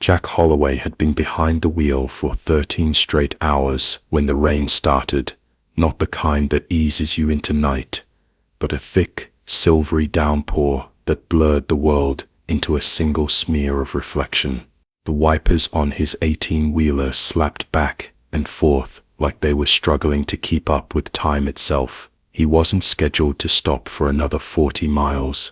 Jack Holloway had been behind the wheel for 13 straight hours when the rain started, not the kind that eases you into night, but a thick, silvery downpour that blurred the world into a single smear of reflection. The wipers on his 18-wheeler slapped back and forth like they were struggling to keep up with time itself. He wasn't scheduled to stop for another 40 miles,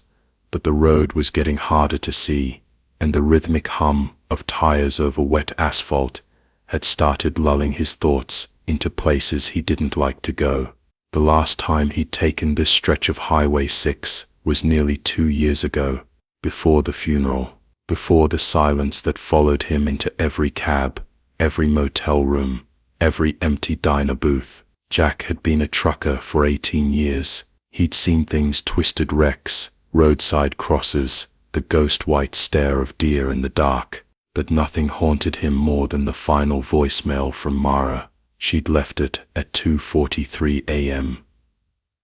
but the road was getting harder to see, and the rhythmic hum of tires over wet asphalt had started lulling his thoughts into places he didn't like to go. The last time he'd taken this stretch of Highway 6 was nearly 2 years ago, before the funeral, before the silence that followed him into every cab, every motel room, every empty diner booth. Jack had been a trucker for 18 years. He'd seen things: twisted wrecks, roadside crosses, the ghost white stare of deer in the dark, but nothing haunted him more than the final voicemail from Mara. She'd left it at 2:43 a.m.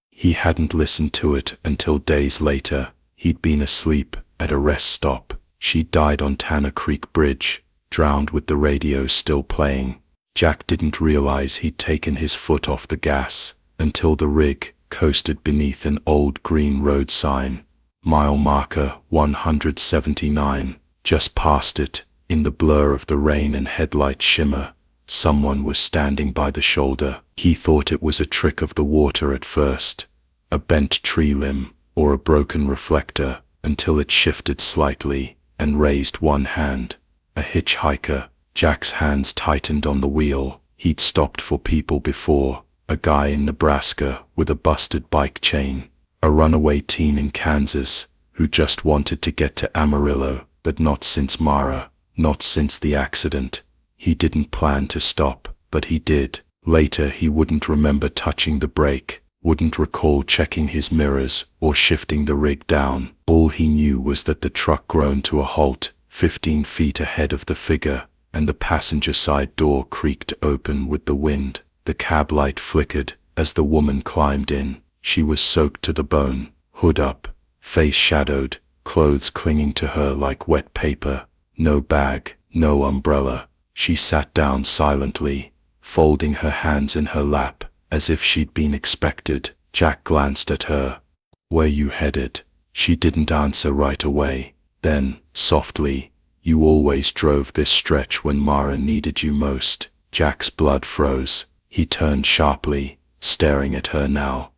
He hadn't listened to it until days later. He'd been asleep at a rest stop. She died on Tanner Creek Bridge, drowned with the radio still playing. Jack didn't realize he'd taken his foot off the gas until the rig coasted beneath an old green road sign. Mile marker 179. Just past it, in the blur of the rain and headlight shimmer, someone was standing by the shoulder. He thought it was a trick of the water at first, a bent tree limb or a broken reflector, until it shifted slightly and raised one hand. A hitchhiker. Jack's hands tightened on the wheel. He'd stopped for people before: a guy in Nebraska with a busted bike chain, a runaway teen in Kansas who just wanted to get to Amarillo, but not since Mara, not since the accident. He didn't plan to stop, but he did. Later he wouldn't remember touching the brake, wouldn't recall checking his mirrors or shifting the rig down. All he knew was that the truck groaned to a halt 15 feet ahead of the figure, and the passenger side door creaked open with the wind. The cab light flickered as the woman climbed in. She was soaked to the bone, hood up, face shadowed, clothes clinging to her like wet paper. No bag, no umbrella. She sat down silently, folding her hands in her lap, as if she'd been expected. Jack glanced at her. "Where you headed?" She didn't answer right away. Then, softly, "You always drove this stretch when Mara needed you most." Jack's blood froze. He turned sharply, staring at her now.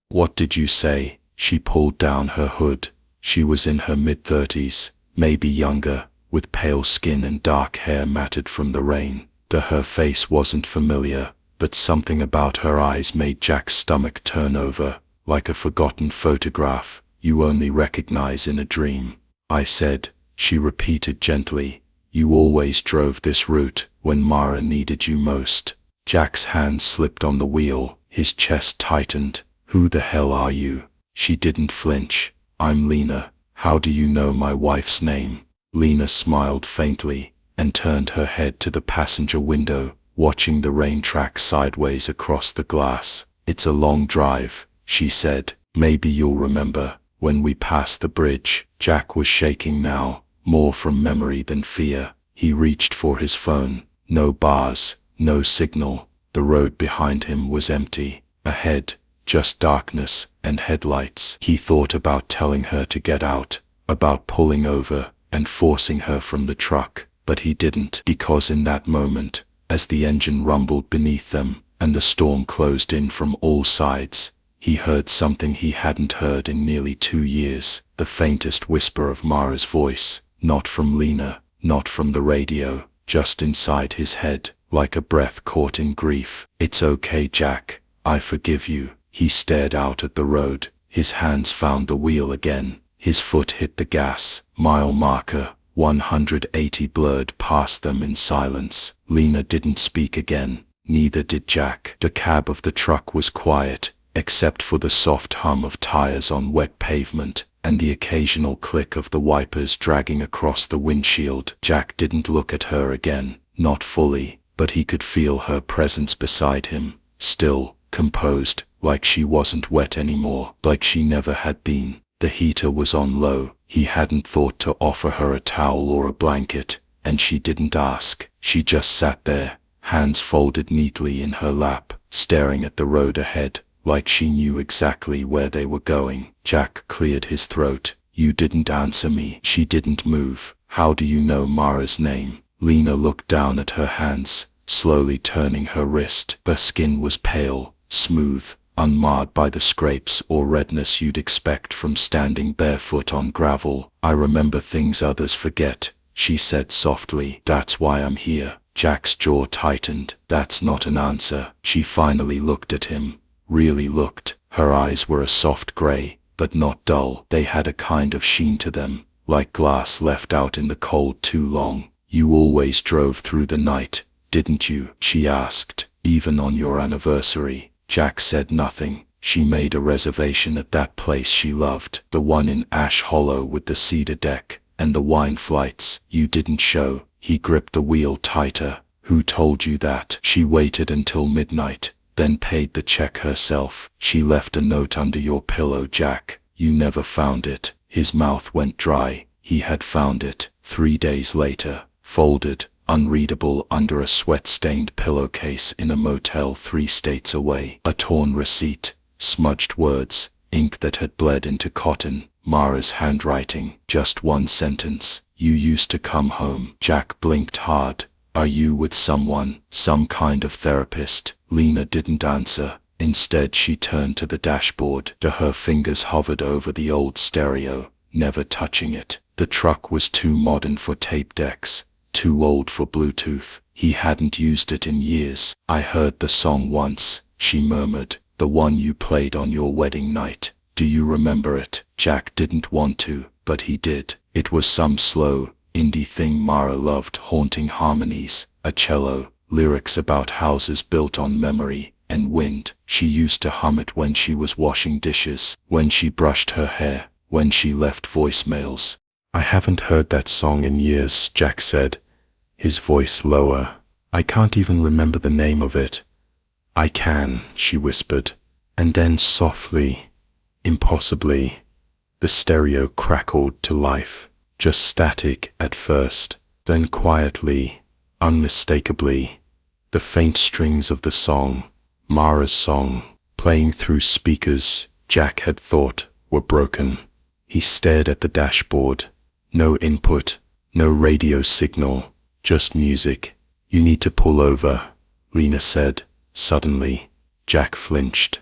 "What did you say?" She pulled down her hood. She was in her mid-30s, maybe younger, with pale skin and dark hair matted from the rain. Her face wasn't familiar, but something about her eyes made Jack's stomach turn over, like a forgotten photograph you only recognize in a dream. "I said," she repeated gently, "you always drove this route when Mara needed you most." Jack's hand slipped on the wheel, his chest tightened. "Who the hell are you?" She didn't flinch. "I'm Lena. How do you know my wife's name?" Lena smiled faintly and turned her head to the passenger window, watching the rain track sideways across the glass. "It's a long drive," she said. "Maybe you'll remember when we passed the bridge." Jack was shaking now, more from memory than fear. He reached for his phone. No bars, no signal. The road behind him was empty. Ahead, just darkness and headlights. He thought about telling her to get out, about pulling over and forcing her from the truck, but he didn't, because in that moment, as the engine rumbled beneath them and the storm closed in from all sides, he heard something he hadn't heard in nearly 2 years, the faintest whisper of Mara's voice, not from Lena, not from the radio, just inside his head, like a breath caught in grief. "It's okay, Jack. I forgive you." He stared out at the road. His hands found the wheel again. His foot hit the gas. Mile marker 180 blurred past them in silence. Lena didn't speak again. Neither did Jack. The cab of the truck was quiet, except for the soft hum of tires on wet pavement and the occasional click of the wipers dragging across the windshield. Jack didn't look at her again, not fully, but he could feel her presence beside him, still, composed, like she wasn't wet anymore, like she never had been. The heater was on low. He hadn't thought to offer her a towel or a blanket, and she didn't ask. She just sat there, hands folded neatly in her lap, staring at the road ahead, like she knew exactly where they were going. Jack cleared his throat. You didn't answer me. She didn't move. How do you know Mara's name? Lena looked down at her hands, slowly turning her wrist. Her skin was pale, smooth, unmarred by the scrapes or redness you'd expect from standing barefoot on gravel. I remember things others forget, she said softly. That's why I'm here. Jack's jaw tightened. That's not an answer. She finally looked at him. Really looked. Her eyes were a soft gray, but not dull. They had a kind of sheen to them, like glass left out in the cold too long. You always drove through the night, didn't you? She asked. Even on your anniversary. Jack said nothing. She made a reservation at that place she loved, the one in Ash Hollow with the cedar deck and the wine flights. You didn't show. He gripped the wheel tighter. Who told you that? She waited until midnight, then paid the check herself. She left a note under your pillow, Jack. You never found it. His mouth went dry. He had found it 3 days later, folded, unreadable under a sweat-stained pillowcase in a motel 3 states away. A torn receipt, smudged words, ink that had bled into cotton, Mara's handwriting. Just one sentence. You used to come home. Jack blinked hard. Are you with someone? Some kind of therapist? Lena didn't answer. Instead, she turned to the dashboard. Her fingers hovered over the old stereo, never touching it. The truck was too modern for tape decks, too old for Bluetooth. He hadn't used it in years. I heard the song once, she murmured. The one you played on your wedding night. Do you remember it? Jack didn't want to, but he did. It was some slow, indie thing Mara loved, haunting harmonies, a cello, lyrics about houses built on memory and wind. She used to hum it when she was washing dishes, when she brushed her hair, when she left voicemails. I haven't heard that song in years, Jack said, his voice lower. I can't even remember the name of it. I can, she whispered, and then softly, impossibly, the stereo crackled to life, just static at first, then quietly, unmistakably, the faint strings of the song, Mara's song, playing through speakers Jack had thought were broken. He stared at the dashboard. No input, no radio signal, just music. You need to pull over, Lena said, suddenly. Jack flinched.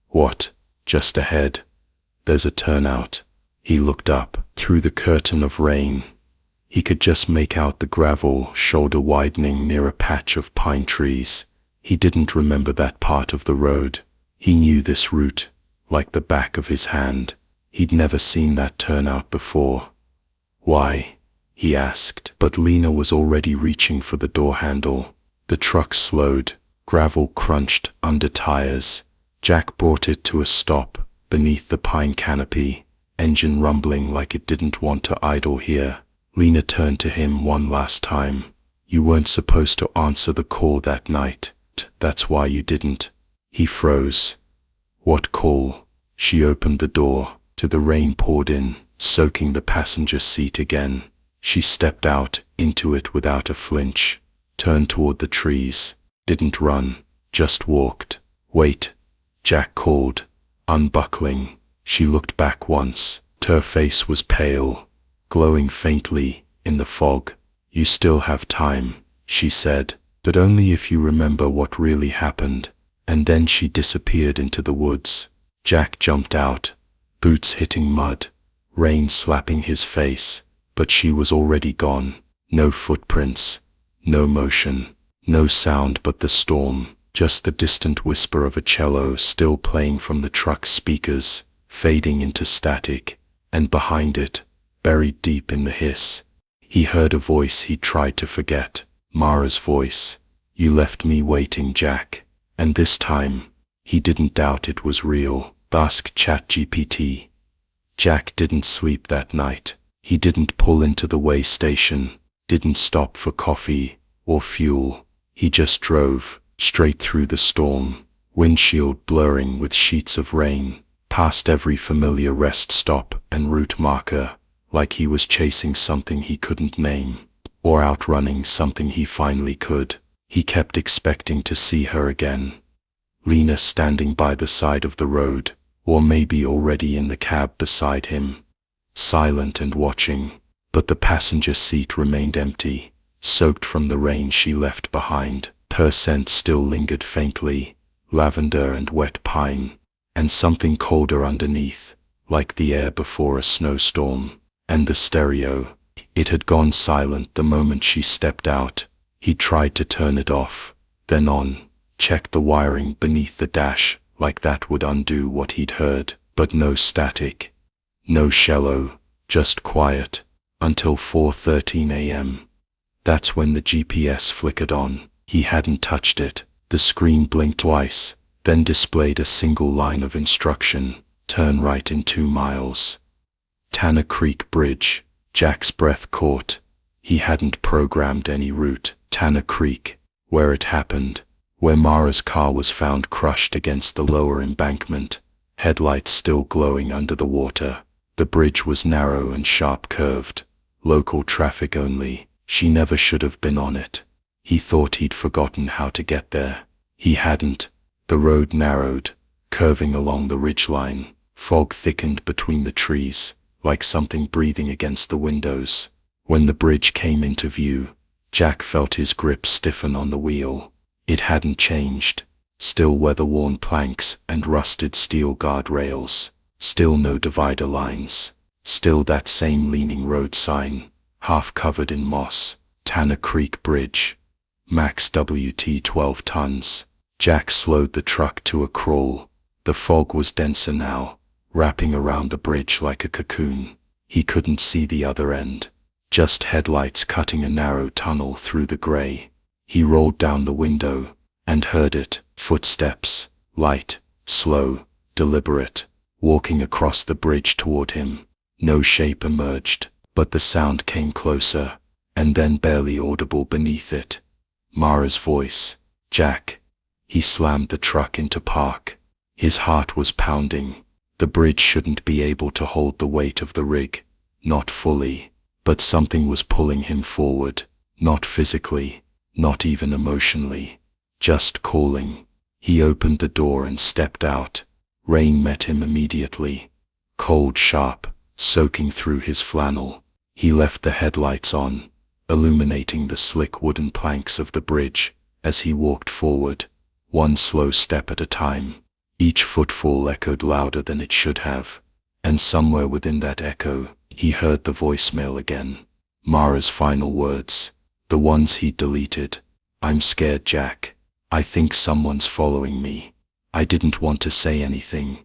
What? Just ahead. There's a turnout. He looked up. Through the curtain of rain, he could just make out the gravel shoulder widening near a patch of pine trees. He didn't remember that part of the road. He knew this route, like the back of his hand. He'd never seen that turnout before. Why? He asked. But Lena was already reaching for the door handle. The truck slowed. Gravel crunched under tires. Jack brought it to a stop beneath the pine canopy, engine rumbling like it didn't want to idle here. Lena turned to him one last time. You weren't supposed to answer the call that night. That's why you didn't. He froze. What call? She opened the door. The rain poured in, soaking the passenger seat again. She stepped out into it without a flinch, turned toward the trees, didn't run, just walked. Wait, Jack called, unbuckling. She looked back once. Her face was pale, glowing faintly in the fog. You still have time, she said, but only if you remember what really happened. And then she disappeared into the woods. Jack jumped out, boots hitting mud, rain slapping his face, but she was already gone. No footprints, no motion, no sound but the storm, just the distant whisper of a cello still playing from the truck's speakers, fading into static, and behind it, buried deep in the hiss, he heard a voice he tried to forget, Mara's voice. You left me waiting, Jack. And this time, he didn't doubt it was real. Ask ChatGPT. Jack didn't sleep that night. He didn't pull into the way station, didn't stop for coffee or fuel. He just drove, straight through the storm, windshield blurring with sheets of rain, past every familiar rest stop and route marker, like he was chasing something he couldn't name. or outrunning something he finally could. He kept expecting to see her again. Lena standing by the side of the road, or maybe already in the cab beside him, silent and watching, but the passenger seat remained empty, soaked from the rain she left behind. Her scent still lingered faintly, lavender and wet pine, and something colder underneath, like the air before a snowstorm. And the stereo, it had gone silent the moment she stepped out. He tried to turn it off, then on, checked the wiring beneath the dash, like that would undo what he'd heard, but no static, no cello, just quiet, until 4:13 a.m. That's when the GPS flickered on. He hadn't touched it. The screen blinked twice, then displayed a single line of instruction: turn right in 2 miles. Tanner Creek Bridge. Jack's breath caught. He hadn't programmed any route. Tanner Creek, where it happened, where Mara's car was found crushed against the lower embankment, headlights still glowing under the water. The bridge was narrow and sharp-curved, local traffic only. She never should have been on it. He thought he'd forgotten how to get there. He hadn't. The road narrowed, curving along the ridgeline. Fog thickened between the trees, like something breathing against the windows. When the bridge came into view, Jack felt his grip stiffen on the wheel. It hadn't changed. Still weather-worn planks and rusted steel guardrails. Still no divider lines. Still that same leaning road sign, half covered in moss. Tanner Creek Bridge. Max WT 12 tons. Jack slowed the truck to a crawl. The fog was denser now, wrapping around the bridge like a cocoon. He couldn't see the other end. Just headlights cutting a narrow tunnel through the gray. He rolled down the window and heard it. Footsteps, light, slow, deliberate, walking across the bridge toward him. No shape emerged, but the sound came closer, and then barely audible beneath it. Mara's voice. Jack. He slammed the truck into park. His heart was pounding. The bridge shouldn't be able to hold the weight of the rig. Not fully. But something was pulling him forward. Not physically, not even emotionally. Just calling. He opened the door and stepped out. Rain met him immediately. Cold, sharp, soaking through his flannel. He left the headlights on, illuminating the slick wooden planks of the bridge as he walked forward, one slow step at a time. Each footfall echoed louder than it should have, and somewhere within that echo, he heard the voicemail again. Mara's final words, the ones he'd deleted. I'm scared, Jack. I think someone's following me. I didn't want to say anything,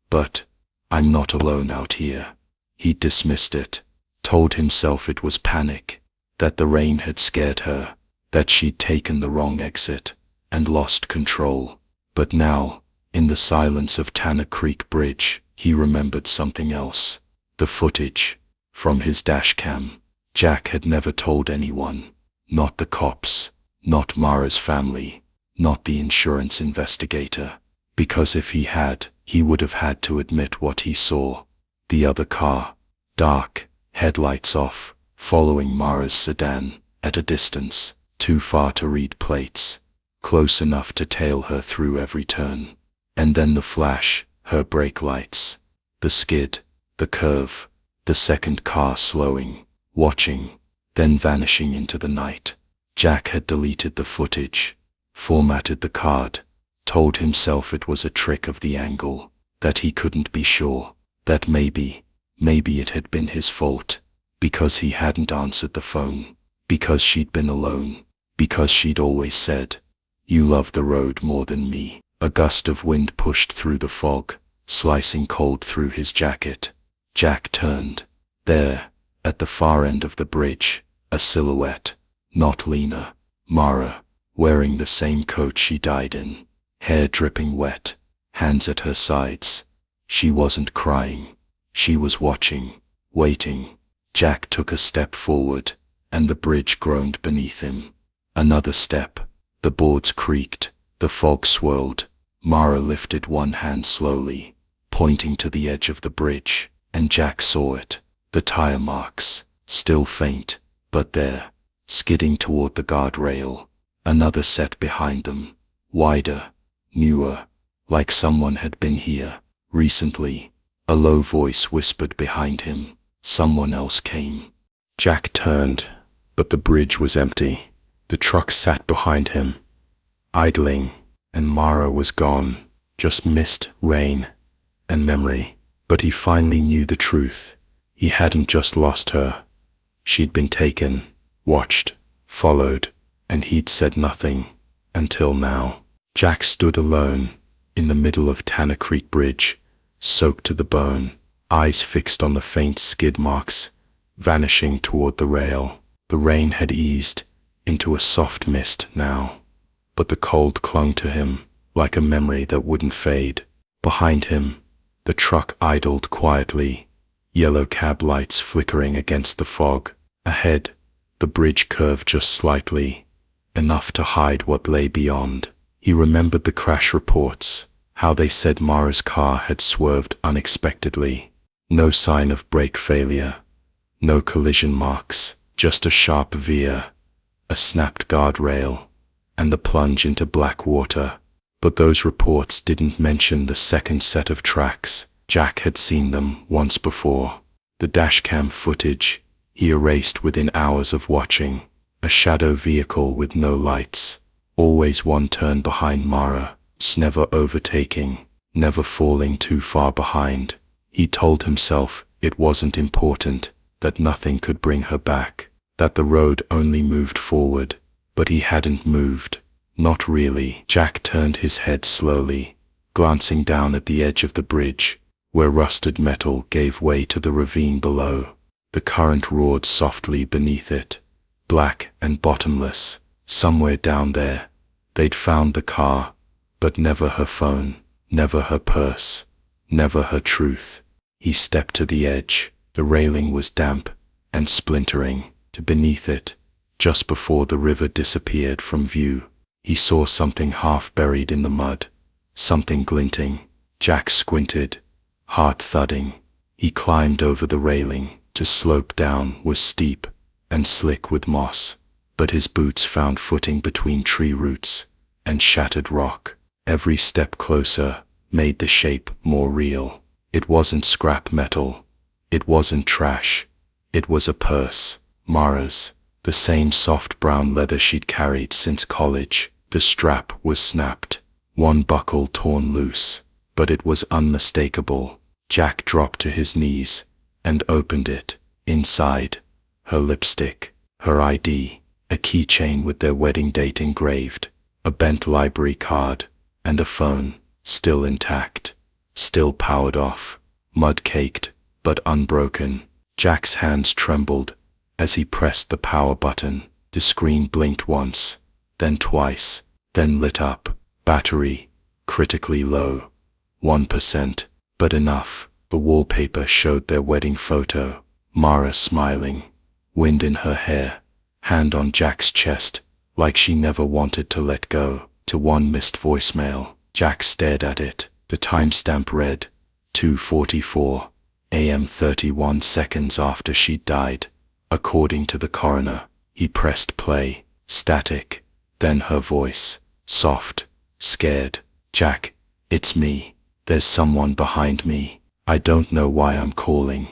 but I'm not alone out here. He dismissed it, told himself it was panic, that the rain had scared her, that she'd taken the wrong exit and lost control. But now, in the silence of Tanner Creek Bridge, he remembered something else. The footage from his dashcam. Jack had never told anyone, not the cops, not Mara's family, not the insurance investigator, because if he had, he would have had to admit what he saw. The other car, dark, headlights off, following Mara's sedan, at a distance, too far to read plates, close enough to tail her through every turn. And then the flash, her brake lights, the skid, the curve, the second car slowing, watching, then vanishing into the night. Jack had deleted the footage, formatted the card, told himself it was a trick of the angle, that he couldn't be sure, that maybe it had been his fault, because he hadn't answered the phone, because she'd been alone, because she'd always said, "You love the road more than me." A gust of wind pushed through the fog, slicing cold through his jacket. Jack turned. There, at the far end of the bridge, a silhouette, not Lena, Mara, wearing the same coat she died in, hair dripping wet, hands at her sides. She wasn't crying. She was watching, waiting. Jack took a step forward, and the bridge groaned beneath him. Another step. The boards creaked. The fog swirled. Mara lifted one hand slowly, pointing to the edge of the bridge, and Jack saw it. The tire marks, still faint, but there. skidding toward the guardrail. Another set behind them, wider, newer, like someone had been here recently. A low voice whispered behind him. Someone else came. Jack turned, but the bridge was empty. The truck sat behind him, idling, and Mara was gone. Just mist, rain, and memory. But he finally knew the truth. He hadn't just lost her. She'd been taken, watched, followed, and he'd said nothing, until now. Jack stood alone, in the middle of Tanner Creek Bridge, soaked to the bone, eyes fixed on the faint skid marks, vanishing toward the rail. The rain had eased into a soft mist now, but the cold clung to him, like a memory that wouldn't fade. Behind him, the truck idled quietly, yellow cab lights flickering against the fog. Ahead, the bridge curved just slightly, enough to hide what lay beyond. He remembered the crash reports, how they said Mara's car had swerved unexpectedly. No sign of brake failure, no collision marks, just a sharp veer, a snapped guardrail, and the plunge into black water. But those reports didn't mention the second set of tracks. Jack had seen them once before. The dashcam footage he erased within hours of watching. A shadow vehicle with no lights, always one turn behind Mara, never overtaking, never falling too far behind. He told himself it wasn't important, that nothing could bring her back, that the road only moved forward. But he hadn't moved. Not really. Jack turned his head slowly, glancing down at the edge of the bridge, where rusted metal gave way to the ravine below. The current roared softly beneath it, black and bottomless. Somewhere down there, they'd found the car, but never her phone, never her purse, never her truth. He stepped to the edge. The railing was damp and splintering. Beneath it, just before the river disappeared from view, he saw something half buried in the mud, something glinting. Jack squinted, heart thudding. He climbed over the railing. To slope down was steep and slick with moss, but his boots found footing between tree roots and shattered rock. Every step closer made the shape more real. It wasn't scrap metal. It wasn't trash. It was a purse. Mara's, the same soft brown leather she'd carried since college. The strap was snapped, one buckle torn loose, but it was unmistakable. Jack dropped to his knees and opened it. Inside, her lipstick, her ID, a keychain with their wedding date engraved, a bent library card, and a phone, still intact, still powered off, mud-caked, but unbroken. Jack's hands trembled as he pressed the power button. The screen blinked once, then twice, then lit up. Battery, critically low, 1%, but enough. The wallpaper showed their wedding photo, Mara smiling, wind in her hair, hand on Jack's chest, like she never wanted to let go. To one missed voicemail. Jack stared at it. The timestamp read, 2:44 a.m. 31 seconds after she died. According to the coroner. He pressed play. Static. Then her voice. Soft. Scared. Jack, it's me. There's someone behind me. I don't know why I'm calling.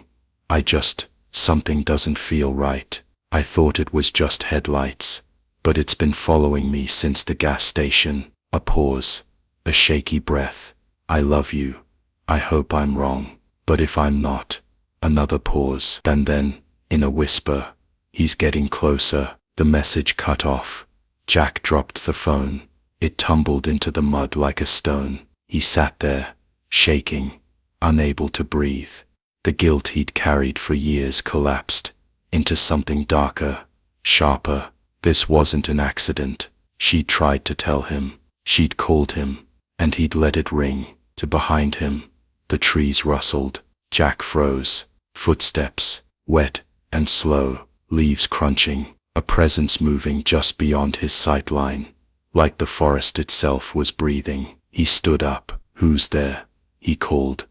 Something doesn't feel right. I thought it was just headlights, but it's been following me since the gas station. A pause. A shaky breath. I love you. I hope I'm wrong, but if I'm not. Another pause. And then, in a whisper, he's getting closer. The message cut off. Jack dropped the phone. It tumbled into the mud like a stone. He sat there, shaking, unable to breathe. The guilt he'd carried for years collapsed into something darker, sharper. This wasn't an accident. She'd tried to tell him. She'd called him, and he'd let it ring. To behind him, the trees rustled. Jack froze. Footsteps, wet and slow, leaves crunching, a presence moving just beyond his sight line, like the forest itself was breathing. He stood up. Who's there? He called.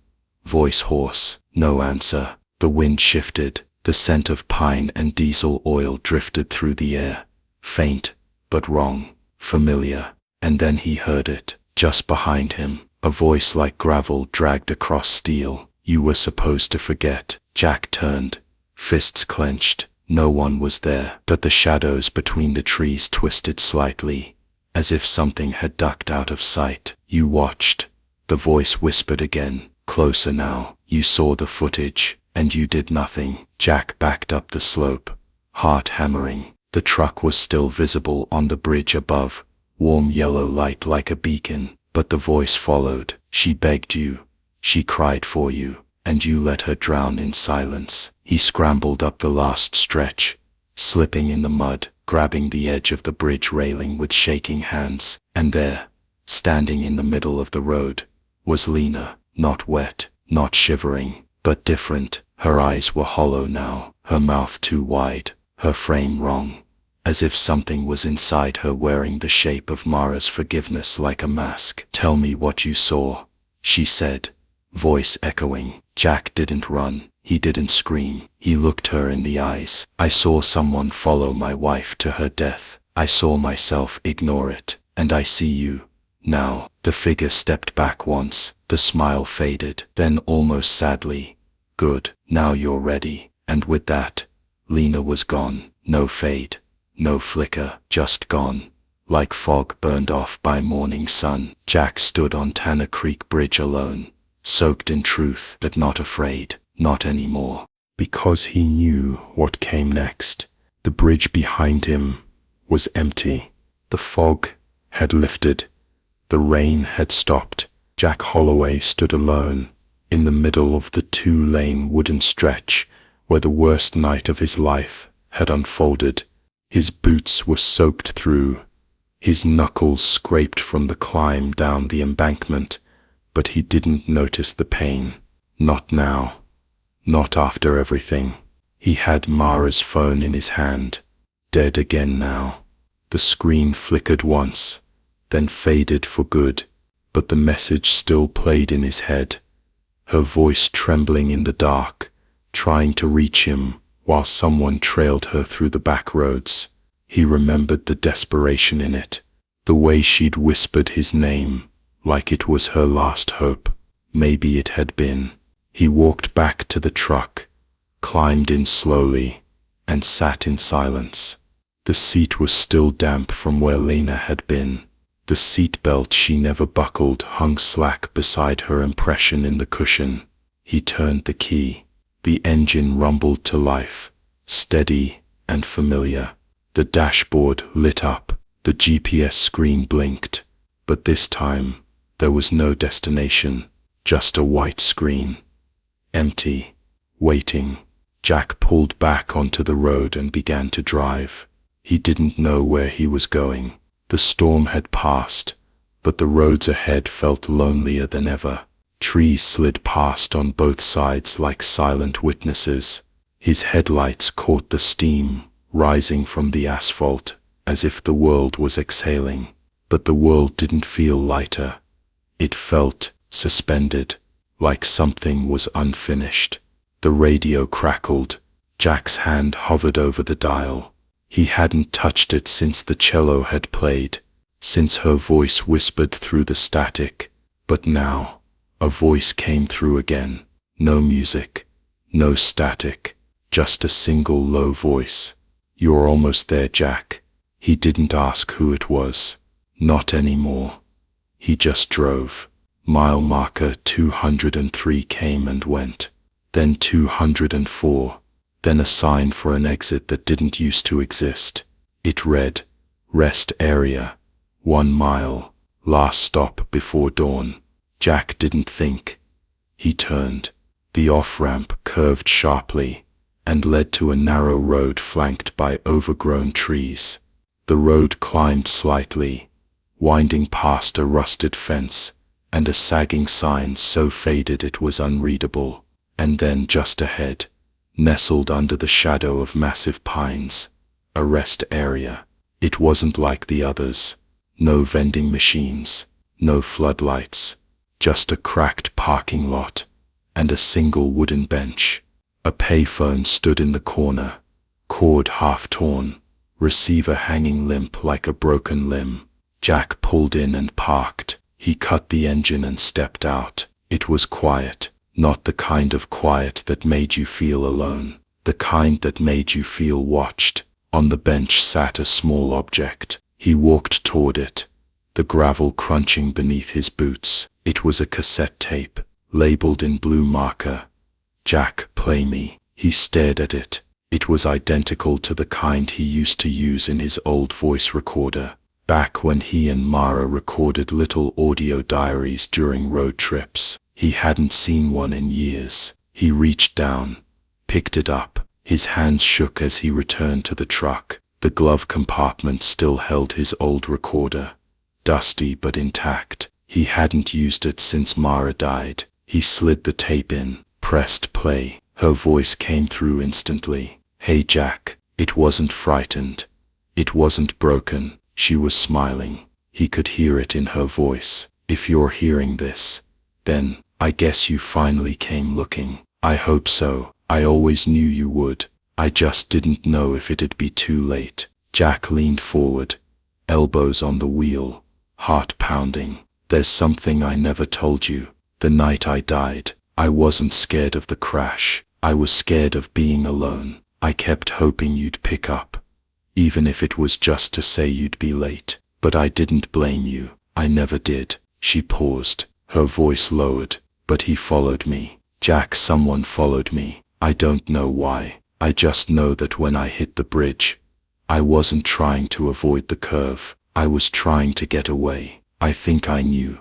Voice hoarse. No answer. The wind shifted. The scent of pine and diesel oil drifted through the air, faint, but wrong, familiar. And then he heard it, just behind him, a voice like gravel dragged across steel. "You were supposed to forget." Jack turned, fists clenched. No one was there, but the shadows between the trees twisted slightly, as if something had ducked out of sight. "You watched," the voice whispered again, closer now. "You saw the footage, and you did nothing." Jack backed up the slope, heart hammering. The truck was still visible on the bridge above, warm yellow light like a beacon, but the voice followed. "She begged you, she cried for you, and you let her drown in silence." He scrambled up the last stretch, slipping in the mud, grabbing the edge of the bridge railing with shaking hands. And there, standing in the middle of the road, was Lena, not wet, not shivering, but different. Her eyes were hollow now, her mouth too wide, her frame wrong, as if something was inside her wearing the shape of Mara's forgiveness like a mask. "Tell me what you saw," she said, voice echoing. Jack didn't run, he didn't scream. He looked her in the eyes. "I saw someone follow my wife to her death. I saw myself ignore it, and I see you now." The figure stepped back once, the smile faded, then almost sadly, "Good, now you're ready." And with that, Lena was gone. No fade, no flicker, just gone, like fog burned off by morning sun. Jack stood on Tanner Creek Bridge alone, soaked in truth, but not afraid, not anymore. Because he knew what came next. The bridge behind him was empty. The fog had lifted. The rain had stopped. Jack Holloway stood alone, in the middle of the two-lane wooden stretch where the worst night of his life had unfolded. His boots were soaked through, his knuckles scraped from the climb down the embankment, but he didn't notice the pain. Not now. Not after everything. He had Mara's phone in his hand, dead again now. The screen flickered once, then faded for good, but the message still played in his head, her voice trembling in the dark, trying to reach him while someone trailed her through the back roads. He remembered the desperation in it, the way she'd whispered his name, like it was her last hope. Maybe it had been. He walked back to the truck, climbed in slowly, and sat in silence. The seat was still damp from where Lena had been. The seat belt she never buckled hung slack beside her impression in the cushion. He turned the key. The engine rumbled to life, steady and familiar. The dashboard lit up, the GPS screen blinked, but this time there was no destination, just a white screen. Empty, waiting. Jack pulled back onto the road and began to drive. He didn't know where he was going. The storm had passed, but the roads ahead felt lonelier than ever. Trees slid past on both sides like silent witnesses. His headlights caught the steam rising from the asphalt, as if the world was exhaling. But the world didn't feel lighter. It felt suspended, like something was unfinished. The radio crackled. Jack's hand hovered over the dial. He hadn't touched it since the cello had played, since her voice whispered through the static. But now, a voice came through again. No music, no static, just a single low voice. "You're almost there, Jack." He didn't ask who it was. Not anymore. He just drove. Mile marker 203 came and went. Then 204. Then a sign for an exit that didn't used to exist. It read, "Rest area, 1 mile, last stop before dawn." Jack didn't think. He turned. The off-ramp curved sharply and led to a narrow road flanked by overgrown trees. The road climbed slightly, winding past a rusted fence and a sagging sign so faded it was unreadable. And then just ahead, nestled under the shadow of massive pines, a rest area. It wasn't like the others. No vending machines, no floodlights, just a cracked parking lot and a single wooden bench. A payphone stood in the corner, cord half torn, receiver hanging limp like a broken limb. Jack pulled in and parked. He cut the engine and stepped out. It was quiet, not the kind of quiet that made you feel alone, the kind that made you feel watched. On the bench sat a small object. He walked toward it, the gravel crunching beneath his boots. It was a cassette tape, labeled in blue marker. "Jack, play me." He stared at it. It was identical to the kind he used to use in his old voice recorder, back when he and Mara recorded little audio diaries during road trips. He hadn't seen one in years. He reached down, picked it up. His hands shook as he returned to the truck. The glove compartment still held his old recorder, dusty but intact. He hadn't used it since Mara died. He slid the tape in, pressed play. Her voice came through instantly. "Hey Jack." It wasn't frightened. It wasn't broken. She was smiling. He could hear it in her voice. "If you're hearing this, then I guess you finally came looking. I hope so. I always knew you would. I just didn't know if it'd be too late." Jack leaned forward, elbows on the wheel, heart pounding. "There's something I never told you. The night I died, I wasn't scared of the crash. I was scared of being alone. I kept hoping you'd pick up, even if it was just to say you'd be late. But I didn't blame you. I never did." She paused, her voice lowered. "But he followed me. Jack, someone followed me. I don't know why. I just know that when I hit the bridge, I wasn't trying to avoid the curve. I was trying to get away. I think I knew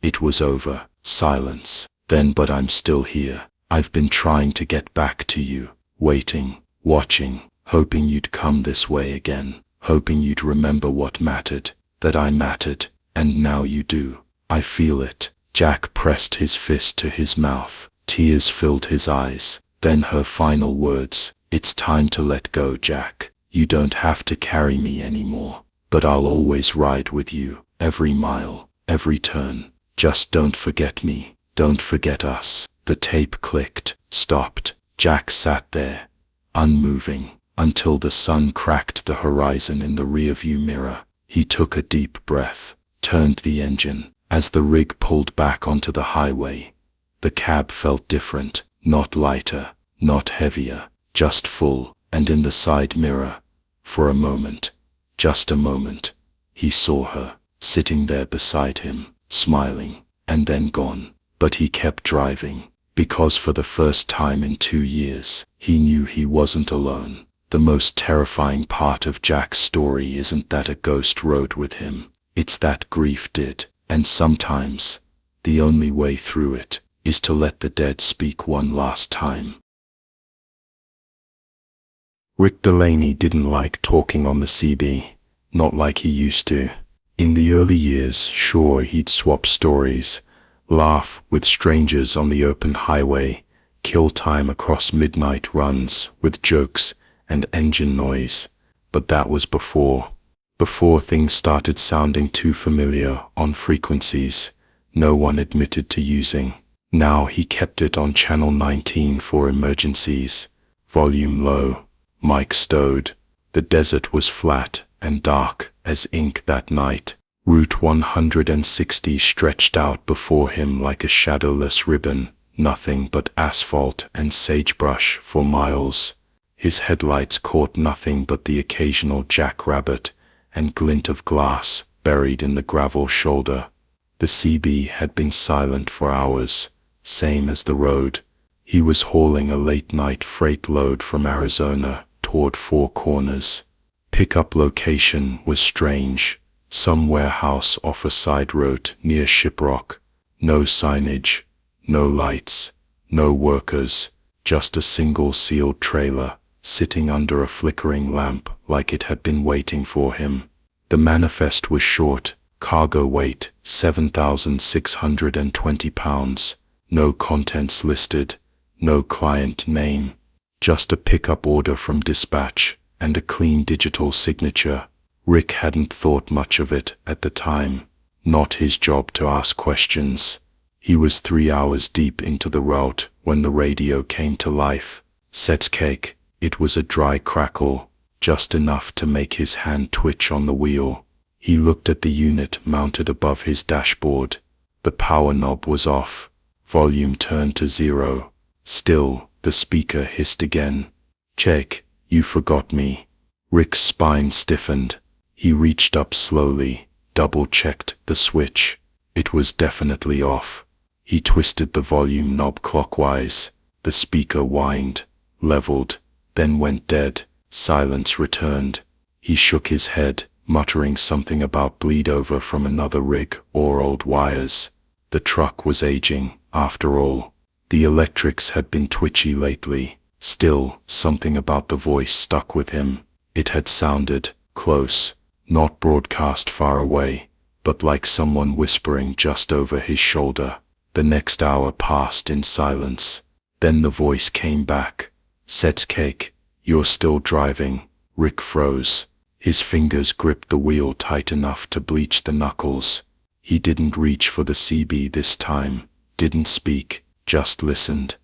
it was over." Silence. "Then, but I'm still here. I've been trying to get back to you, waiting, watching, hoping you'd come this way again, hoping you'd remember what mattered, that I mattered, and now you do. I feel it." Jack pressed his fist to his mouth. Tears filled his eyes. Then her final words, "It's time to let go, Jack. You don't have to carry me anymore, but I'll always ride with you, every mile, every turn. Just don't forget me. Don't forget us." The tape clicked, stopped. Jack sat there, unmoving, until the sun cracked the horizon in the rearview mirror. He took a deep breath, turned the engine. As the rig pulled back onto the highway, the cab felt different, not lighter, not heavier, just full. And in the side mirror, for a moment, just a moment, he saw her, sitting there beside him, smiling, and then gone. But he kept driving, because for the first time in 2 years, he knew he wasn't alone. The most terrifying part of Jack's story isn't that a ghost rode with him, it's that grief did. And sometimes, the only way through it is to let the dead speak one last time. Rick Delaney didn't like talking on the CB, not like he used to. In the early years, sure, he'd swap stories, laugh with strangers on the open highway, kill time across midnight runs with jokes and engine noise. But that was before things started sounding too familiar on frequencies no one admitted to using. Now he kept it on channel 19 for emergencies, volume low, mic stowed. The desert was flat and dark as ink that night. Route 160 stretched out before him like a shadowless ribbon, nothing but asphalt and sagebrush for miles. His headlights caught nothing but the occasional jackrabbit and glint of glass buried in the gravel shoulder. The CB had been silent for hours, same as the road. He was hauling a late-night freight load from Arizona toward Four Corners. Pickup location was strange, some warehouse off a side road near Shiprock. No signage, no lights, no workers, just a single sealed trailer sitting under a flickering lamp like it had been waiting for him. The manifest was short, cargo weight 7,620 pounds, no contents listed, no client name, just a pickup order from dispatch and a clean digital signature. Rick hadn't thought much of it at the time, not his job to ask questions. He was 3 hours deep into the route when the radio came to life. Set's cake. It was a dry crackle, just enough to make his hand twitch on the wheel. He looked at the unit mounted above his dashboard. The power knob was off. Volume turned to 0. Still, the speaker hissed again. "Check, you forgot me." Rick's spine stiffened. He reached up slowly, double-checked the switch. It was definitely off. He twisted the volume knob clockwise. The speaker whined, leveled, then went dead. Silence returned. He shook his head, muttering something about bleed over from another rig or old wires. The truck was aging, after all. The electrics had been twitchy lately. Still, something about the voice stuck with him. It had sounded close, not broadcast far away, but like someone whispering just over his shoulder. The next hour passed in silence. Then the voice came back. "Set's cake, you're still driving." Rick froze. His fingers gripped the wheel tight enough to bleach the knuckles. He didn't reach for the CB this time, didn't speak, just listened.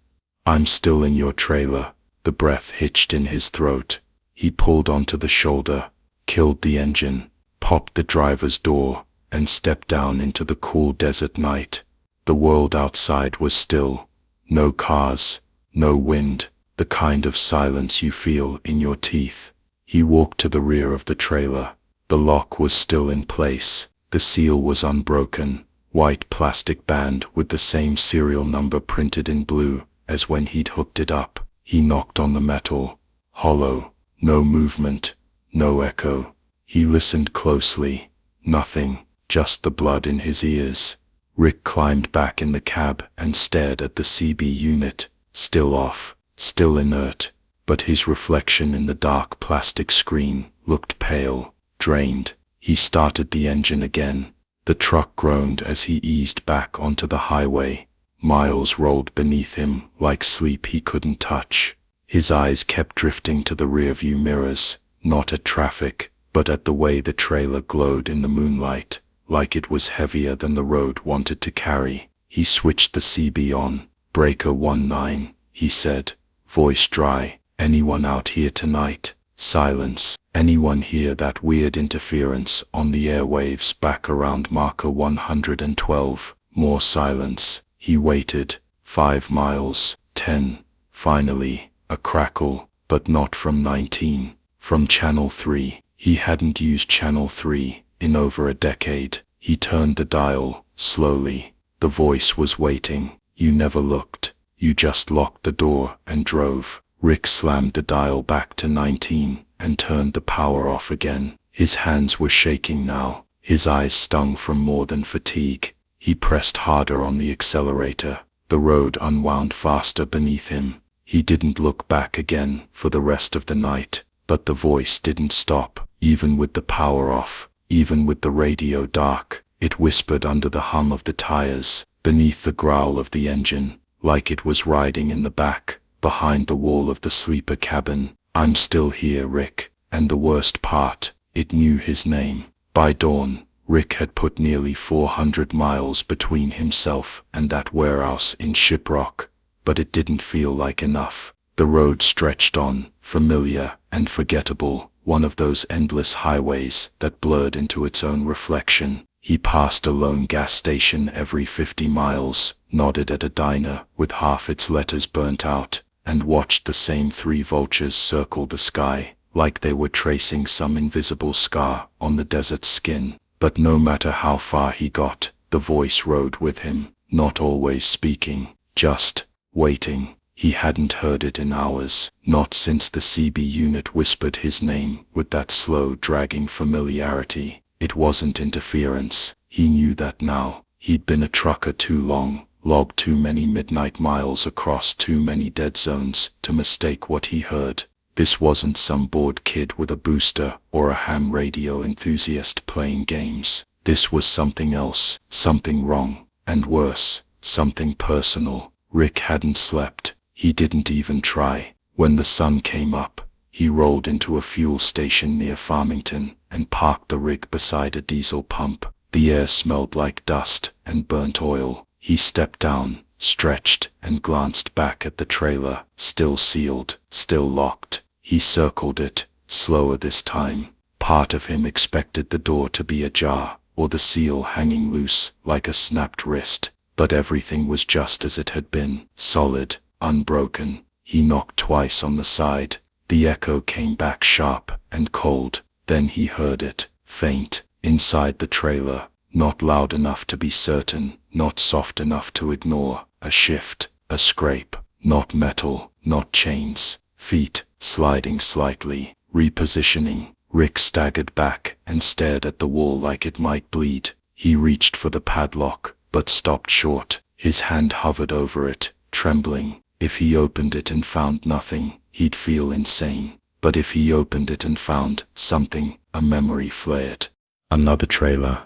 "I'm still in your trailer." The breath hitched in his throat. He pulled onto the shoulder, killed the engine, popped the driver's door, and stepped down into the cool desert night. The world outside was still. No cars, no wind, the kind of silence you feel in your teeth. He walked to the rear of the trailer. The lock was still in place. The seal was unbroken, white plastic band with the same serial number printed in blue as when he'd hooked it up. He knocked on the metal. Hollow. No movement. No echo. He listened closely. Nothing. Just the blood in his ears. Rick climbed back in the cab and stared at the CB unit. Still off. Still inert. But his reflection in the dark plastic screen looked pale, drained. He started the engine again. The truck groaned as he eased back onto the highway. Miles rolled beneath him like sleep he couldn't touch. His eyes kept drifting to the rearview mirrors, not at traffic, but at the way the trailer glowed in the moonlight, like it was heavier than the road wanted to carry. He switched the CB on. "Breaker 19, he said, voice dry. "Anyone out here tonight?" Silence. "Anyone hear that weird interference on the airwaves back around marker 112? More silence. He waited. 5 miles. 10. Finally, a crackle, but not from 19. From channel 3. He hadn't used channel 3 in over a decade. He turned the dial, slowly. The voice was waiting. "You never looked. You just locked the door and drove." Rick slammed the dial back to 19 and turned the power off again. His hands were shaking now. His eyes stung from more than fatigue. He pressed harder on the accelerator. The road unwound faster beneath him. He didn't look back again for the rest of the night. But the voice didn't stop, even with the power off, even with the radio dark. It whispered under the hum of the tires, beneath the growl of the engine, like it was riding in the back, behind the wall of the sleeper cabin. "I'm still here, Rick." And the worst part, it knew his name. By dawn, Rick had put nearly 400 miles between himself and that warehouse in Shiprock, but it didn't feel like enough. The road stretched on, familiar and forgettable, one of those endless highways that blurred into its own reflection. He passed a lone gas station every 50 miles, nodded at a diner with half its letters burnt out, and watched the same 3 vultures circle the sky, like they were tracing some invisible scar on the desert's skin. But no matter how far he got, the voice rode with him, not always speaking, just waiting. He hadn't heard it in hours, not since the CB unit whispered his name with that slow, dragging familiarity. It wasn't interference. He knew that now. He'd been a trucker too long, logged too many midnight miles across too many dead zones to mistake what he heard. This wasn't some bored kid with a booster or a ham radio enthusiast playing games. This was something else, something wrong, and worse, something personal. Rick hadn't slept. He didn't even try. When the sun came up, he rolled into a fuel station near Farmington and parked the rig beside a diesel pump. The air smelled like dust and burnt oil. He stepped down, stretched, and glanced back at the trailer, still sealed, still locked. He circled it, slower this time. Part of him expected the door to be ajar, or the seal hanging loose like a snapped wrist, but everything was just as it had been, solid, unbroken. He knocked twice on the side. The echo came back sharp and cold. Then he heard it, faint, inside the trailer, not loud enough to be certain, not soft enough to ignore. A shift, a scrape, not metal, not chains, feet sliding slightly, repositioning. Rick staggered back and stared at the wall like it might bleed. He reached for the padlock, but stopped short. His hand hovered over it, trembling. If he opened it and found nothing, he'd feel insane. But if he opened it and found something, a memory flared. Another trailer,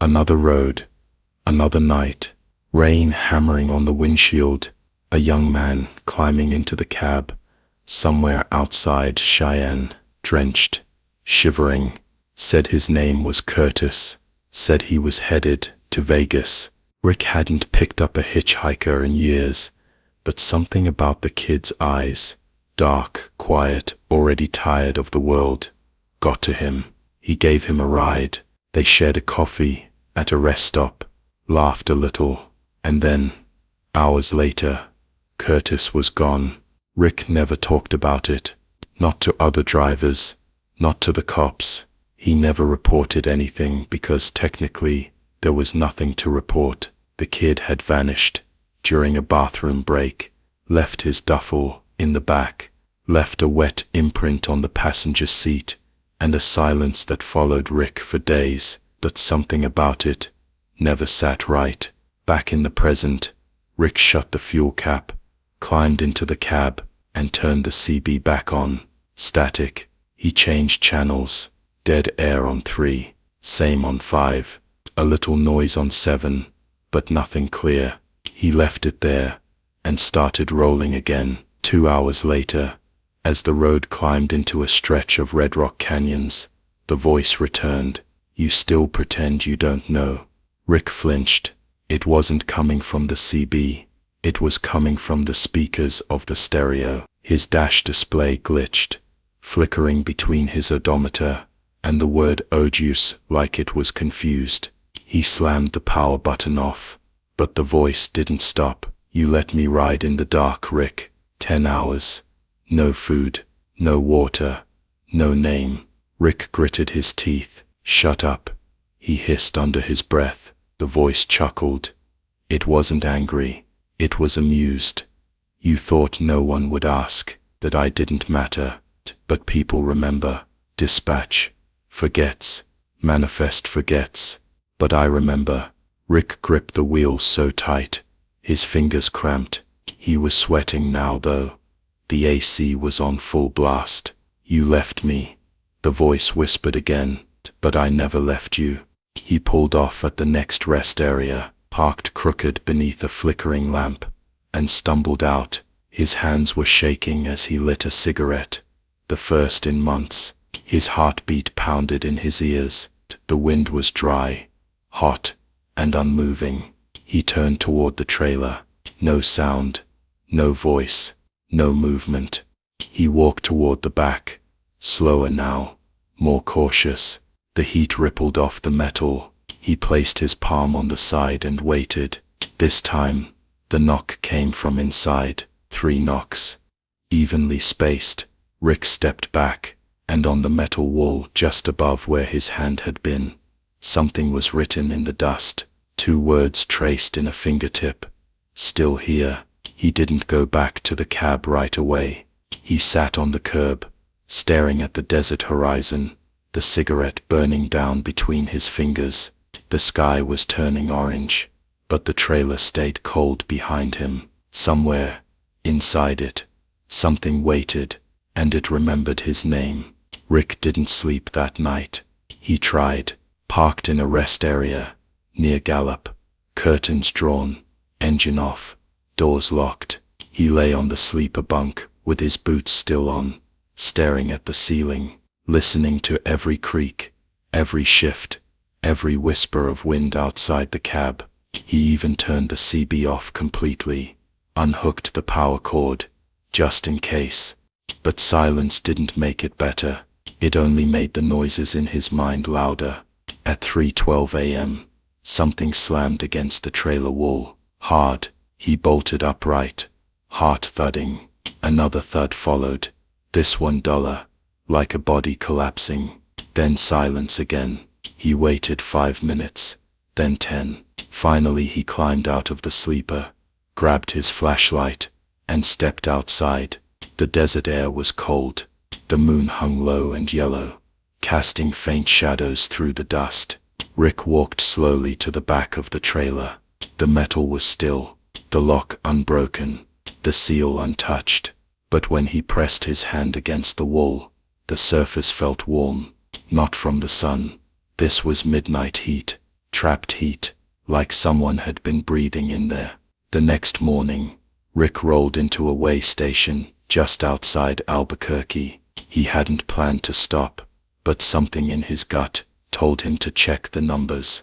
another road, another night. Rain hammering on the windshield, a young man climbing into the cab, somewhere outside Cheyenne, drenched, shivering, said his name was Curtis, said he was headed to Vegas. Rick hadn't picked up a hitchhiker in years, but something about the kid's eyes, dark, quiet, already tired of the world, got to him. He gave him a ride. They shared a coffee at a rest stop, laughed a little. And then, hours later, Curtis was gone. Rick never talked about it, not to other drivers, not to the cops. He never reported anything because technically there was nothing to report. The kid had vanished during a bathroom break, left his duffel in the back, left a wet imprint on the passenger seat, and a silence that followed Rick for days. But something about it never sat right. Back in the present, Rick shut the fuel cap, climbed into the cab, and turned the CB back on. Static. He changed channels. Dead air on 3, same on 5, a little noise on 7, but nothing clear. He left it there, and started rolling again. 2 hours later, as the road climbed into a stretch of Red Rock canyons, the voice returned. You still pretend you don't know. Rick flinched. It wasn't coming from the CB. It was coming from the speakers of the stereo. His dash display glitched, flickering between his odometer and the word "Ojuice" like it was confused. He slammed the power button off, but the voice didn't stop. You let me ride in the dark, Rick. 10 hours. No food, no water, no name. Rick gritted his teeth. Shut up, he hissed under his breath. The voice chuckled. It wasn't angry, it was amused. You thought no one would ask, that I didn't matter, but people remember. Dispatch forgets, manifest forgets, but I remember. Rick gripped the wheel so tight, his fingers cramped. He was sweating now though. The AC was on full blast. You left me, the voice whispered again, but I never left you. He pulled off at the next rest area, parked crooked beneath a flickering lamp, and stumbled out. His hands were shaking as he lit a cigarette. The first in months. His heartbeat pounded in his ears. The wind was dry, hot, and unmoving. He turned toward the trailer. No sound, no voice, no movement. He walked toward the back, slower now, more cautious. The heat rippled off the metal. He placed his palm on the side and waited. This time, the knock came from inside. 3 knocks, evenly spaced. Rick stepped back, and on the metal wall just above where his hand had been, something was written in the dust. 2 words traced in a fingertip. Still here. He didn't go back to the cab right away. He sat on the curb, staring at the desert horizon, the cigarette burning down between his fingers. The sky was turning orange, but the trailer stayed cold behind him. Somewhere, inside it, something waited, and it remembered his name. Rick didn't sleep that night. He tried. Parked in a rest area, near Gallup, curtains drawn, engine off, doors locked. He lay on the sleeper bunk, with his boots still on, staring at the ceiling, listening to every creak, every shift, every whisper of wind outside the cab. He even turned the CB off completely, unhooked the power cord, just in case. But silence didn't make it better. It only made the noises in his mind louder. At 3:12 a.m., something slammed against the trailer wall. Hard. He bolted upright, heart thudding. Another thud followed, this one duller, like a body collapsing. Then silence again. He waited 5 minutes, then 10. Finally he climbed out of the sleeper, grabbed his flashlight, and stepped outside. The desert air was cold. The moon hung low and yellow, casting faint shadows through the dust. Rick walked slowly to the back of the trailer. The metal was still, the lock unbroken, the seal untouched. But when he pressed his hand against the wall, the surface felt warm, not from the sun. This was midnight heat, trapped heat, like someone had been breathing in there. The next morning, Rick rolled into a way station just outside Albuquerque. He hadn't planned to stop, but something in his gut told him to check the numbers.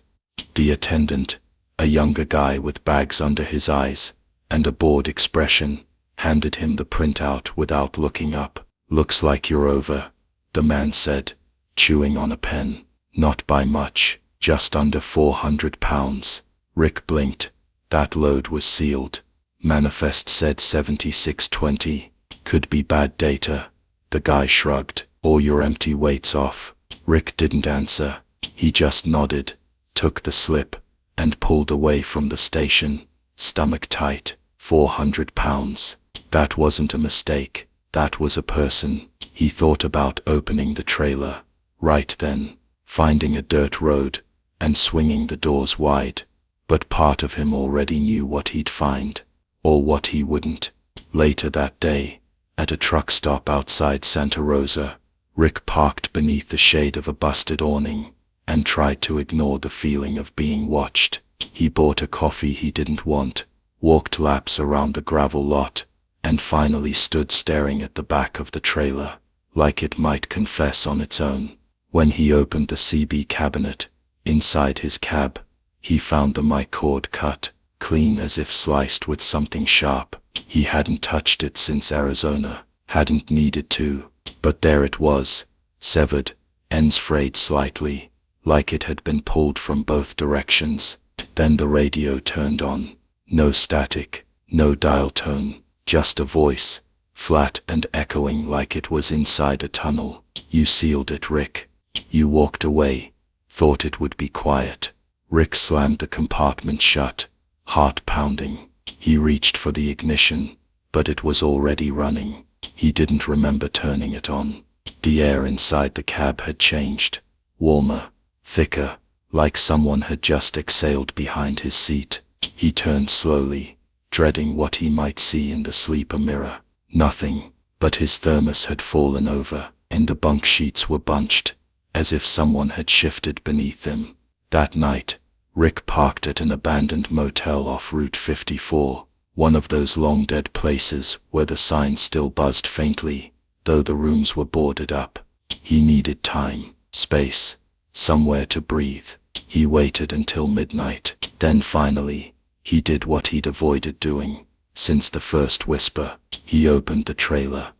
The attendant, a younger guy with bags under his eyes and a bored expression, handed him the printout without looking up. "Looks like you're over," the man said, chewing on a pen. "Not by much, just under 400 pounds. Rick blinked. That load was sealed. Manifest said 7620. Could be bad data. The guy shrugged. "Or your empty weight's off." Rick didn't answer. He just nodded, took the slip, and pulled away from the station, stomach tight. 400 pounds. That wasn't a mistake. That was a person. He thought about opening the trailer right then, finding a dirt road, and swinging the doors wide. But part of him already knew what he'd find, or what he wouldn't. Later that day, at a truck stop outside Santa Rosa, Rick parked beneath the shade of a busted awning, and tried to ignore the feeling of being watched. He bought a coffee he didn't want, walked laps around the gravel lot, and finally stood staring at the back of the trailer, like it might confess on its own. When he opened the CB cabinet, inside his cab, he found the mic cord cut, clean as if sliced with something sharp. He hadn't touched it since Arizona, hadn't needed to, but there it was, severed, ends frayed slightly, like it had been pulled from both directions. Then the radio turned on. No static, no dial tone, just a voice, flat and echoing like it was inside a tunnel. "You sealed it, Rick. You walked away, thought it would be quiet." Rick slammed the compartment shut, heart pounding. He reached for the ignition, but it was already running. He didn't remember turning it on. The air inside the cab had changed, warmer, thicker, like someone had just exhaled behind his seat. He turned slowly, dreading what he might see in the sleeper mirror. Nothing, but his thermos had fallen over, and the bunk sheets were bunched, as if someone had shifted beneath them. That night, Rick parked at an abandoned motel off Route 54, one of those long-dead places where the sign still buzzed faintly, though the rooms were boarded up. He needed time, space, somewhere to breathe. He waited until midnight. Then finally, he did what he'd avoided doing since the first whisper. He opened the trailer.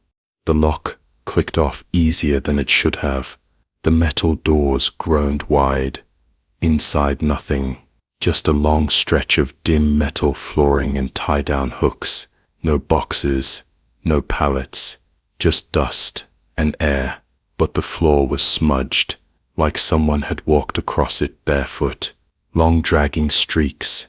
The lock clicked off easier than it should have. The metal doors groaned wide. Inside nothing, just a long stretch of dim metal flooring and tie-down hooks. No boxes, no pallets, just dust and air. But the floor was smudged, like someone had walked across it barefoot. Long dragging streaks,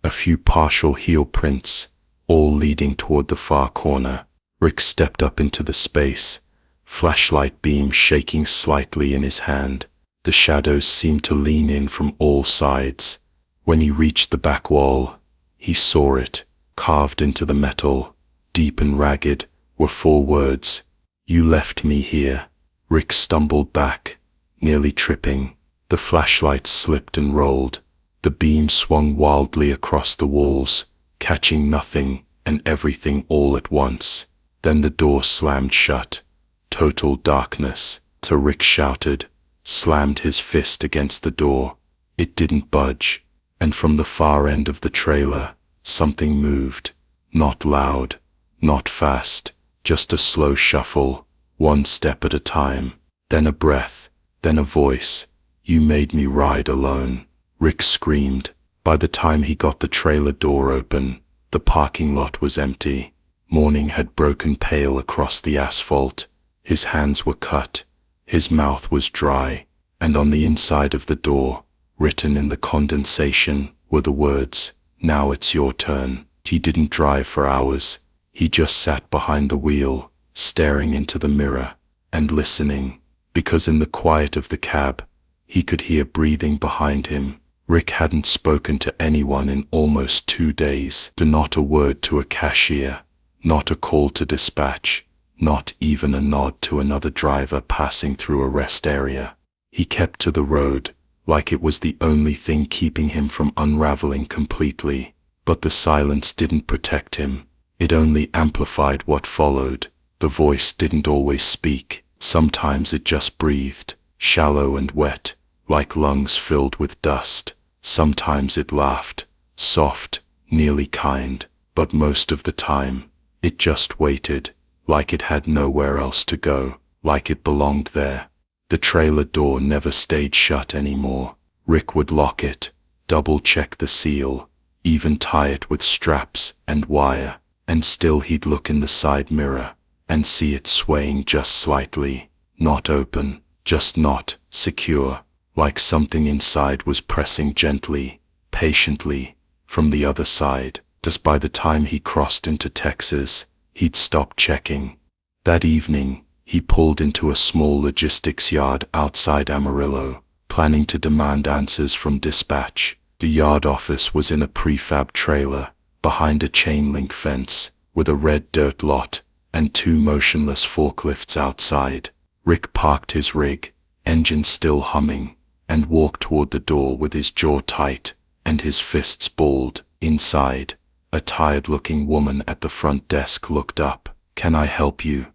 a few partial heel prints, all leading toward the far corner. Rick stepped up into the space, flashlight beam shaking slightly in his hand. The shadows seemed to lean in from all sides. When he reached the back wall, he saw it, carved into the metal, deep and ragged, were 4 words. "You left me here." Rick stumbled back, nearly tripping. The flashlight slipped and rolled. The beam swung wildly across the walls, catching nothing and everything all at once. Then the door slammed shut. Total darkness. Rick shouted, slammed his fist against the door. It didn't budge. And from the far end of the trailer, something moved. Not loud, not fast, just a slow shuffle, one step at a time. Then a breath, then a voice. "You made me ride alone," Rick screamed. By the time he got the trailer door open, the parking lot was empty. Morning had broken pale across the asphalt. His hands were cut, his mouth was dry, and on the inside of the door, written in the condensation, were the words, "Now it's your turn." He didn't drive for hours. He just sat behind the wheel, staring into the mirror, and listening, because in the quiet of the cab, he could hear breathing behind him. Rick hadn't spoken to anyone in almost 2 days. Not a word to a cashier, not a call to dispatch, not even a nod to another driver passing through a rest area. He kept to the road, like it was the only thing keeping him from unraveling completely. But the silence didn't protect him. It only amplified what followed. The voice didn't always speak. Sometimes it just breathed, shallow and wet, like lungs filled with dust. Sometimes it laughed, soft, nearly kind, but most of the time, it just waited, like it had nowhere else to go, like it belonged there. The trailer door never stayed shut anymore. Rick would lock it, double-check the seal, even tie it with straps and wire, and still he'd look in the side mirror and see it swaying just slightly, not open, just not secure, like something inside was pressing gently, patiently, from the other side. Just by the time he crossed into Texas, he'd stopped checking. That evening, he pulled into a small logistics yard outside Amarillo, planning to demand answers from dispatch. The yard office was in a prefab trailer, behind a chain-link fence, with a red dirt lot, and 2 motionless forklifts outside. Rick parked his rig, engine still humming, and walked toward the door with his jaw tight, and his fists balled. Inside, a tired-looking woman at the front desk looked up. "Can I help you?"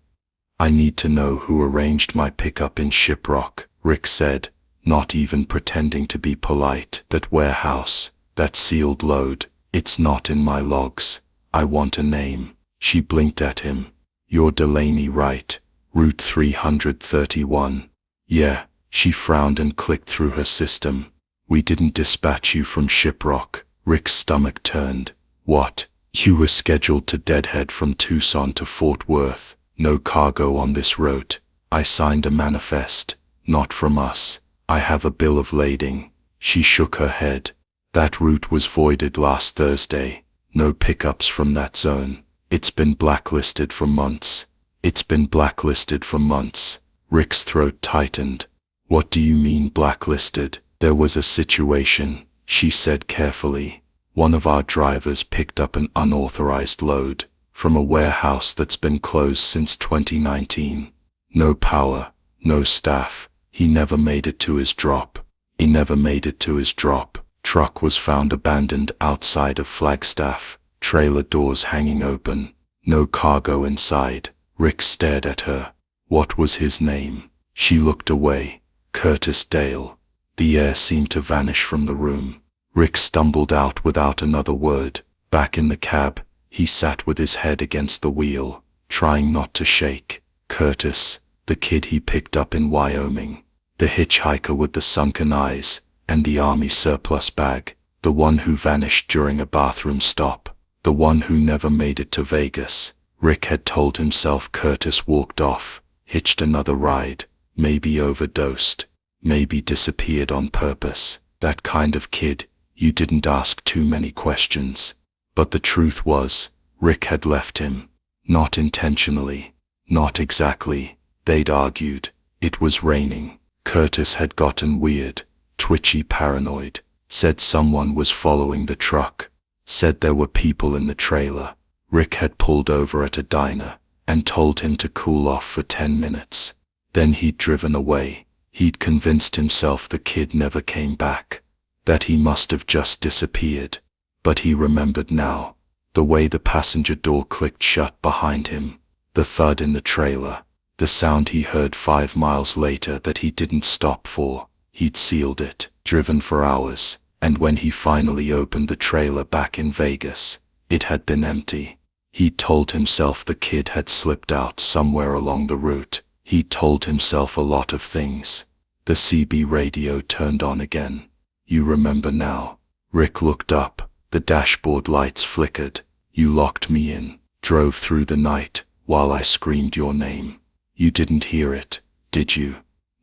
"I need to know who arranged my pickup in Shiprock," Rick said, not even pretending to be polite. "That warehouse, that sealed load, it's not in my logs. I want a name." She blinked at him. "You're Delaney, right? Route 331. "Yeah." She frowned and clicked through her system. "We didn't dispatch you from Shiprock." Rick's stomach turned. "What? You were scheduled to deadhead from Tucson to Fort Worth. No cargo on this route. I signed a manifest. Not from us. I have a bill of lading." She shook her head. "That route was voided last Thursday. No pickups from that zone. It's been blacklisted for months. It's been blacklisted for months." Rick's throat tightened. "What do you mean blacklisted?" "There was a situation," she said carefully. "One of our drivers picked up an unauthorized load from a warehouse that's been closed since 2019. No power, no staff. He never made it to his drop. He never made it to his drop. Truck was found abandoned outside of Flagstaff, trailer doors hanging open, no cargo inside." Rick stared at her. "What was his name?" She looked away. "Curtis Dale." The air seemed to vanish from the room. Rick stumbled out without another word. Back in the cab, he sat with his head against the wheel, trying not to shake. Curtis, the kid he picked up in Wyoming, the hitchhiker with the sunken eyes and the army surplus bag, the one who vanished during a bathroom stop, the one who never made it to Vegas. Rick had told himself Curtis walked off, hitched another ride, maybe overdosed, maybe disappeared on purpose. That kind of kid, you didn't ask too many questions. But the truth was, Rick had left him. Not intentionally. Not exactly. They'd argued. It was raining. Curtis had gotten weird, twitchy, paranoid. Said someone was following the truck. Said there were people in the trailer. Rick had pulled over at a diner and told him to cool off for 10 minutes. Then he'd driven away. He'd convinced himself the kid never came back, that he must have just disappeared. But he remembered now, the way the passenger door clicked shut behind him, the thud in the trailer, the sound he heard 5 miles later that he didn't stop for. He'd sealed it, driven for hours, And when he finally opened the trailer back in Vegas, it had been empty. He told himself the kid had slipped out somewhere along the route. He told himself a lot of things. The CB radio turned on again. You remember now? Rick looked up. The dashboard lights flickered. You locked me in, drove through the night, while I screamed your name. You didn't hear it, did you?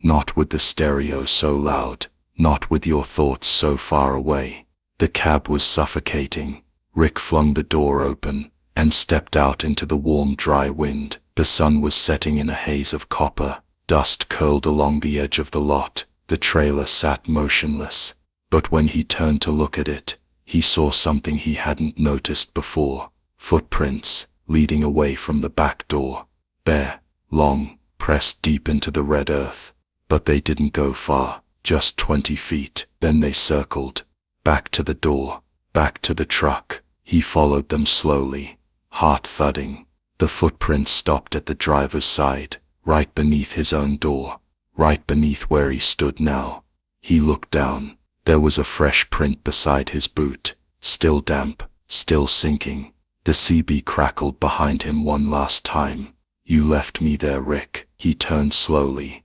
Not with the stereo so loud, not with your thoughts so far away. The cab was suffocating. Rick flung the door open and stepped out into the warm, dry wind. The sun was setting in a haze of copper. Dust curled along the edge of the lot. The trailer sat motionless. But when he turned to look at it, he saw something he hadn't noticed before. Footprints, leading away from the back door. Bare, long, pressed deep into the red earth. But they didn't go far, just 20 feet. Then they circled. Back to the door, back to the truck. He followed them slowly, heart thudding. The footprints stopped at the driver's side, right beneath his own door, right beneath where he stood now. He looked down. There was a fresh print beside his boot, still damp, still sinking. The CB crackled behind him one last time. You left me there, Rick. He turned slowly.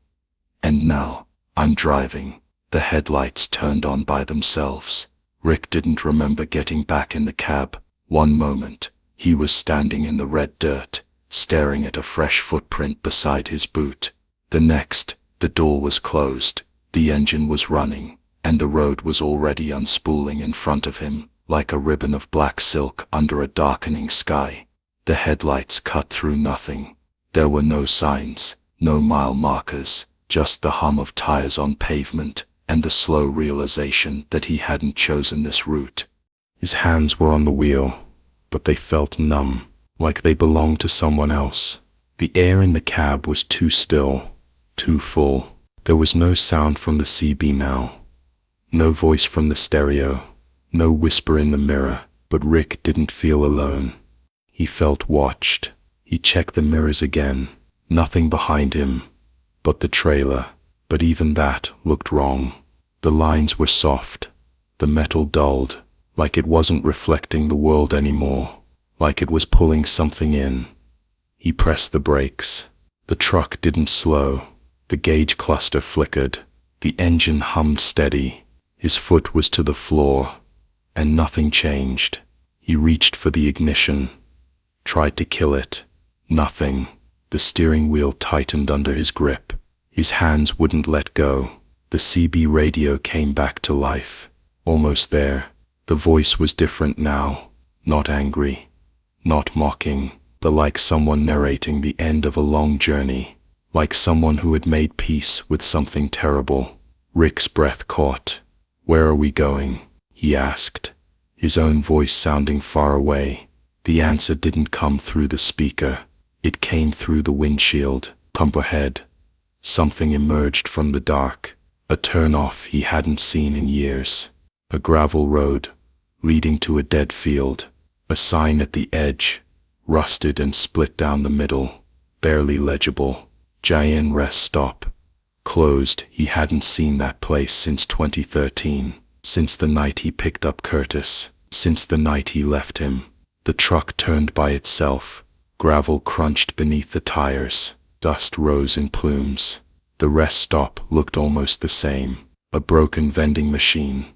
And now, I'm driving. The headlights turned on by themselves. Rick didn't remember getting back in the cab. One moment, he was standing in the red dirt, staring at a fresh footprint beside his boot. The next, the door was closed, the engine was running, and the road was already unspooling in front of him, like a ribbon of black silk under a darkening sky. The headlights cut through nothing. There were no signs, no mile markers, just the hum of tires on pavement, and the slow realization that he hadn't chosen this route. His hands were on the wheel, but they felt numb, like they belonged to someone else. The air in the cab was too still, too full. There was no sound from the CB now. No voice from the stereo, no whisper in the mirror, but Rick didn't feel alone. He felt watched. He checked the mirrors again. Nothing behind him, but the trailer. But even that looked wrong. The lines were soft, the metal dulled, like it wasn't reflecting the world anymore, like it was pulling something in. He pressed the brakes. The truck didn't slow. The gauge cluster flickered. The engine hummed steady. His foot was to the floor, and nothing changed. He reached for the ignition, tried to kill it. Nothing. The steering wheel tightened under his grip. His hands wouldn't let go. The CB radio came back to life. Almost there. The voice was different now. Not angry. Not mocking. But like someone narrating the end of a long journey. Like someone who had made peace with something terrible. Rick's breath caught. "Where are we going?" he asked, his own voice sounding far away. The answer didn't come through the speaker. It came through the windshield. Pump ahead. Something emerged from the dark. A turn-off he hadn't seen in years. A gravel road, leading to a dead field. A sign at the edge, rusted and split down the middle, barely legible. Giant rest stop. Closed. He hadn't seen that place since 2013, since the night he picked up Curtis, since the night he left him. The truck turned by itself. Gravel crunched beneath the tires. Dust rose in plumes. The rest stop looked almost the same. A broken vending machine,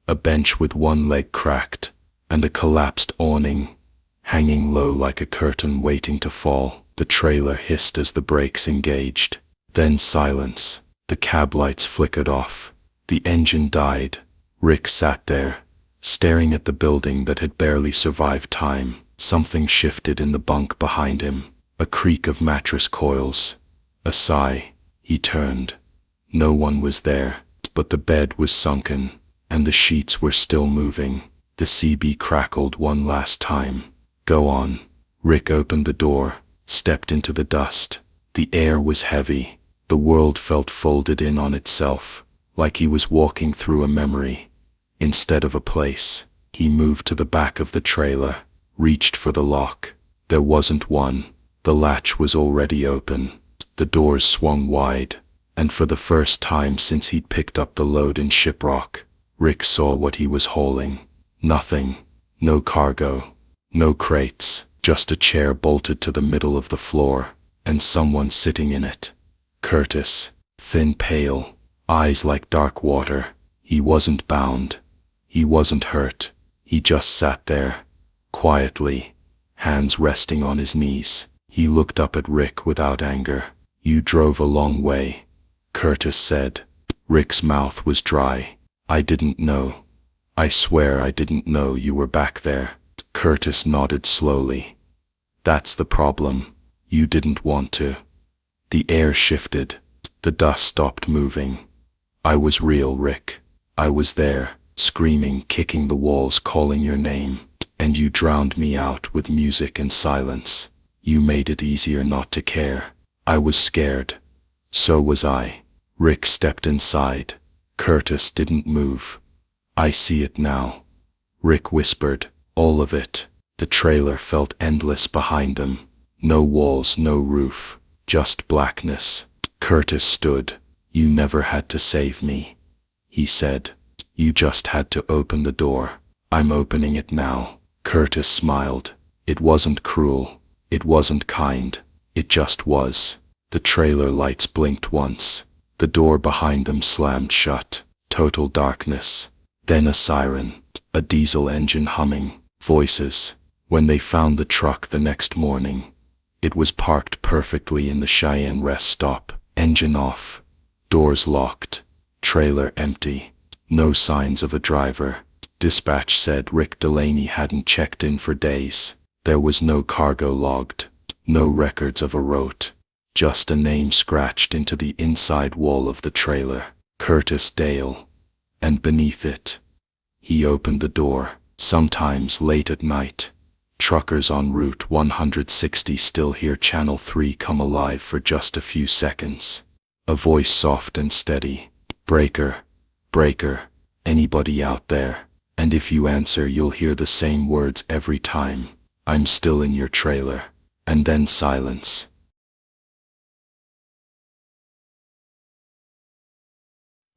a bench with one leg cracked, and a collapsed awning, hanging low like a curtain waiting to fall. The trailer hissed as the brakes engaged. Then silence. The cab lights flickered off. The engine died. Rick sat there, staring at the building that had barely survived time. Something shifted in the bunk behind him. A creak of mattress coils. A sigh. He turned. No one was there, but the bed was sunken, and the sheets were still moving. The CB crackled one last time. "Go on." Rick opened the door, stepped into the dust. The air was heavy. The world felt folded in on itself, like he was walking through a memory, instead of a place. He moved to the back of the trailer, reached for the lock. There wasn't one. The latch was already open. The doors swung wide, and for the first time since he'd picked up the load in Shiprock, Rick saw what he was hauling. Nothing. No cargo. No crates. Just a chair bolted to the middle of the floor, and someone sitting in it. Curtis. Thin, pale. Eyes like dark water. He wasn't bound. He wasn't hurt. He just sat there. Quietly. Hands resting on his knees. He looked up at Rick without anger. "You drove a long way," Curtis said. Rick's mouth was dry. "I didn't know. I swear I didn't know you were back there." Curtis nodded slowly. "That's the problem. You didn't want to." The air shifted. The dust stopped moving. "I was real, Rick. I was there, screaming, kicking the walls, calling your name. And you drowned me out with music and silence. You made it easier not to care. I was scared. So was I." Rick stepped inside. Curtis didn't move. "I see it now," Rick whispered. "All of it." The trailer felt endless behind them. No walls, no roof, just blackness. Curtis stood. "You never had to save me," he said. "You just had to open the door. I'm opening it now." Curtis smiled. It wasn't cruel. It wasn't kind. It just was. The trailer lights blinked once. The door behind them slammed shut. Total darkness. Then a siren. A diesel engine humming. Voices. When they found the truck the next morning, it was parked perfectly in the Cheyenne rest stop. Engine off. Doors locked. Trailer empty. No signs of a driver. Dispatch said Rick Delaney hadn't checked in for days. There was no cargo logged. No records of a route. Just a name scratched into the inside wall of the trailer. Curtis Dale. And beneath it. He opened the door. Sometimes late at night, truckers on Route 160 still hear Channel 3 come alive for just a few seconds. A voice soft and steady. "Breaker. Breaker. Anybody out there?" And if you answer, you'll hear the same words every time. "I'm still in your trailer." And then silence.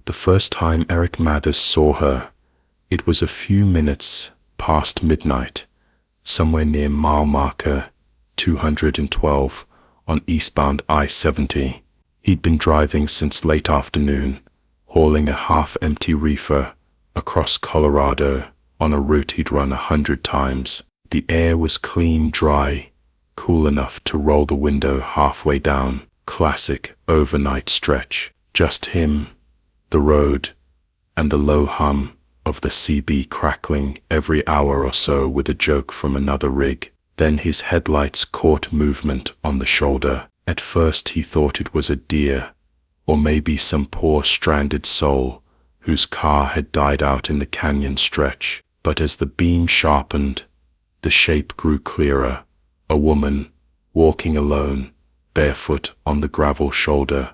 The first time Eric Mathers saw her, it was a few minutes past midnight, somewhere near mile marker 212 on eastbound I-70. He'd been driving since late afternoon, hauling a half-empty reefer across Colorado on a route he'd run 100 times. The air was clean, dry, cool enough to roll the window halfway down. Classic overnight stretch. Just him, the road, and the low hum of the CB crackling every hour or so with a joke from another rig. Then his headlights caught movement on the shoulder. At first he thought it was a deer, or maybe some poor stranded soul whose car had died out in the canyon stretch. But as the beam sharpened, the shape grew clearer. A woman, walking alone, barefoot on the gravel shoulder,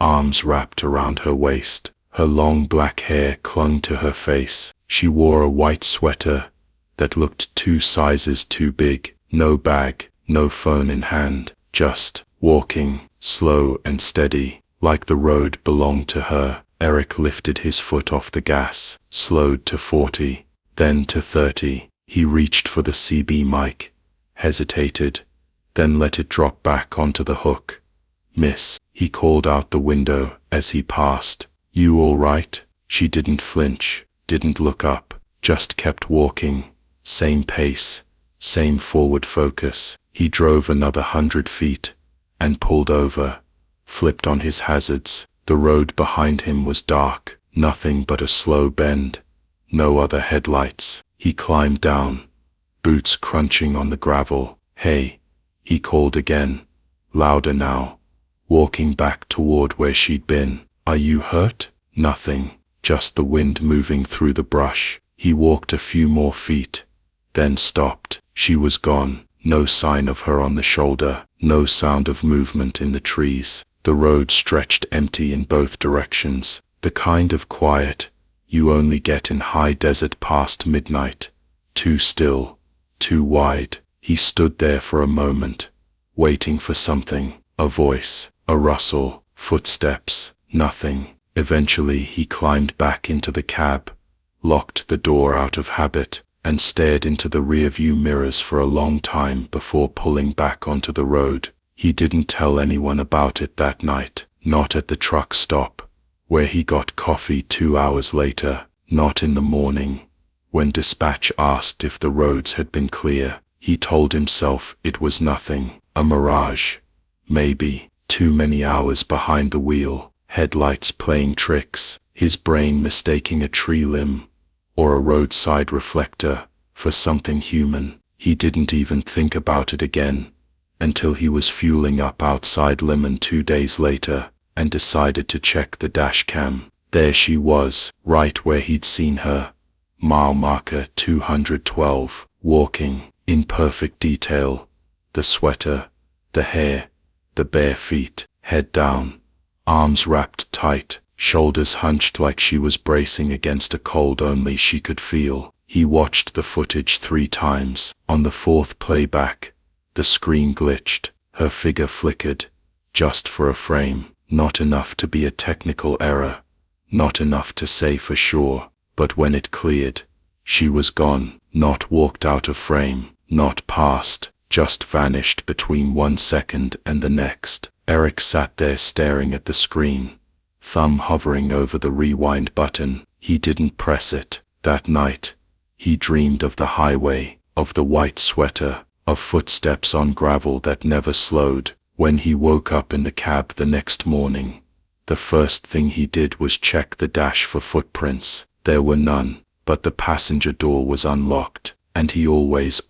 arms wrapped around her waist. Her long black hair clung to her face. She wore a white sweater that looked 2 sizes too big. No bag, no phone in hand, just walking, slow and steady, like the road belonged to her. Eric lifted his foot off the gas, slowed to 40, then to 30. He reached for the CB mic, hesitated, then let it drop back onto the hook. "Miss," he called out the window as he passed. "You all right?" She didn't flinch, didn't look up, just kept walking. Same pace, same forward focus. He drove another 100 feet and pulled over, flipped on his hazards. The road behind him was dark, nothing but a slow bend, no other headlights. He climbed down, boots crunching on the gravel. "Hey," he called again, louder now, walking back toward where she'd been. "Are you hurt?" "Nothing, just the wind moving through the brush." He walked a few more feet, then stopped. She was gone. No sign of her on the shoulder, no sound of movement in the trees. The road stretched empty in both directions, the kind of quiet you only get in high desert past midnight. Too still, too wide. He stood there for a moment, waiting for something, a voice, a rustle, footsteps, nothing. Eventually he climbed back into the cab, locked the door out of habit, and stared into the rearview mirrors for a long time before pulling back onto the road. He didn't tell anyone about it that night, not at the truck stop, where he got coffee 2 hours later, not in the morning, when dispatch asked if the roads had been clear. He told himself it was nothing, a mirage. Maybe too many hours behind the wheel, headlights playing tricks, his brain mistaking a tree limb or a roadside reflector for something human. He didn't even think about it again until he was fueling up outside Lemon 2 days later and decided to check the dash cam. There she was, right where he'd seen her. Mile marker 212, walking in perfect detail. The sweater, the hair, the bare feet, head down, arms wrapped tight, shoulders hunched like she was bracing against a cold only she could feel. He watched the footage 3 times. On the 4th playback, the screen glitched, her figure flickered, just for a frame, not enough to be a technical error, not enough to say for sure, but when it cleared, she was gone, not walked out of frame, not passed, just vanished between 1 second and the next. Eric sat there staring at the screen, thumb hovering over the rewind button. He didn't press it. That night, he dreamed of the highway, of the white sweater, of footsteps on gravel that never slowed. When he woke up in the cab the next morning, the first thing he did was check the dash for footprints. There were none, but the passenger door was unlocked, and he always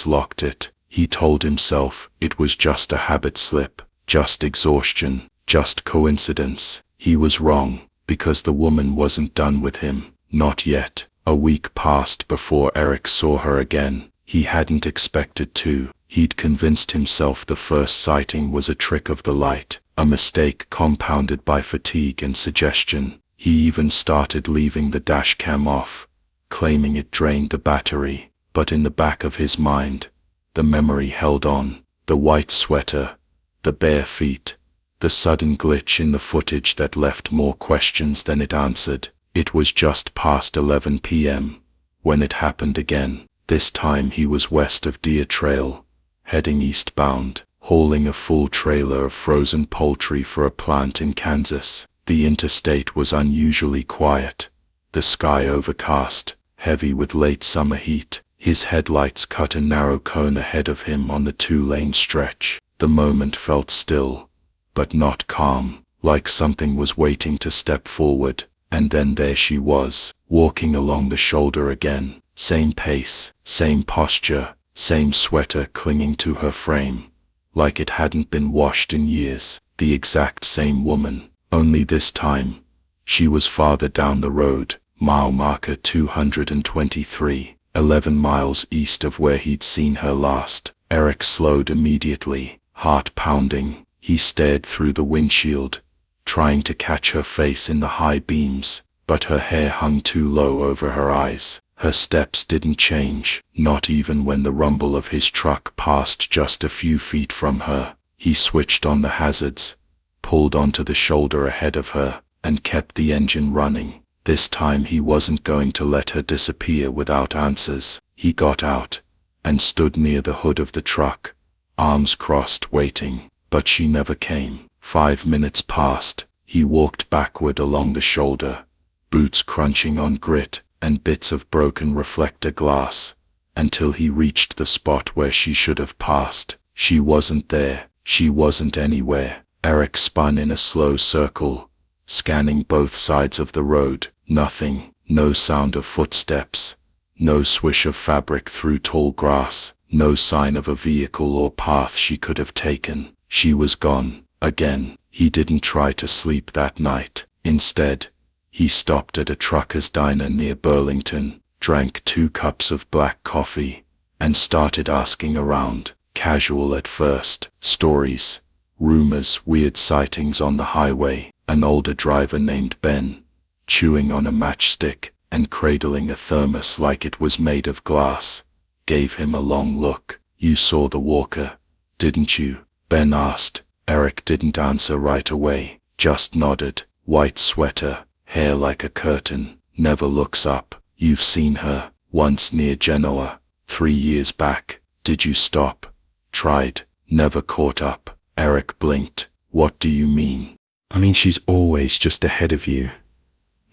locked it. He told himself it was just a habit slip, just exhaustion, just coincidence. He was wrong, because the woman wasn't done with him, not yet. A week passed before Eric saw her again. He hadn't expected to. He'd convinced himself the first sighting was a trick of the light, a mistake compounded by fatigue and suggestion. He even started leaving the dash cam off, claiming it drained the battery, but in the back of his mind, the memory held on. The white sweater, the bare feet, the sudden glitch in the footage that left more questions than it answered. It was just past 11 p.m. when it happened again. This time he was west of Deer Trail, heading eastbound, hauling a full trailer of frozen poultry for a plant in Kansas. The interstate was unusually quiet, the sky overcast, heavy with late summer heat. His headlights cut a narrow cone ahead of him on the 2-lane stretch. The moment felt still, but not calm, like something was waiting to step forward. And then there she was, walking along the shoulder again. Same pace, same posture, same sweater clinging to her frame, like it hadn't been washed in years. The exact same woman, only this time, she was farther down the road, mile marker 223, 11 miles east of where he'd seen her last. Eric slowed immediately, heart pounding. He stared through the windshield, trying to catch her face in the high beams, but her hair hung too low over her eyes. Her steps didn't change, not even when the rumble of his truck passed just a few feet from her. He switched on the hazards, pulled onto the shoulder ahead of her, and kept the engine running. This time he wasn't going to let her disappear without answers. He got out and stood near the hood of the truck, arms crossed, waiting, but she never came. 5 minutes passed. He walked backward along the shoulder, boots crunching on grit and bits of broken reflector glass, until he reached the spot where she should have passed. She wasn't there. She wasn't anywhere. Eric spun in a slow circle, scanning both sides of the road. Nothing. No sound of footsteps. No swish of fabric through tall grass. No sign of a vehicle or path she could have taken. She was gone. Again. He didn't try to sleep that night. Instead, he stopped at a trucker's diner near Burlington, drank 2 cups of black coffee, and started asking around. Casual at first. Stories, rumors, weird sightings on the highway. An older driver named Ben, chewing on a matchstick and cradling a thermos like it was made of glass, gave him a long look. "You saw the walker, didn't you?" Ben asked. Eric didn't answer right away, just nodded. White sweater, hair like a curtain, never looks up. You've seen her, once near Genoa, 3 years back. Did you stop? Tried, never caught up. Eric blinked. What do you mean? I mean, she's always just ahead of you.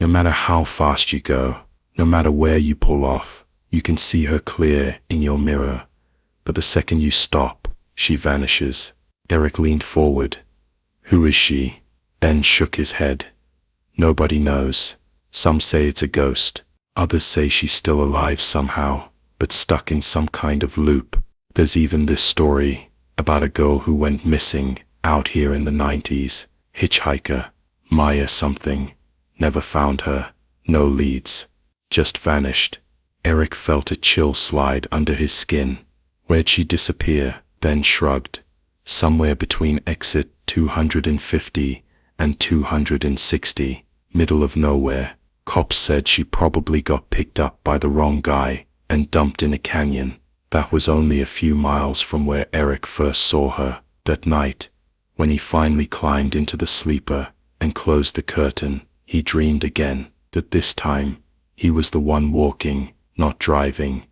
No matter how fast you go, no matter where you pull off, you can see her clear in your mirror. But the second you stop, she vanishes. Eric leaned forward. Who is she? Ben shook his head. Nobody knows. Some say it's a ghost. Others say she's still alive somehow, but stuck in some kind of loop. There's even this story about a girl who went missing out here in the 90s. Hitchhiker, Maya something. Never found her. No leads. Just vanished. Eric felt a chill slide under his skin. Where'd she disappear? Then shrugged. Somewhere between exit 250 and 260. Middle of nowhere. Cops said she probably got picked up by the wrong guy and dumped in a canyon. That was only a few miles from where Eric first saw her. That night, when he finally climbed into the sleeper and closed the curtain, he dreamed again, that this time, he was the one walking, not driving,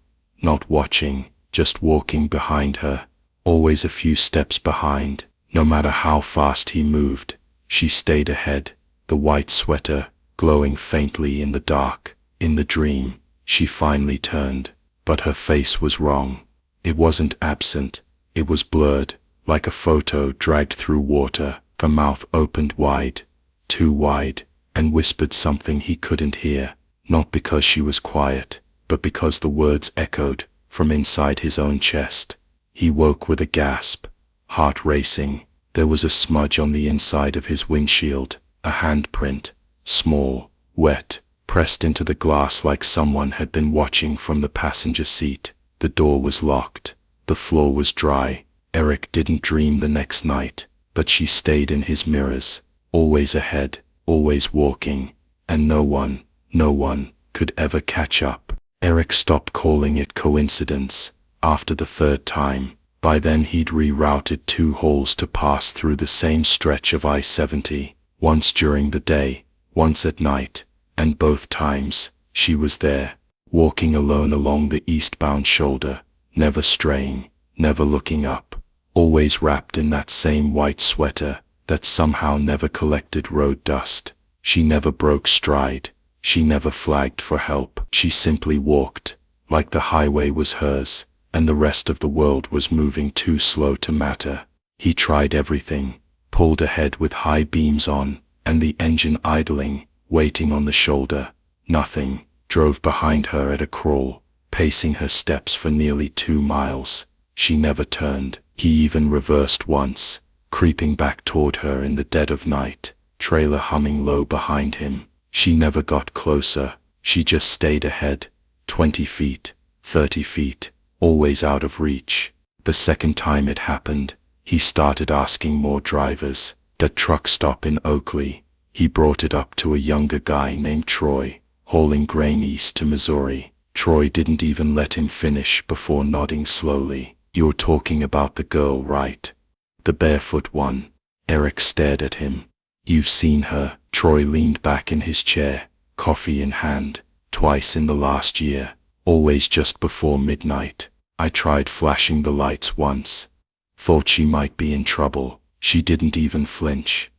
not watching, just walking behind her, always a few steps behind. No matter how fast he moved, she stayed ahead, the white sweater glowing faintly in the dark. In the dream, she finally turned, but her face was wrong. It wasn't absent, it was blurred, like a photo dragged through water. Her mouth opened wide, too wide, and whispered something he couldn't hear, not because she was quiet, but because the words echoed from inside his own chest. He woke with a gasp, heart racing. There was a smudge on the inside of his windshield, a handprint, small, wet, pressed into the glass like someone had been watching from the passenger seat. The door was locked. The floor was dry. Eric didn't dream the next night, but she stayed in his mirrors, always ahead, always walking, and no one could ever catch up. Eric stopped calling it coincidence after the third time. By then he'd rerouted 2 holes to pass through the same stretch of I-70, once during the day, once at night, and both times, she was there, walking alone along the eastbound shoulder, never straying, never looking up, always wrapped in that same white sweater that somehow never collected road dust. She never broke stride, she never flagged for help. She simply walked, like the highway was hers, and the rest of the world was moving too slow to matter. He tried everything, pulled ahead with high beams on, and the engine idling, waiting on the shoulder. Nothing. Drove behind her at a crawl, pacing her steps for nearly 2 miles. She never turned. He even reversed once, creeping back toward her in the dead of night, trailer humming low behind him. She never got closer. She just stayed ahead, 20 feet, 30 feet, always out of reach. The second time it happened, he started asking more drivers. That truck stop in Oakley, he brought it up to a younger guy named Troy, hauling grain east to Missouri. Troy didn't even let him finish before nodding slowly. You're talking about the girl, right? The barefoot one. Eric stared at him. You've seen her. Troy leaned back in his chair, coffee in hand. Twice in the last year, always just before midnight. I tried flashing the lights once. Thought she might be in trouble. She didn't even flinch.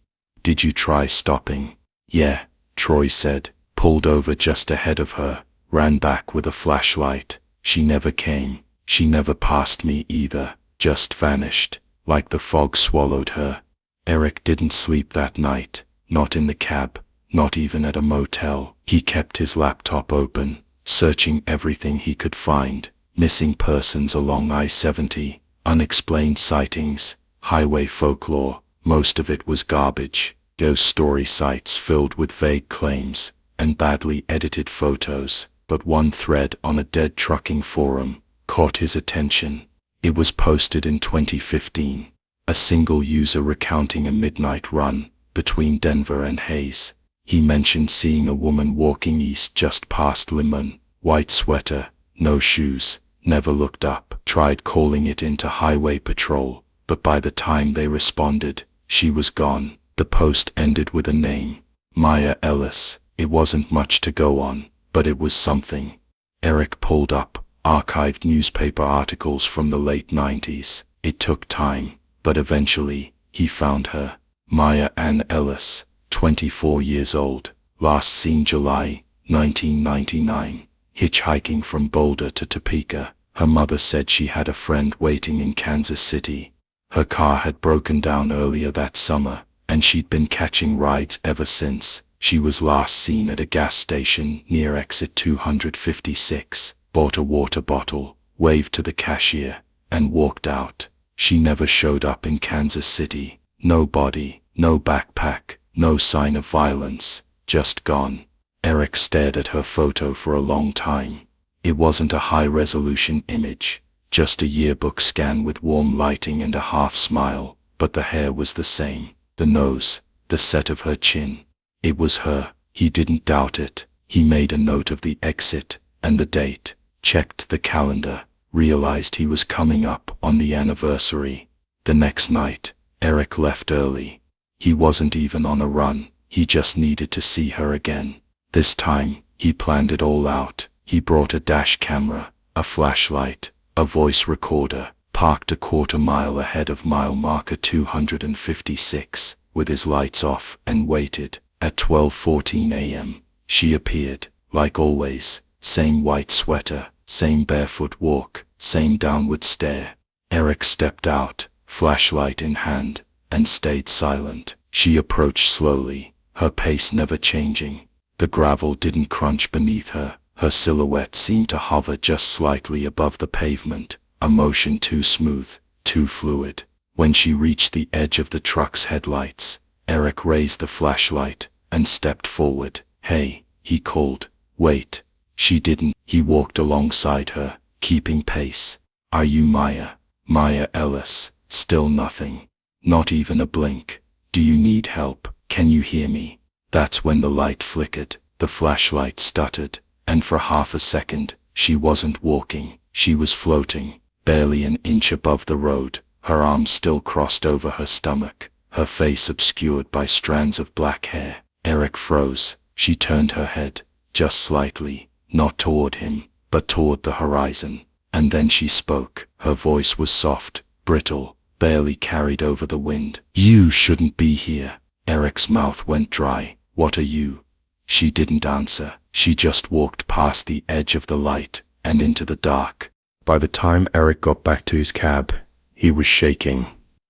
Did you try stopping? Yeah, Troy said. Pulled over just ahead of her, ran back with a flashlight. She never came. She never passed me either, just vanished, like the fog swallowed her. Eric didn't sleep that night, not in the cab, not even at a motel. He kept his laptop open, searching everything he could find. Missing persons along I-70, unexplained sightings, highway folklore. Most of it was garbage. Ghost story sites filled with vague claims and badly edited photos. But one thread on a dead trucking forum caught his attention. It was posted in 2015. A single user recounting a midnight run between Denver and Hayes. He mentioned seeing a woman walking east just past Limon, white sweater, no shoes, never looked up. Tried calling it into highway patrol, but by the time they responded, she was gone. The post ended with a name, Maya Ellis. It wasn't much to go on, but it was something. Eric pulled up archived newspaper articles from the late 90s. It took time, but eventually, he found her. Maya Ann Ellis, 24 years old, last seen July 1999, hitchhiking from Boulder to Topeka. Her mother said she had a friend waiting in Kansas City. Her car had broken down earlier that summer, and she'd been catching rides ever since. She was last seen at a gas station near exit 256, bought a water bottle, waved to the cashier, and walked out. She never showed up in Kansas City. No body, no backpack, no sign of violence, just gone. Eric stared at her photo for a long time. It wasn't a high-resolution image, just a yearbook scan with warm lighting and a half-smile, but the hair was the same, the nose, the set of her chin. It was her. He didn't doubt it. He made a note of the exit and the date, checked the calendar, realized he was coming up on the anniversary. The next night, Eric left early. He wasn't even on a run. He just needed to see her again. This time, he planned it all out. He brought a dash camera, a flashlight, a voice recorder, parked a quarter-mile ahead of mile marker 256, with his lights off, and waited. At 12:14 a.m., she appeared, like always, same white sweater, same barefoot walk, same downward stare. Eric stepped out, flashlight in hand, and stayed silent. She approached slowly, her pace never changing. The gravel didn't crunch beneath her. Her silhouette seemed to hover just slightly above the pavement, a motion too smooth, too fluid. When she reached the edge of the truck's headlights, Eric raised the flashlight and stepped forward. "Hey," he called. "Wait." She didn't. He walked alongside her, keeping pace. "Are you Maya?" Maya Ellis. Still nothing. Not even a blink. "Do you need help? Can you hear me?" That's when the light flickered, the flashlight stuttered, and for half a second, she wasn't walking. She was floating, barely an inch above the road, her arms still crossed over her stomach, her face obscured by strands of black hair. Eric froze. She turned her head, just slightly, not toward him, but toward the horizon. And then she spoke. Her voice was soft, brittle, barely carried over the wind. "You shouldn't be here." Eric's mouth went dry. "What are you?" She didn't answer. She just walked past the edge of the light and into the dark. By the time Eric got back to his cab, he was shaking.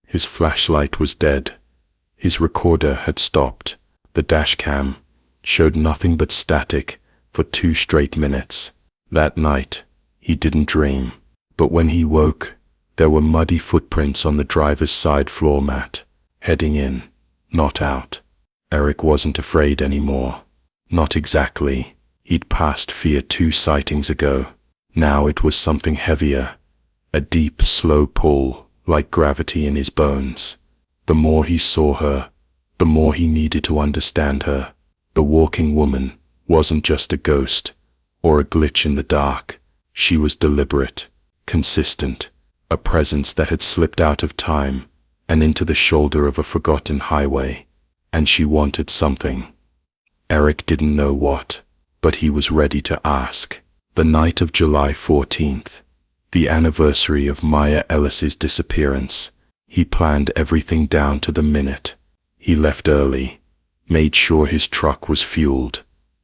His flashlight was dead. His recorder had stopped. The dash cam showed nothing but static for 2 straight minutes. That night, he didn't dream. But when he woke, there were muddy footprints on the driver's side floor mat, heading in, not out. Eric wasn't afraid anymore. Not exactly. He'd passed fear 2 sightings ago. Now it was something heavier. A deep, slow pull, like gravity in his bones. The more he saw her, the more he needed to understand her. The walking woman wasn't just a ghost, or a glitch in the dark. She was deliberate, consistent, a presence that had slipped out of time and into the shoulder of a forgotten highway. And she wanted something. Eric didn't know what, but he was ready to ask. The night of July 14th, the anniversary of Maya Ellis's disappearance, he planned everything down to the minute. He left early, made sure his truck was fueled,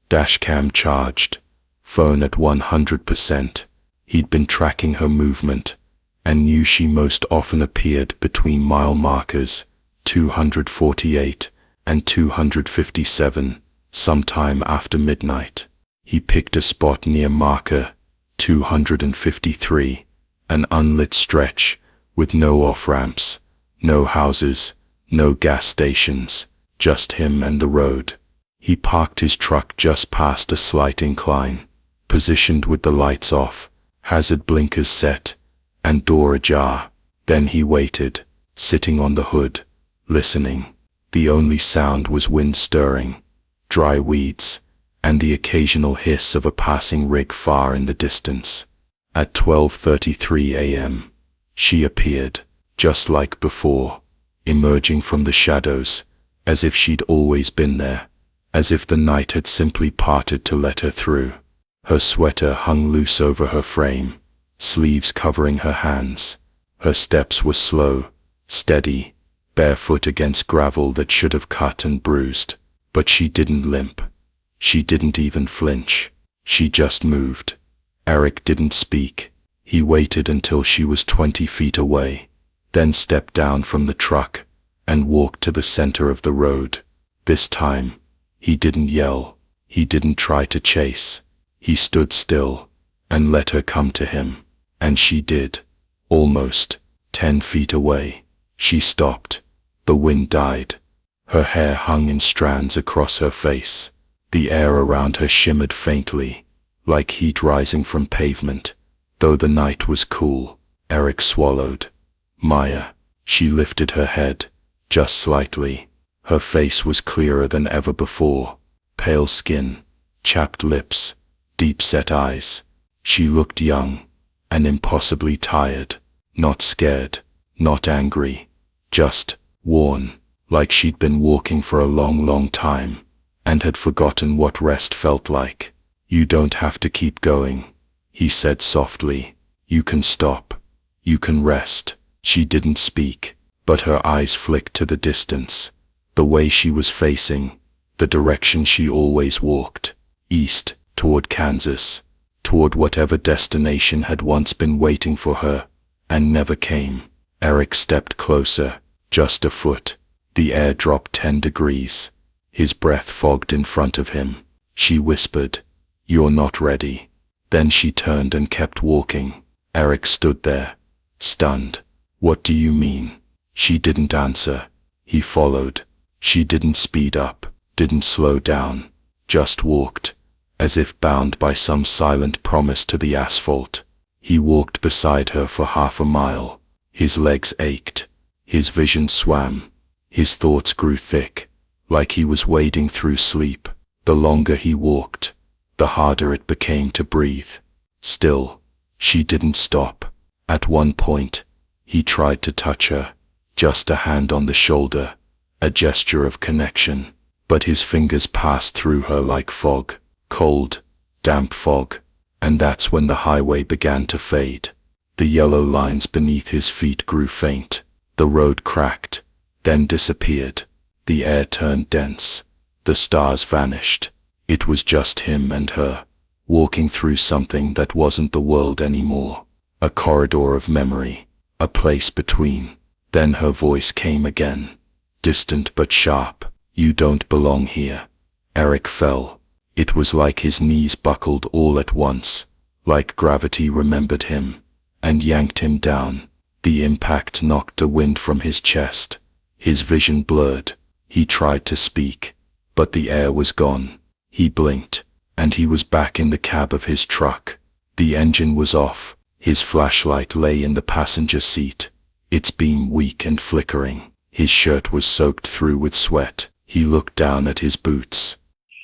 dashcam charged, phone at 100%. He'd been tracking her movement and knew she most often appeared between mile markers 248 and 257, sometime after midnight. He picked a spot near marker 253, an unlit stretch with no off-ramps, no houses, no gas stations, just him and the road. He parked his truck just past a slight incline, positioned with the lights off, hazard blinkers set, and door ajar. Then he waited, sitting on the hood, listening. The only sound was wind stirring, dry weeds, and the occasional hiss of a passing rig far in the distance. At 12:33 a.m., she appeared, just like before, emerging from the shadows, as if she'd always been there, as if the night had simply parted to let her through. Her sweater hung loose over her frame, sleeves covering her hands. Her steps were slow, steady, barefoot against gravel that should have cut and bruised. But she didn't limp. She didn't even flinch. She just moved. Eric didn't speak. He waited until she was 20 feet away, then stepped down from the truck and walked to the center of the road. This time, he didn't yell. He didn't try to chase. He stood still and let her come to him. And she did. Almost 10 feet away. She stopped. The wind died. Her hair hung in strands across her face. The air around her shimmered faintly, like heat rising from pavement. Though the night was cool, Eric swallowed. Maya. She lifted her head, just slightly. Her face was clearer than ever before. Pale skin, chapped lips, deep-set eyes. She looked young and impossibly tired. Not scared, not angry, just worn, like she'd been walking for a long, long time and had forgotten what rest felt like. You don't have to keep going, he said softly. You can stop. You can rest. She didn't speak, but her eyes flicked to the distance, the way she was facing, the direction she always walked, east, toward Kansas, toward whatever destination had once been waiting for her and never came. Eric stepped closer, just a foot. The air dropped 10 degrees. His breath fogged in front of him. She whispered, "You're not ready." Then she turned and kept walking. Eric stood there, stunned. "What do you mean?" She didn't answer. He followed. She didn't speed up, didn't slow down, just walked, as if bound by some silent promise to the asphalt. He walked beside her for half a mile. His legs ached. His vision swam. His thoughts grew thick, like he was wading through sleep. The longer he walked, the harder it became to breathe. Still, she didn't stop. At one point, he tried to touch her, just a hand on the shoulder, a gesture of connection. But his fingers passed through her like fog, cold, damp fog. And that's when the highway began to fade. The yellow lines beneath his feet grew faint. The road cracked, then disappeared. The air turned dense. The stars vanished. It was just him and her, walking through something that wasn't the world anymore. A corridor of memory, a place between. Then her voice came again, distant but sharp. "You don't belong here." Eric fell. It was like his knees buckled all at once, like gravity remembered him and yanked him down. The impact knocked the wind from his chest. His vision blurred. He tried to speak, but the air was gone. He blinked, and he was back in the cab of his truck. The engine was off. His flashlight lay in the passenger seat, its beam weak and flickering. His shirt was soaked through with sweat. He looked down at his boots.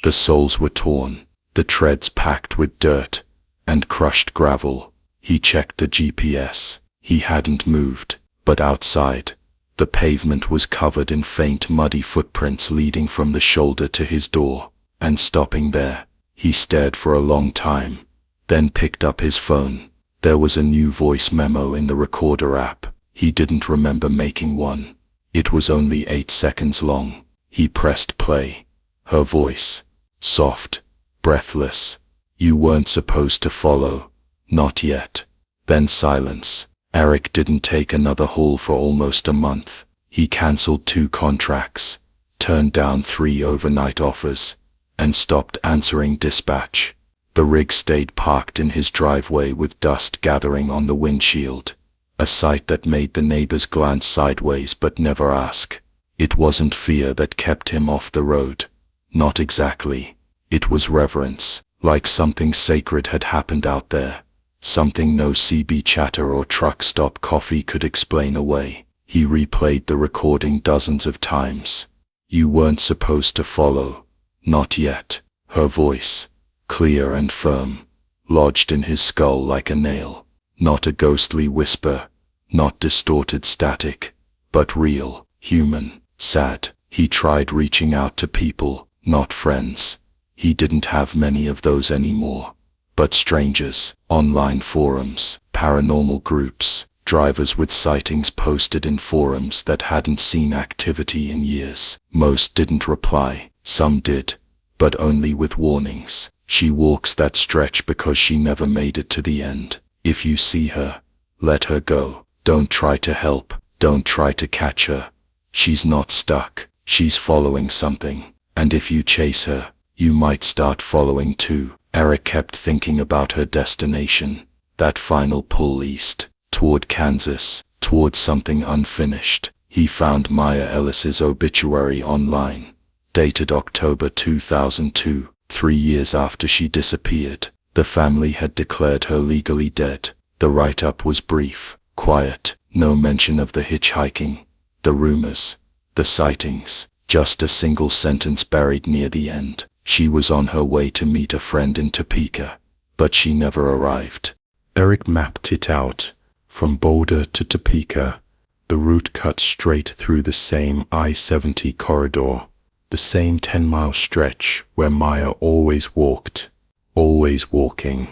The soles were torn, the treads packed with dirt and crushed gravel. He checked the GPS. He hadn't moved, but outside, the pavement was covered in faint muddy footprints leading from the shoulder to his door. And stopping there, he stared for a long time, then picked up his phone. There was a new voice memo in the recorder app. He didn't remember making one. It was only 8 seconds long. He pressed play. Her voice, soft, breathless. "You weren't supposed to follow. Not yet." Then silence. Eric didn't take another haul for almost a month. He canceled 2 contracts, turned down 3 overnight offers, and stopped answering dispatch. The rig stayed parked in his driveway with dust gathering on the windshield, a sight that made the neighbors glance sideways but never ask. It wasn't fear that kept him off the road. Not exactly. It was reverence, like something sacred had happened out there, something no CB chatter or truck stop coffee could explain away. He replayed the recording dozens of times. "You weren't supposed to follow. Not yet." Her voice, clear and firm, lodged in his skull like a nail. Not a ghostly whisper, not distorted static, but real, human, sad. He tried reaching out to people, not friends. He didn't have many of those anymore. but strangers, online forums, paranormal groups, drivers with sightings posted in forums that hadn't seen activity in years. Most didn't reply, some did, but only with warnings. She walks that stretch because she never made it to the end. If you see her, let her go. Don't try to help. Don't try to catch her. She's not stuck. She's following something. And if you chase her, you might start following too. Eric kept thinking about her destination. That final pull east, toward Kansas, toward something unfinished. He found Maya Ellis's obituary online, dated October 2002, 3 years after she disappeared. The family had declared her legally dead. The write-up was brief, quiet, no mention of the hitchhiking, the rumors, the sightings, just a single sentence buried near the end. She was on her way to meet a friend in Topeka, but she never arrived. Eric mapped it out. From Boulder to Topeka, the route cut straight through the same I-70 corridor, the same 10-mile stretch where Maya always walked, always walking,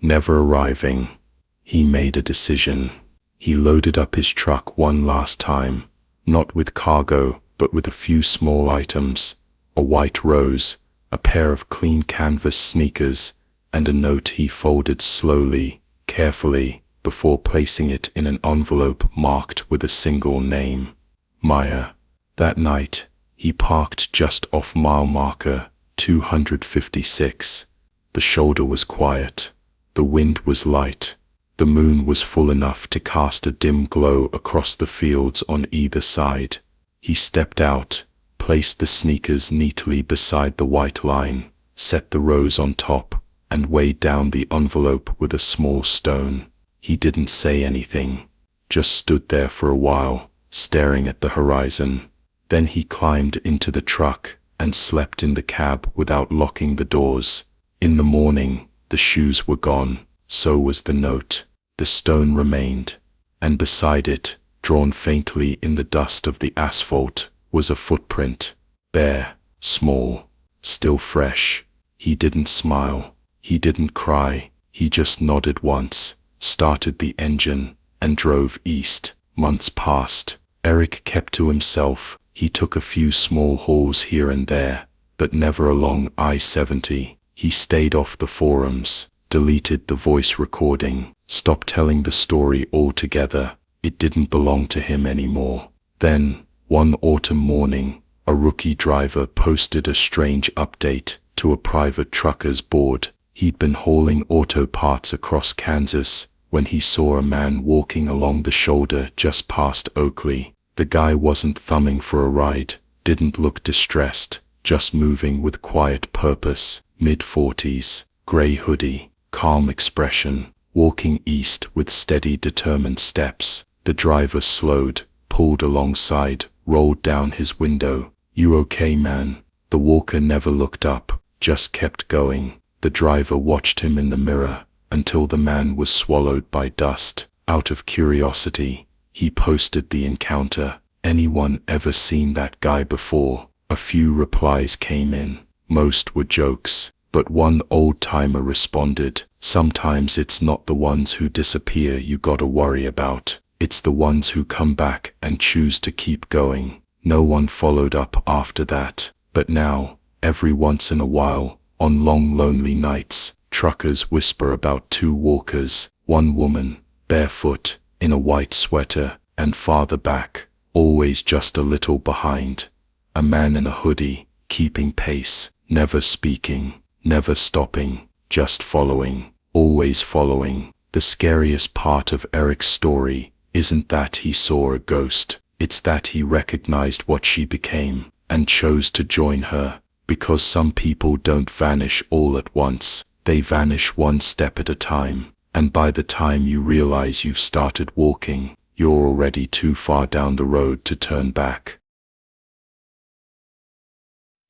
never arriving. He made a decision. He loaded up his truck one last time, not with cargo, but with a few small items, a white rose, a pair of clean canvas sneakers, and a note he folded slowly, carefully, before placing it in an envelope marked with a single name, Maya. That night, he parked just off mile marker 256. The shoulder was quiet. The wind was light. The moon was full enough to cast a dim glow across the fields on either side. He stepped out, placed the sneakers neatly beside the white line, set the rose on top, and weighed down the envelope with a small stone. He didn't say anything, just stood there for a while, staring at the horizon. Then he climbed into the truck and slept in the cab without locking the doors. In the morning, the shoes were gone, so was the note. The stone remained, and beside it, drawn faintly in the dust of the asphalt, was a footprint, bare, small, still fresh. He didn't smile, he didn't cry, he just nodded once, started the engine, and drove east. Months passed. Eric kept to himself. He took a few small hauls here and there, but never along I-70. He stayed off the forums, deleted the voice recording, stopped telling the story altogether. It didn't belong to him anymore. Then, one autumn morning, a rookie driver posted a strange update to a private trucker's board. He'd been hauling auto parts across Kansas when he saw a man walking along the shoulder just past Oakley. The guy wasn't thumbing for a ride, didn't look distressed, just moving with quiet purpose. Mid-40s, gray hoodie, calm expression, walking east with steady, determined steps. The driver slowed, pulled alongside, rolled down his window. "You okay, man?" The walker never looked up, just kept going. The driver watched him in the mirror until the man was swallowed by dust. Out of curiosity, he posted the encounter. "Anyone ever seen that guy before?" A few replies came in. Most were jokes, but one old-timer responded, "Sometimes it's not the ones who disappear you gotta worry about. It's the ones who come back and choose to keep going." No one followed up after that, but now, every once in a while, on long lonely nights, truckers whisper about two walkers, one woman, barefoot, in a white sweater, and farther back, always just a little behind, a man in a hoodie, keeping pace, never speaking, never stopping, just following, always following. The scariest part of Eric's story isn't that he saw a ghost, it's that he recognized what she became, and chose to join her, because some people don't vanish all at once, they vanish one step at a time, and by the time you realize you've started walking, you're already too far down the road to turn back.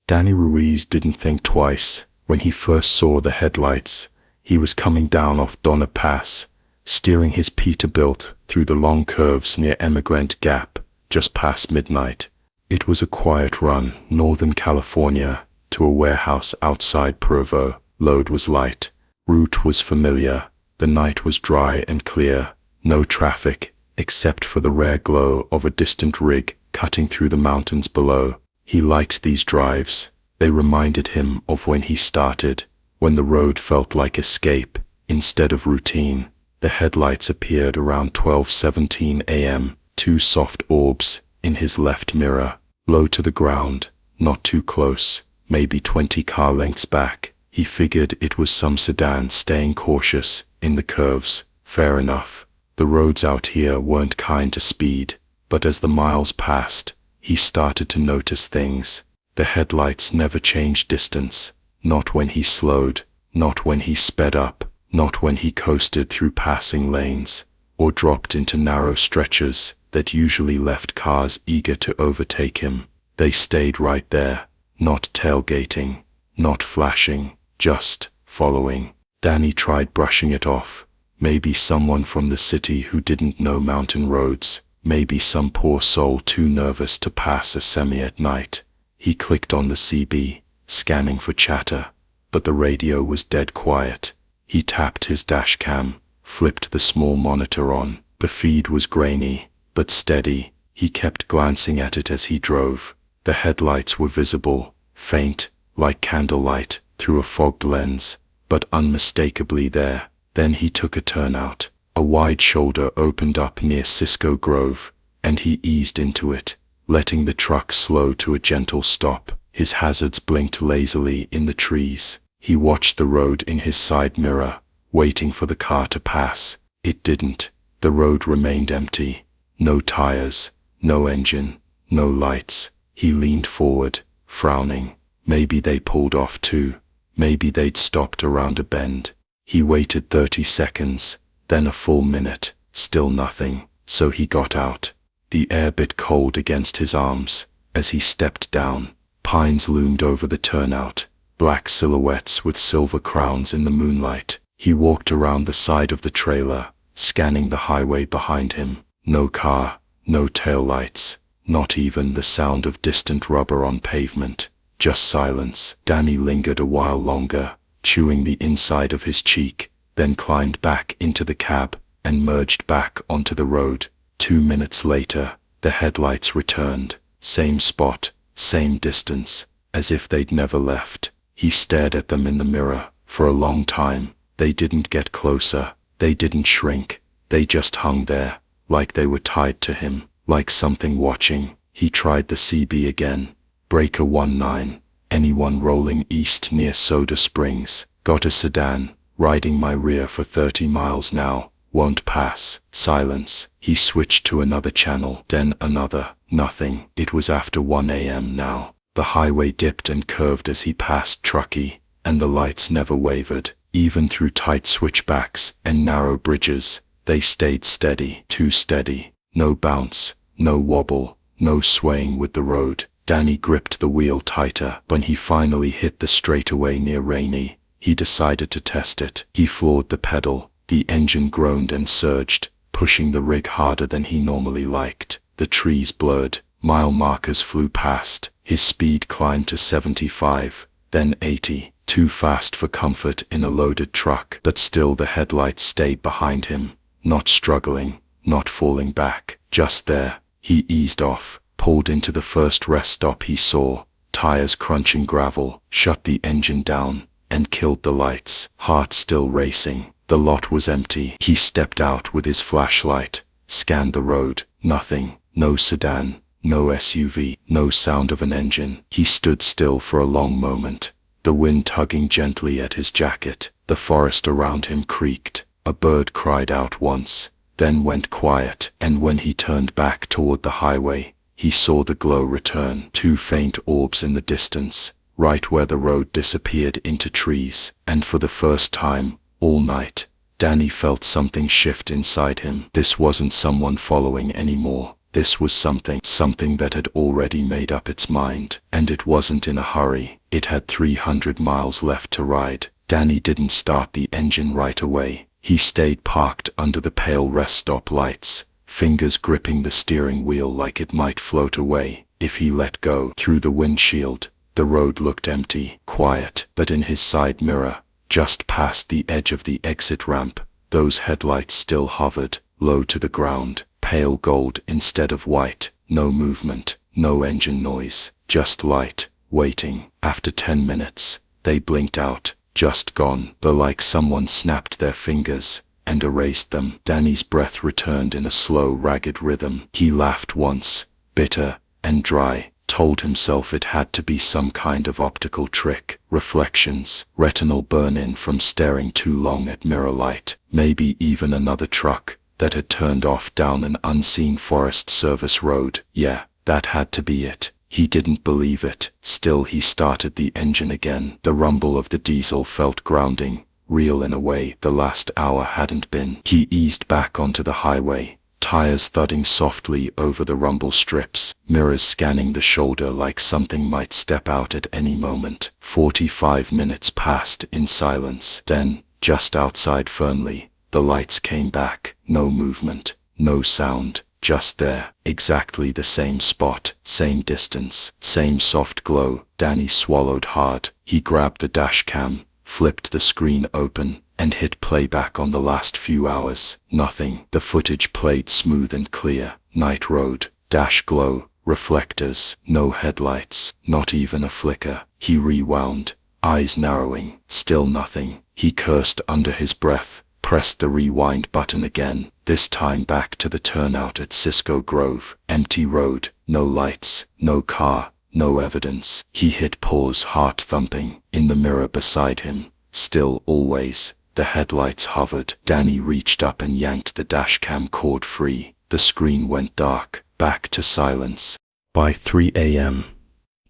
Danny Ruiz didn't think twice. When he first saw the headlights, he was coming down off Donner Pass, steering his Peterbilt through the long curves near Emigrant Gap, just past midnight. It was a quiet run, Northern California, to a warehouse outside Provo. Load was light, Route was familiar. The night was dry and clear. No traffic, except for the rare glow of a distant rig cutting through the mountains below. He liked these drives. They reminded him of when he started, when the road felt like escape instead of routine. The headlights appeared around 12:17 a.m., two soft orbs in his left mirror, low to the ground, not too close, maybe 20 car lengths back. He figured it was some sedan staying cautious in the curves. Fair enough. The roads out here weren't kind to speed, but as the miles passed, he started to notice things. The headlights never changed distance, not when he slowed, not when he sped up, not when he coasted through passing lanes, or dropped into narrow stretches that usually left cars eager to overtake him. They stayed right there, not tailgating, not flashing, just following. Danny tried brushing it off. Maybe someone from the city who didn't know mountain roads, maybe some poor soul too nervous to pass a semi at night. He clicked on the CB, scanning for chatter, but the radio was dead quiet. He tapped his dash cam, flipped the small monitor on. The feed was grainy, but steady. He kept glancing at it as he drove. The headlights were visible, faint, like candlelight, through a fogged lens, but unmistakably there. Then he took a turnout. A wide shoulder opened up near Cisco Grove, and he eased into it, letting the truck slow to a gentle stop. His hazards blinked lazily in the trees. He watched the road in his side mirror, waiting for the car to pass. It didn't. The road remained empty. No tires, no engine, no lights. He leaned forward, frowning. Maybe they pulled off too. Maybe they'd stopped around a bend. He waited 30 seconds, then a full minute, still nothing, so he got out. The air bit cold against his arms. As he stepped down, pines loomed over the turnout, black silhouettes with silver crowns in the moonlight. He walked around the side of the trailer, scanning the highway behind him. No car, no taillights, not even the sound of distant rubber on pavement, just silence. Danny lingered a while longer, chewing the inside of his cheek, then climbed back into the cab and merged back onto the road. 2 minutes later, the headlights returned. Same spot, same distance, as if they'd never left. He stared at them in the mirror for a long time. They didn't get closer, they didn't shrink, they just hung there, like they were tied to him, like something watching. He tried the CB again. Breaker 19, anyone rolling east near Soda Springs. Got a sedan, riding my rear for 30 miles now, won't pass. Silence. He switched to another channel, then another. Nothing. It was after 1 a.m. now. The highway dipped and curved as he passed Truckee, and the lights never wavered. Even through tight switchbacks and narrow bridges, they stayed steady, too steady. No bounce, no wobble, no swaying with the road. Danny gripped the wheel tighter. When he finally hit the straightaway near Rainey, he decided to test it. He floored the pedal. The engine groaned and surged, pushing the rig harder than he normally liked. The trees blurred. Mile markers flew past. His speed climbed to 75, then 80. Too fast for comfort in a loaded truck. But still the headlights stayed behind him, not struggling, not falling back, just there. He eased off, pulled into the first rest stop he saw, tires crunching gravel, shut the engine down, and killed the lights. Heart still racing. The lot was empty. He stepped out with his flashlight, scanned the road. Nothing. No sedan, no SUV, no sound of an engine. He stood still for a long moment, the wind tugging gently at his jacket. The forest around him creaked. A bird cried out once, then went quiet, and when he turned back toward the highway, he saw the glow return. 2 faint orbs in the distance, right where the road disappeared into trees. And for the first time, all night, Danny felt something shift inside him. This wasn't someone following anymore. This was something that had already made up its mind. And it wasn't in a hurry. It had 300 miles left to ride. Danny didn't start the engine right away. He stayed parked under the pale rest stop lights, fingers gripping the steering wheel like it might float away if he let go. Through the windshield, the road looked empty, quiet, but in his side mirror, Just past the edge of the exit ramp, those headlights still hovered, low to the ground, pale gold instead of white. No movement, no engine noise, just light, waiting. After 10 minutes, they blinked out, just gone, though like someone snapped their fingers and erased them. Danny's breath returned in a slow, ragged rhythm. He laughed once, bitter and dry, told himself it had to be some kind of optical trick. Reflections, retinal burn-in from staring too long at mirror light, maybe even another truck that had turned off down an unseen Forest Service road. Yeah, that had to be it. He didn't believe it. Still, he started the engine again. The rumble of the diesel felt grounding, real in a way the last hour hadn't been. He eased back onto the highway, tires thudding softly over the rumble strips, mirrors scanning the shoulder like something might step out at any moment. 45 minutes passed in silence. Then, just outside Fernley, the lights came back. No movement, no sound, just there. Exactly the same spot, same distance, same soft glow. Danny swallowed hard. He grabbed the dash cam, flipped the screen open, and hit playback on the last few hours. Nothing. The footage played smooth and clear. Night road, dash glow, reflectors, no headlights, not even a flicker. He rewound, eyes narrowing, still nothing. He cursed under his breath, pressed the rewind button again, this time back to the turnout at Cisco Grove. Empty road, no lights, no car, no evidence. He hit pause, heart thumping. In the mirror beside him, still always, the headlights hovered. Danny reached up and yanked the dashcam cord free. The screen went dark, back to silence. By 3 a.m.,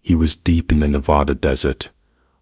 he was deep in the Nevada desert.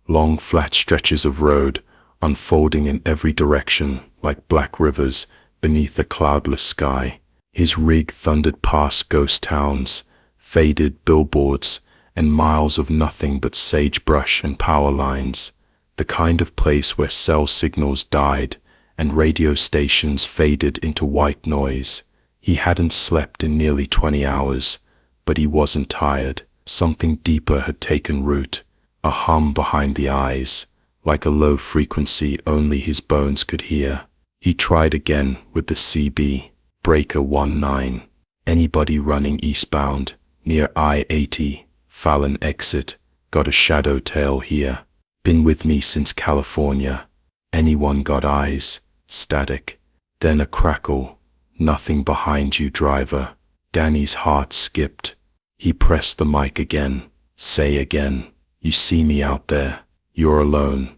Long flat stretches of road, unfolding in every direction like black rivers beneath a cloudless sky. His rig thundered past ghost towns, faded billboards, and miles of nothing but sagebrush and power lines, the kind of place where cell signals died and radio stations faded into white noise. He hadn't slept in nearly 20 hours, but he wasn't tired. Something deeper had taken root, a hum behind the eyes, like a low frequency only his bones could hear. He tried again with the CB, breaker 19. Anybody running eastbound, near I-80, Fallon exit, got a shadow tail here. Been with me since California. Anyone got eyes? Static. Then a crackle. Nothing behind you, driver. Danny's heart skipped. He pressed the mic again. Say again. You see me out there. You're alone.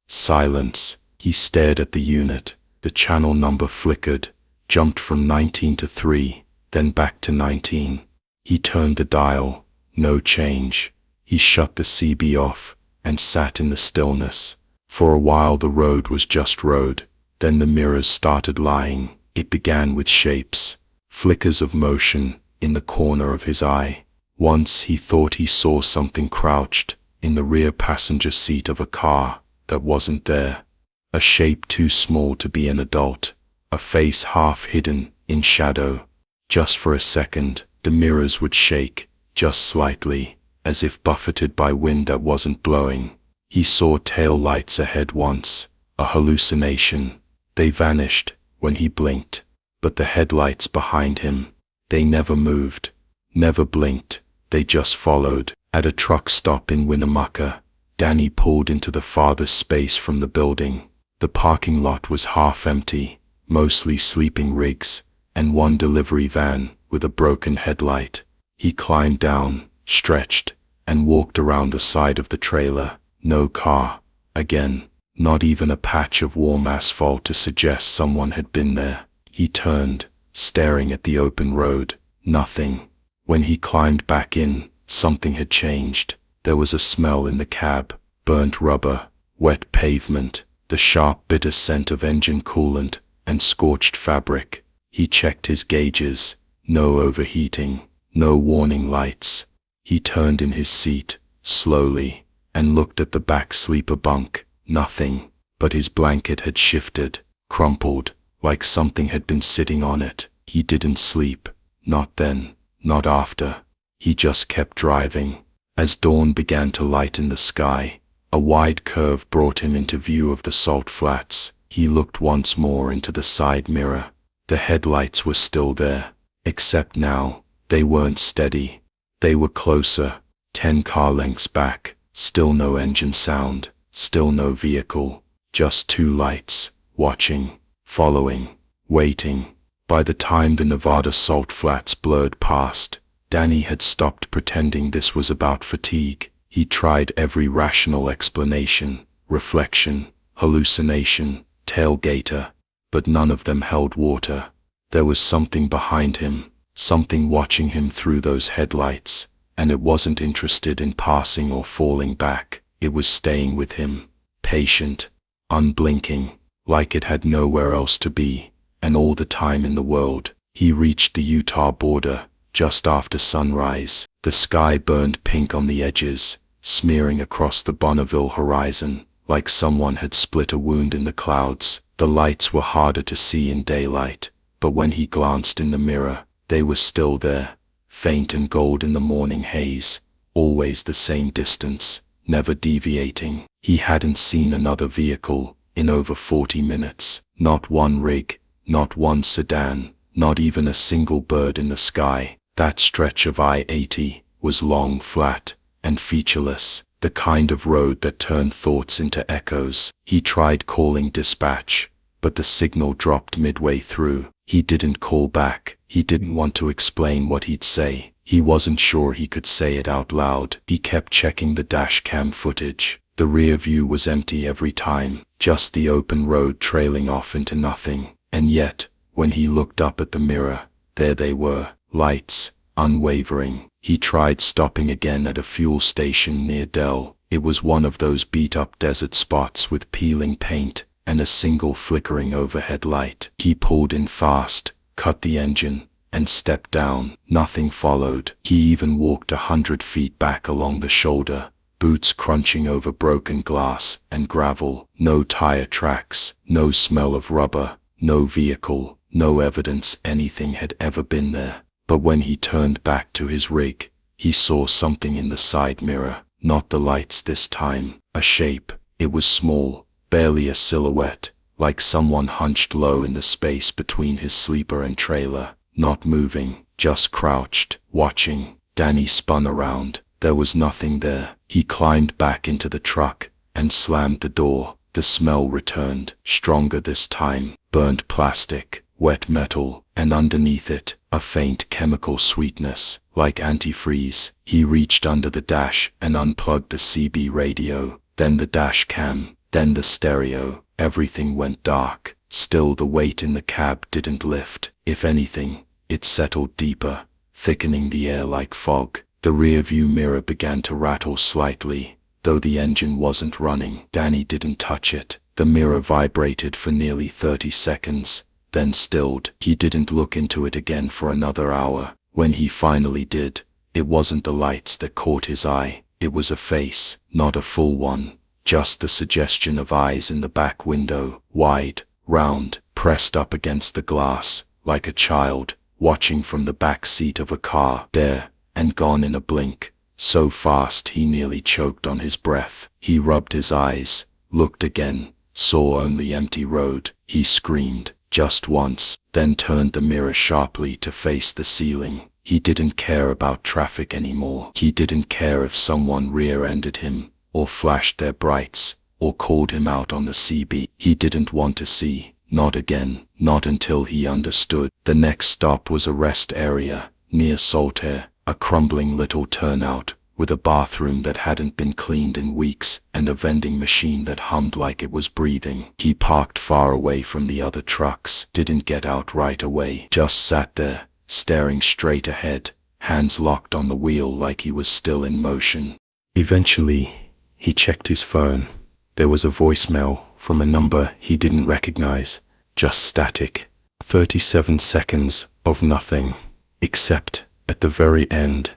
Silence. He stared at the unit. The channel number flickered, jumped from 19 to 3, then back to 19. He turned the dial. No change. He shut the CB off and sat in the stillness. For a while the road was just road. Then the mirrors started lying. It began with shapes, flickers of motion in the corner of his eye. Once he thought he saw something crouched in the rear passenger seat of a car that wasn't there. A shape too small to be an adult, a face half hidden in shadow. Just for a second, the mirrors would shake, just slightly, as if buffeted by wind that wasn't blowing. He saw tail lights ahead once, a hallucination. They vanished when he blinked, but the headlights behind him, they never moved, never blinked, they just followed. At a truck stop in Winnemucca, Danny pulled into the farthest space from the building. The parking lot was half empty, mostly sleeping rigs, and one delivery van with a broken headlight. He climbed down, stretched, and walked around the side of the trailer. No car. Again, not even a patch of warm asphalt to suggest someone had been there. He turned, staring at the open road. Nothing. When he climbed back in, something had changed. There was a smell in the cab, burnt rubber, wet pavement, the sharp bitter scent of engine coolant, and scorched fabric. He checked his gauges. No overheating, no warning lights. He turned in his seat, slowly, and looked at the back sleeper bunk. Nothing, but his blanket had shifted, crumpled, like something had been sitting on it. He didn't sleep, not then, not after. He just kept driving. As dawn began to lighten the sky, A wide curve brought him into view of the salt flats. He looked once more into the side mirror. The headlights were still there, except now, they weren't steady. They were closer, 10 car lengths back, still no engine sound, still no vehicle, just two lights, watching, following, waiting. By the time the Nevada salt flats blurred past, Danny had stopped pretending this was about fatigue. He tried every rational explanation, reflection, hallucination, tailgater, but none of them held water. There was something behind him, something watching him through those headlights, and it wasn't interested in passing or falling back. It was staying with him, patient, unblinking, like it had nowhere else to be, and all the time in the world. He reached the Utah border just after sunrise. The sky burned pink on the edges, smearing across the Bonneville horizon, like someone had split a wound in the clouds. The lights were harder to see in daylight, but when he glanced in the mirror, they were still there, faint and gold in the morning haze, always the same distance, never deviating. He hadn't seen another vehicle in over 40 minutes, not one rig, not one sedan, not even a single bird in the sky. That stretch of I-80 was long, flat, and featureless, the kind of road that turned thoughts into echoes. He tried calling dispatch, but the signal dropped midway through. He didn't call back. He didn't want to explain what he'd say. He wasn't sure he could say it out loud. He kept checking the dash cam footage. The rear view was empty every time, just the open road trailing off into nothing. And yet, when he looked up at the mirror, there they were, lights, unwavering. He tried stopping again at a fuel station near Dell. It was one of those beat-up desert spots with peeling paint and a single flickering overhead light. He pulled in fast, cut the engine, and stepped down. Nothing followed. He even walked 100 feet back along the shoulder, boots crunching over broken glass and gravel. No tire tracks, no smell of rubber, no vehicle, no evidence anything had ever been there. But when he turned back to his rig, he saw something in the side mirror. Not the lights this time. A shape. It was small, barely a silhouette, like someone hunched low in the space between his sleeper and trailer. Not moving, just crouched, watching. Danny spun around. There was nothing there. He climbed back into the truck and slammed the door. The smell returned, stronger this time. Burnt plastic, wet metal, and underneath it, a faint chemical sweetness, like antifreeze. He reached under the dash and unplugged the CB radio, then the dash cam, then the stereo. Everything went dark. Still the weight in the cab didn't lift. If anything, it settled deeper, thickening the air like fog. The rear-view mirror began to rattle slightly, though the engine wasn't running. Danny didn't touch it. The mirror vibrated for nearly 30 seconds, then stilled. He didn't look into it again for another hour. When he finally did, it wasn't the lights that caught his eye. It was a face, not a full one, just the suggestion of eyes in the back window, wide, round, pressed up against the glass, like a child, watching from the back seat of a car. There, and gone in a blink, so fast he nearly choked on his breath. He rubbed his eyes, looked again, saw only empty road. He screamed, just once, then turned the mirror sharply to face the ceiling. He didn't care about traffic anymore. He didn't care if someone rear-ended him, or flashed their brights, or called him out on the CB. He didn't want to see, not again, not until he understood. The next stop was a rest area, near Saltaire, a crumbling little turnout, with a bathroom that hadn't been cleaned in weeks, and a vending machine that hummed like it was breathing. He parked far away from the other trucks, didn't get out right away, just sat there, staring straight ahead, hands locked on the wheel like he was still in motion. Eventually, he checked his phone. There was a voicemail from a number he didn't recognize, just static. 37 seconds of nothing, except at the very end,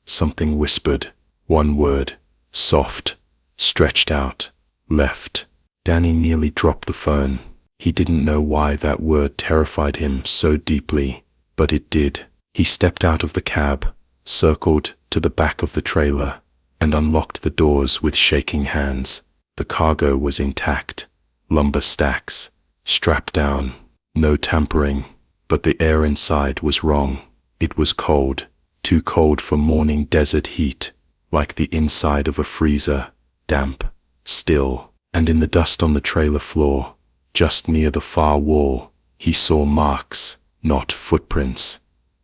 something whispered, one word, soft, stretched out, left. Danny nearly dropped the phone. He didn't know why that word terrified him so deeply, but it did. He stepped out of the cab, circled to the back of the trailer, and unlocked the doors with shaking hands. The cargo was intact, lumber stacks, strapped down, no tampering, but the air inside was wrong. It was cold, too cold for morning desert heat, like the inside of a freezer, damp, still, and in the dust on the trailer floor, just near the far wall, he saw marks, not footprints,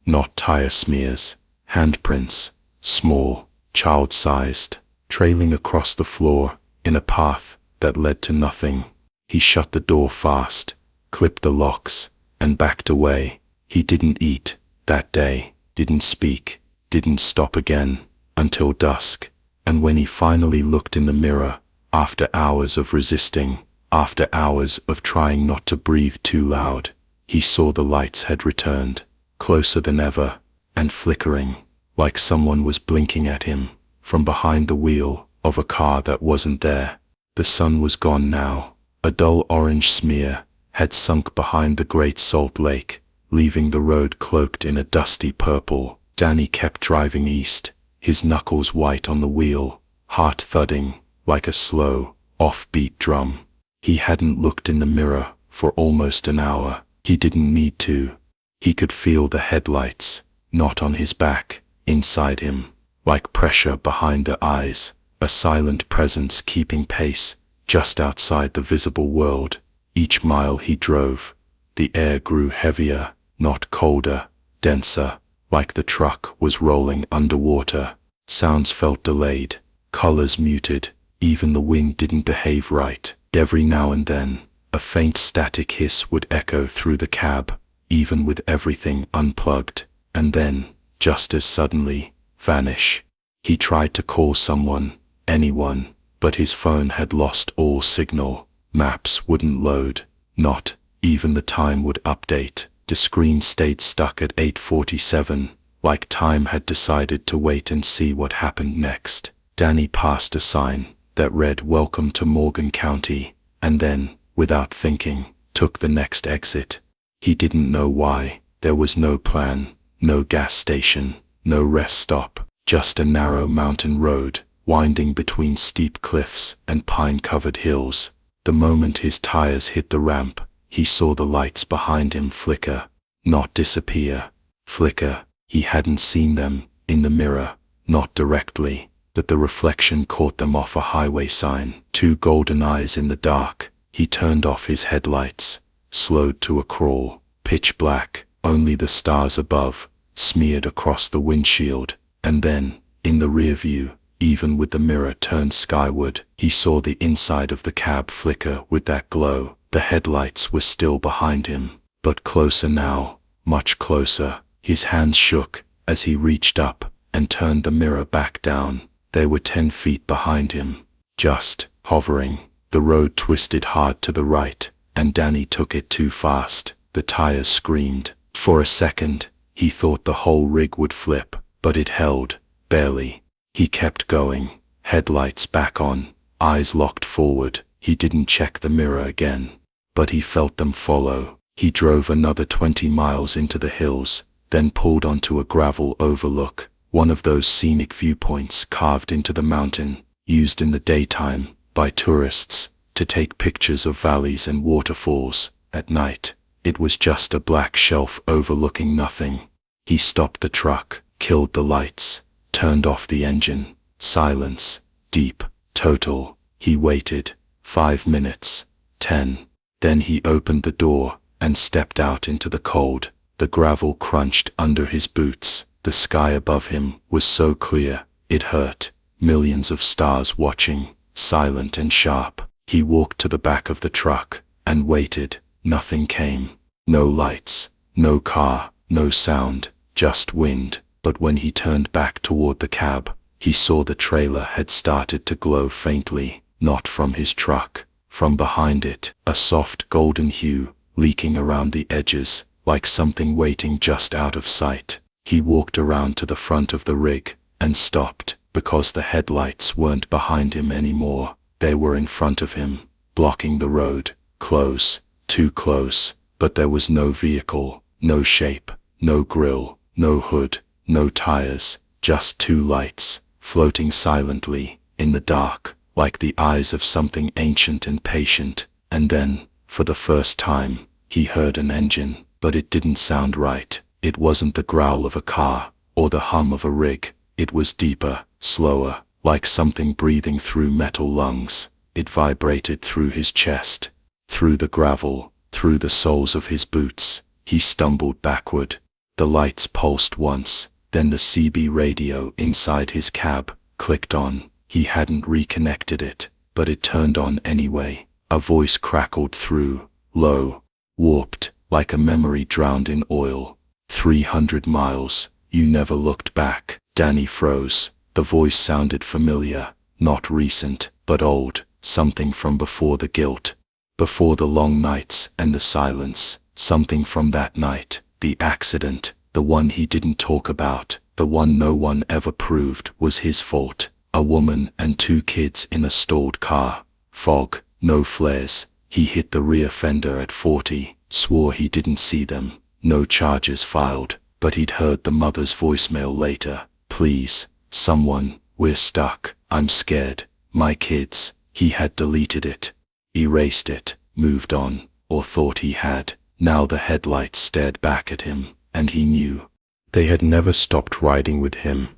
not tire smears, handprints, small, child-sized, trailing across the floor in a path that led to nothing. He shut the door fast, clipped the locks, and backed away. He didn't eat that day, didn't speak, didn't stop again, until dusk, and when he finally looked in the mirror, after hours of resisting, after hours of trying not to breathe too loud, he saw the lights had returned, closer than ever, and flickering, like someone was blinking at him, from behind the wheel of a car that wasn't there. The sun was gone now. A dull orange smear had sunk behind the Great Salt Lake, leaving the road cloaked in a dusty purple. Danny kept driving east, his knuckles white on the wheel, heart thudding like a slow, off-beat drum. He hadn't looked in the mirror for almost an hour. He didn't need to. He could feel the headlights, not on his back, inside him, like pressure behind the eyes, a silent presence keeping pace, just outside the visible world. Each mile he drove, the air grew heavier, not colder, denser, like the truck was rolling underwater. Sounds felt delayed, colors muted, even the wind didn't behave right. Every now and then, a faint static hiss would echo through the cab, even with everything unplugged, and then, just as suddenly, vanish. He tried to call someone, anyone, but his phone had lost all signal. Maps wouldn't load, not even the time would update. The screen stayed stuck at 8:47, like time had decided to wait and see what happened next. Danny passed a sign that read "Welcome to Morgan County," and then, without thinking, took the next exit. He didn't know why. There was no plan, no gas station, no rest stop, just a narrow mountain road, winding between steep cliffs and pine-covered hills. The moment his tires hit the ramp, he saw the lights behind him flicker, not disappear. Flicker. He hadn't seen them in the mirror, not directly, but the reflection caught them off a highway sign. Two golden eyes in the dark. He turned off his headlights, slowed to a crawl, pitch black, only the stars above, smeared across the windshield, and then, in the rear view, even with the mirror turned skyward, he saw the inside of the cab flicker with that glow. The headlights were still behind him, but closer now, much closer. His hands shook as he reached up and turned the mirror back down. They were 10 feet behind him, just hovering. The road twisted hard to the right, and Danny took it too fast. The tires screamed. For a second, he thought the whole rig would flip, but it held, barely. He kept going, headlights back on, eyes locked forward. He didn't check the mirror again, but he felt them follow. He drove another 20 miles into the hills, then pulled onto a gravel overlook, one of those scenic viewpoints carved into the mountain, used in the daytime by tourists to take pictures of valleys and waterfalls. At night, it was just a black shelf overlooking nothing. He stopped the truck, killed the lights, turned off the engine. Silence, deep, total. He waited. 5 minutes, 10. Then he opened the door and stepped out into the cold. The gravel crunched under his boots. The sky above him was so clear, it hurt. Millions of stars watching, silent and sharp. He walked to the back of the truck and waited. Nothing came. No lights, no car, no sound, just wind. But when he turned back toward the cab, he saw the trailer had started to glow faintly, not from his truck, from behind it. A soft golden hue, leaking around the edges, like something waiting just out of sight. He walked around to the front of the rig, and stopped, because the headlights weren't behind him anymore. They were in front of him, blocking the road, close, too close, but there was no vehicle, no shape, no grille, no hood, no tires, just two lights, floating silently, in the dark, like the eyes of something ancient and patient. And then, for the first time, he heard an engine, but it didn't sound right. It wasn't the growl of a car, or the hum of a rig. It was deeper, slower, like something breathing through metal lungs. It vibrated through his chest, through the gravel, through the soles of his boots. He stumbled backward. The lights pulsed once, then the CB radio inside his cab clicked on. He hadn't reconnected it, but it turned on anyway. A voice crackled through, low, warped, like a memory drowned in oil. 300 miles, you never looked back. Danny froze. The voice sounded familiar, not recent, but old, something from before the guilt, before the long nights and the silence, something from that night, the accident, the one he didn't talk about, the one no one ever proved was his fault. A woman and 2 kids in a stalled car. Fog, no flares. He hit the rear fender at 40, swore he didn't see them. No charges filed, but he'd heard the mother's voicemail later. Please, someone, we're stuck. I'm scared. My kids. He had deleted it, erased it, moved on, or thought he had. Now the headlights stared back at him, and he knew. They had never stopped riding with him.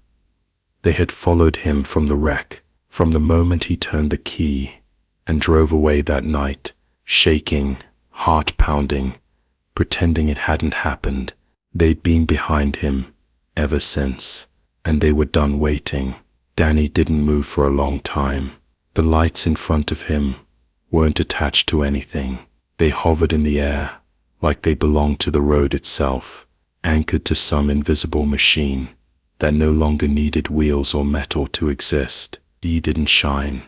They had followed him from the wreck, from the moment he turned the key and drove away that night, shaking, heart pounding, pretending it hadn't happened. They'd been behind him ever since, and they were done waiting. Danny didn't move for a long time. The lights in front of him weren't attached to anything. They hovered in the air, like they belonged to the road itself, anchored to some invisible machine that no longer needed wheels or metal to exist. He didn't shine.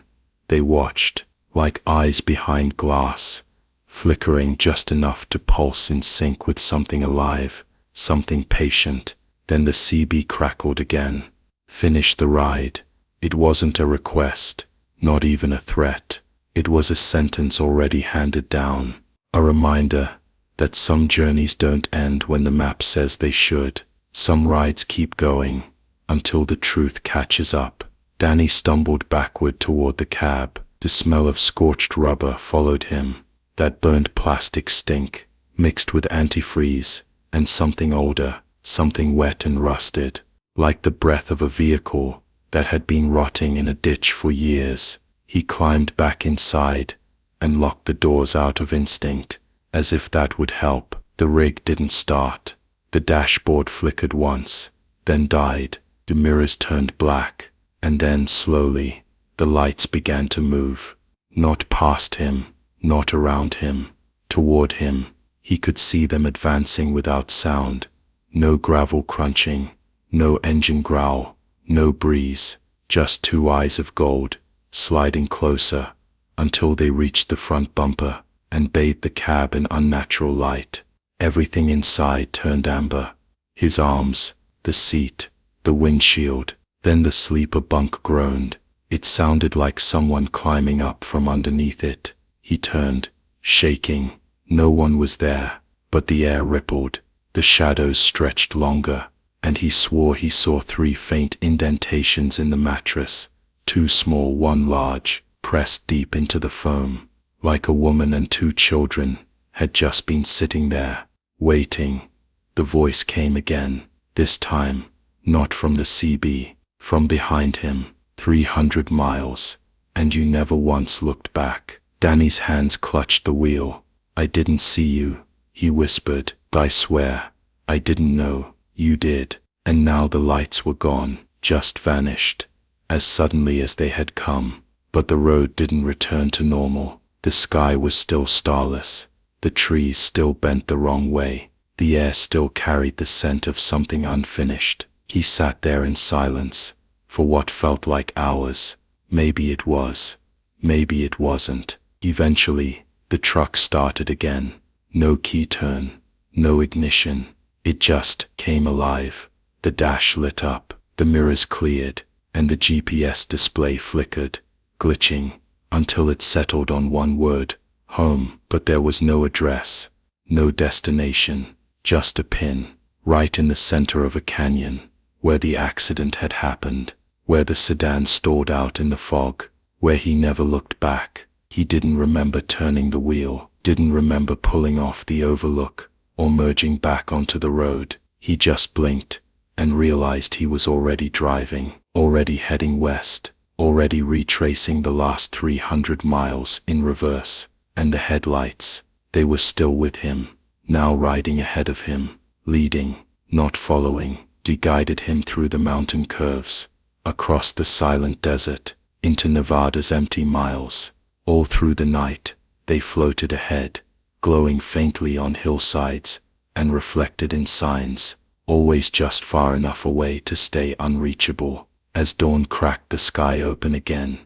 They watched, like eyes behind glass, flickering just enough to pulse in sync with something alive, something patient. Then the CB crackled again. Finish the ride. It wasn't a request, not even a threat. It was a sentence already handed down, a reminder that some journeys don't end when the map says they should. Some rides keep going, until the truth catches up. Danny stumbled backward toward the cab. The smell of scorched rubber followed him, that burnt plastic stink, mixed with antifreeze, and something older, something wet and rusted, like the breath of a vehicle that had been rotting in a ditch for years. He climbed back inside, and locked the doors out of instinct, as if that would help. The rig didn't start. The dashboard flickered once, then died. The mirrors turned black, and then slowly, the lights began to move. Not past him, not around him, toward him. He could see them advancing without sound. No gravel crunching, no engine growl, no breeze, just 2 eyes of gold, sliding closer, until they reached the front bumper, and bathed the cab in unnatural light. Everything inside turned amber. His arms, the seat, the windshield. Then the sleeper bunk groaned. It sounded like someone climbing up from underneath it. He turned, shaking. No one was there, but the air rippled. The shadows stretched longer, and he swore he saw 3 faint indentations in the mattress. 2 small, 1 large, pressed deep into the foam, like a woman and 2 children had just been sitting there, waiting. The voice came again, this time, not from the CB, from behind him. 300 miles, and you never once looked back. Danny's hands clutched the wheel. I didn't see you, he whispered. I swear, I didn't know. You did. And now the lights were gone, just vanished, as suddenly as they had come. But the road didn't return to normal. The sky was still starless. The trees still bent the wrong way. The air still carried the scent of something unfinished. He sat there in silence, for what felt like hours. Maybe it was. Maybe it wasn't. Eventually, the truck started again. No key turn, no ignition. It just came alive. The dash lit up, the mirrors cleared, and the GPS display flickered, glitching, until it settled on one word, home. But there was no address, no destination, just a pin, right in the center of a canyon, where the accident had happened, where the sedan stalled out in the fog, where he never looked back. He didn't remember turning the wheel, didn't remember pulling off the overlook, or merging back onto the road. He just blinked, and realized he was already driving, already heading west, already retracing the last 300 miles in reverse. And the headlights, they were still with him, now riding ahead of him, leading, not following. They guided him through the mountain curves, across the silent desert, into Nevada's empty miles. All through the night, they floated ahead, glowing faintly on hillsides, and reflected in signs, always just far enough away to stay unreachable. As dawn cracked the sky open again,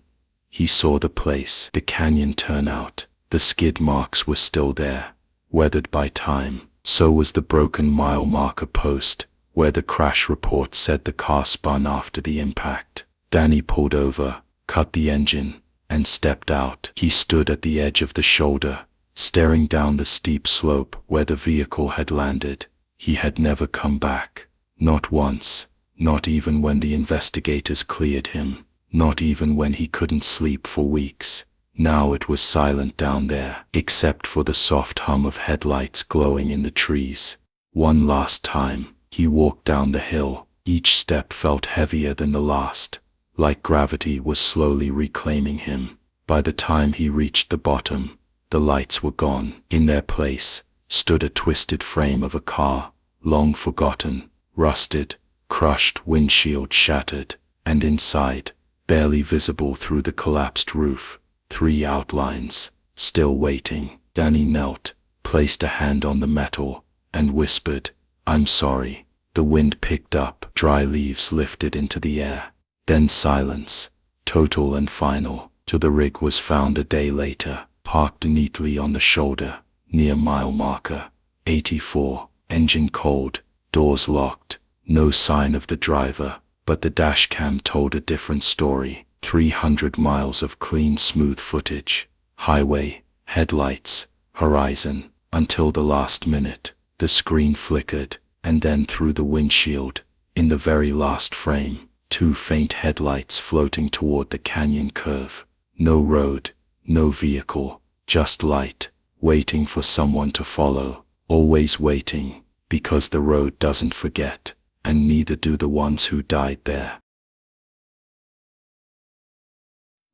he saw the place, the canyon turnout. The skid marks were still there, weathered by time. So was the broken mile marker post, where the crash report said the car spun after the impact. Danny pulled over, cut the engine, and stepped out. He stood at the edge of the shoulder, staring down the steep slope where the vehicle had landed. He had never come back. Not once. Not even when the investigators cleared him. Not even when he couldn't sleep for weeks. Now it was silent down there, except for the soft hum of headlights glowing in the trees. One last time, he walked down the hill. Each step felt heavier than the last, like gravity was slowly reclaiming him. By the time he reached the bottom, the lights were gone. In their place stood a twisted frame of a car, long forgotten, rusted, crushed windshield shattered, and inside, barely visible through the collapsed roof, 3 outlines, still waiting. Danny knelt, placed a hand on the metal, and whispered, "I'm sorry." The wind picked up, dry leaves lifted into the air. Then silence, total and final, till the rig was found a day later, parked neatly on the shoulder, near mile marker 84, engine cold, doors locked, no sign of the driver, but the dashcam told a different story. 300 miles of clean, smooth footage, highway, headlights, horizon, until the last minute. The screen flickered, and then through the windshield, in the very last frame, 2 faint headlights floating toward the canyon curve. No road, no vehicle, just light, waiting for someone to follow, always waiting, because the road doesn't forget, and neither do the ones who died there.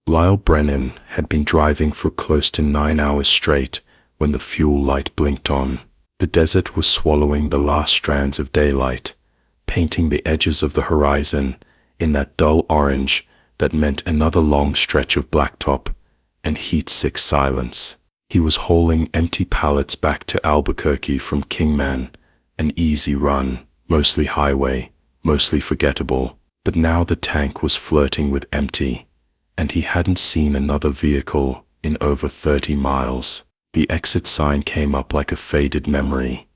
Lyle Brennan had been driving for close to 9 hours straight when the fuel light blinked on. The desert was swallowing the last strands of daylight, painting the edges of the horizon in that dull orange that meant another long stretch of blacktop and heat-sick silence. He was hauling empty pallets back to Albuquerque from Kingman, an easy run, mostly highway, mostly forgettable, but now the tank was flirting with empty, and he hadn't seen another vehicle in over 30 miles. The exit sign came up like a faded memory.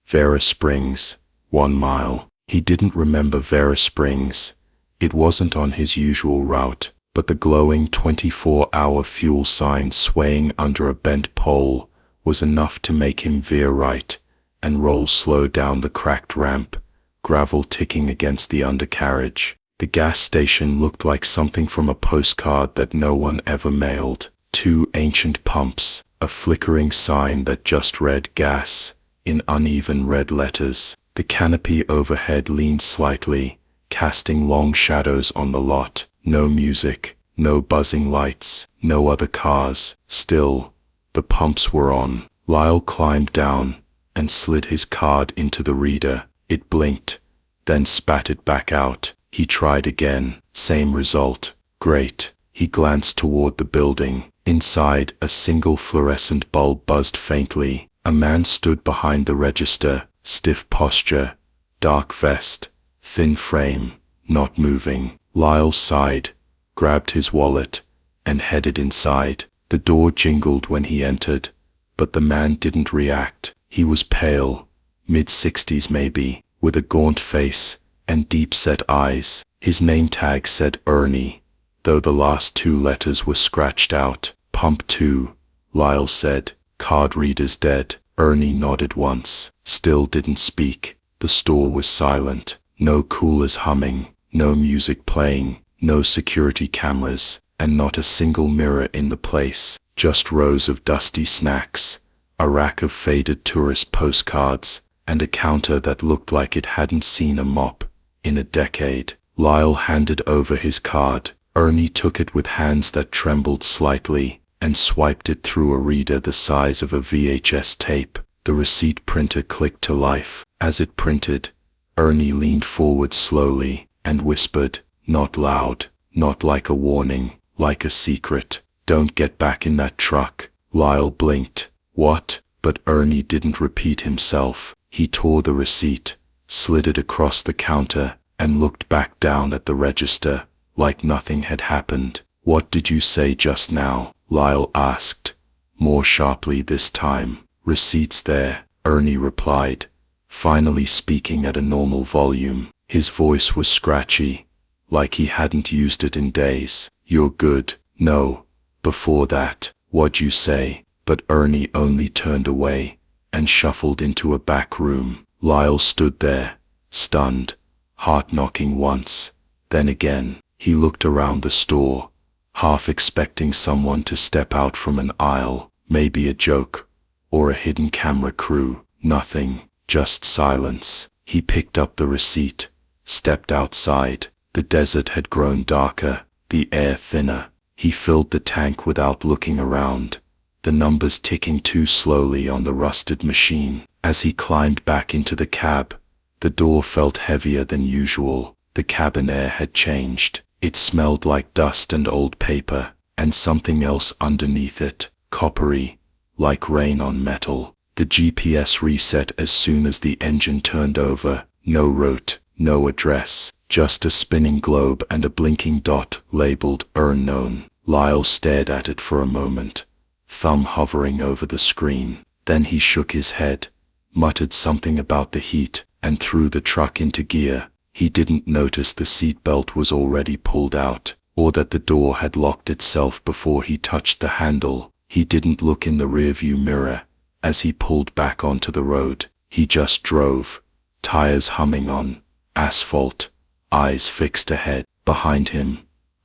Vera Springs, 1 mile. He didn't remember Vera Springs. It wasn't on his usual route, but the glowing 24-hour fuel sign swaying under a bent pole was enough to make him veer right and roll slow down the cracked ramp, gravel ticking against the undercarriage. The gas station looked like something from a postcard that no one ever mailed. 2 ancient pumps, a flickering sign that just read gas in uneven red letters. The canopy overhead leaned slightly, casting long shadows on the lot. No music, no buzzing lights, no other cars. Still, the pumps were on. Lyle climbed down and slid his card into the reader. It blinked, then spat it back out. He tried again, same result. Great. He glanced toward the building. Inside, a single fluorescent bulb buzzed faintly. A man stood behind the register, stiff posture, dark vest, thin frame, not moving. Lyle sighed, grabbed his wallet, and headed inside. The door jingled when he entered, but the man didn't react. He was pale, mid-60s maybe, with a gaunt face and deep-set eyes. His name tag said Ernie, though the last 2 letters were scratched out. Pump 2, Lyle said. Card reader's dead. Ernie nodded once, still didn't speak. The store was silent. No coolers humming, no music playing, No security cameras, and not a single mirror in the place. Just rows of dusty snacks, a rack of faded tourist postcards, and a counter that looked like it hadn't seen a mop in a decade. Lyle handed over his card. Ernie took it with hands that trembled slightly, and swiped it through a reader the size of a VHS tape. The receipt printer clicked to life. As it printed, Ernie leaned forward slowly, and whispered, not loud, not like a warning, like a secret, "Don't get back in that truck." Lyle blinked. What? But Ernie didn't repeat himself. He tore the receipt, slid it across the counter, and looked back down at the register, like nothing had happened. "What did you say just now?" Lyle asked, more sharply this time. "Receipt's there," Ernie replied, finally speaking at a normal volume. His voice was scratchy, like he hadn't used it in days. "You're good." "No. Before that, what'd you say?" But Ernie only turned away and shuffled into a back room. Lyle stood there, stunned, heart knocking once, then again. He looked around the store, half expecting someone to step out from an aisle, maybe a joke, or a hidden camera crew. Nothing, just silence. He picked up the receipt, stepped outside. The desert had grown darker, the air thinner. He filled the tank without looking around, the numbers ticking too slowly on the rusted machine. As he climbed back into the cab, the door felt heavier than usual. The cabin air had changed. It smelled like dust and old paper, and something else underneath it, coppery, like rain on metal. The GPS reset as soon as the engine turned over. No route, no address, just a spinning globe and a blinking dot labeled unknown. Lyle stared at it for a moment, thumb hovering over the screen. Then he shook his head, muttered something about the heat, and threw the truck into gear. He didn't notice the seatbelt was already pulled out, or that the door had locked itself before he touched the handle. He didn't look in the rearview mirror as he pulled back onto the road. He just drove, tires humming on asphalt, eyes fixed ahead. Behind him,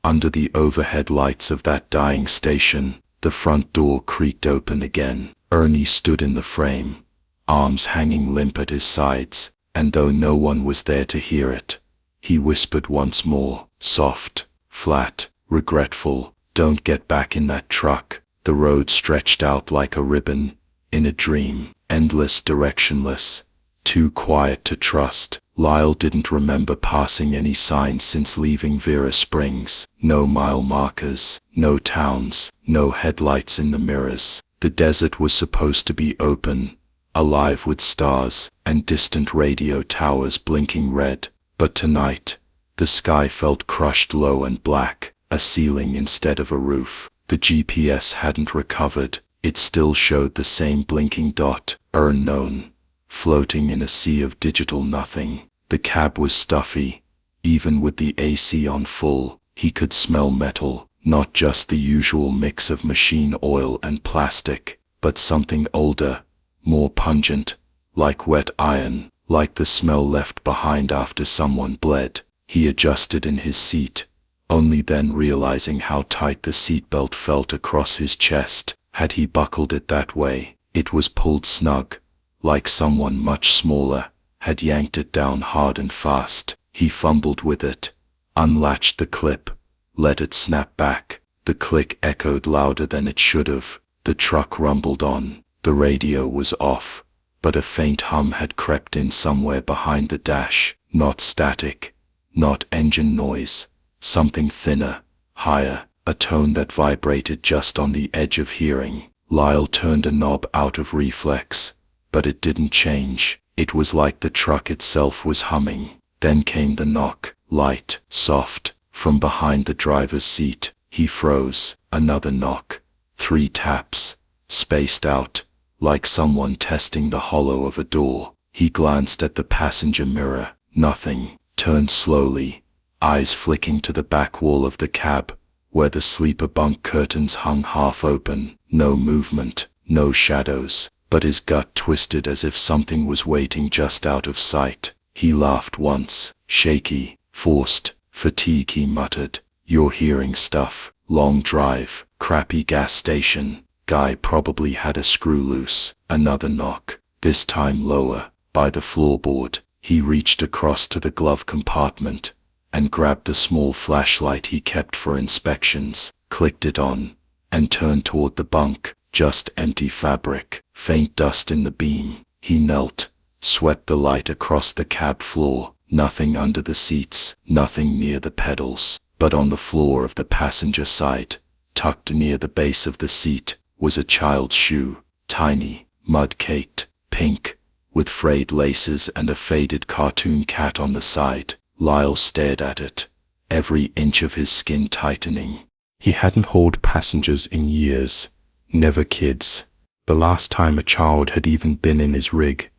under the overhead lights of that dying station, the front door creaked open again. Ernie stood in the frame, arms hanging limp at his sides, and though no one was there to hear it, he whispered once more, soft, flat, regretful, "Don't get back in that truck." The road stretched out like a ribbon, in a dream, endless, directionless, too quiet to trust. Lyle didn't remember passing any signs since leaving Vera Springs. No mile markers, no towns, no headlights in the mirrors. The desert was supposed to be open, alive with stars and distant radio towers blinking red. But tonight, the sky felt crushed low and black, a ceiling instead of a roof. The GPS hadn't recovered. It still showed the same blinking dot, unknown, floating in a sea of digital nothing. The cab was stuffy. Even with the AC on full, he could smell metal, not just the usual mix of machine oil and plastic, but something older, more pungent, like wet iron, like the smell left behind after someone bled. He adjusted in his seat, only then realizing how tight the seatbelt felt across his chest. Had he buckled it that way, it was pulled snug, like someone much smaller had yanked it down hard and fast. He fumbled with it, unlatched the clip, let it snap back. The click echoed louder than it should have. The truck rumbled on. The radio was off, but a faint hum had crept in somewhere behind the dash. Not static, not engine noise, something thinner, higher, a tone that vibrated just on the edge of hearing. Lyle turned a knob out of reflex, but it didn't change. It was like the truck itself was humming. Then came the knock, light, soft, from behind the driver's seat. He froze. Another knock. 3 taps, spaced out, like someone testing the hollow of a door. He glanced at the passenger mirror. Nothing. Turned slowly, eyes flicking to the back wall of the cab, where the sleeper bunk curtains hung half open. No movement, no shadows, but his gut twisted as if something was waiting just out of sight. He laughed once, shaky, forced, fatigue. He muttered, You're hearing stuff. Long drive. Crappy gas station. Guy probably had a screw loose. Another knock. This time lower. By the floorboard. He reached across to the glove compartment and grabbed the small flashlight he kept for inspections, clicked it on, and turned toward the bunk. Just empty fabric. Faint dust in the beam. He knelt, swept the light across the cab floor. Nothing under the seats, nothing near the pedals, but on the floor of the passenger side, tucked near the base of the seat, was a child's shoe, tiny, mud-caked, pink, with frayed laces and a faded cartoon cat on the side. Lyle stared at it, every inch of his skin tightening. He hadn't hauled passengers in years, never kids. The last time a child had even been in his rig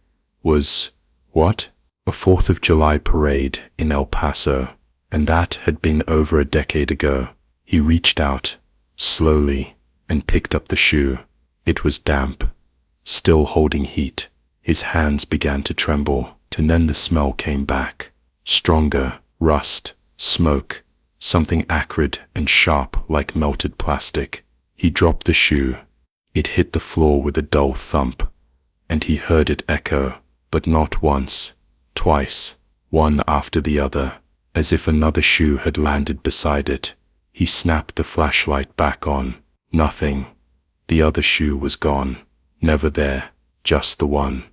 was, what? A 4th of July parade in El Paso, and that had been over a decade ago. He reached out, slowly, and picked up the shoe. It was damp, still holding heat. His hands began to tremble, and then the smell came back. Stronger, rust, smoke, something acrid and sharp like melted plastic. He dropped the shoe. It hit the floor with a dull thump, and he heard it echo, but not once. Twice, one after the other, as if another shoe had landed beside it. He snapped the flashlight back on. Nothing. The other shoe was gone. Never there, just the one.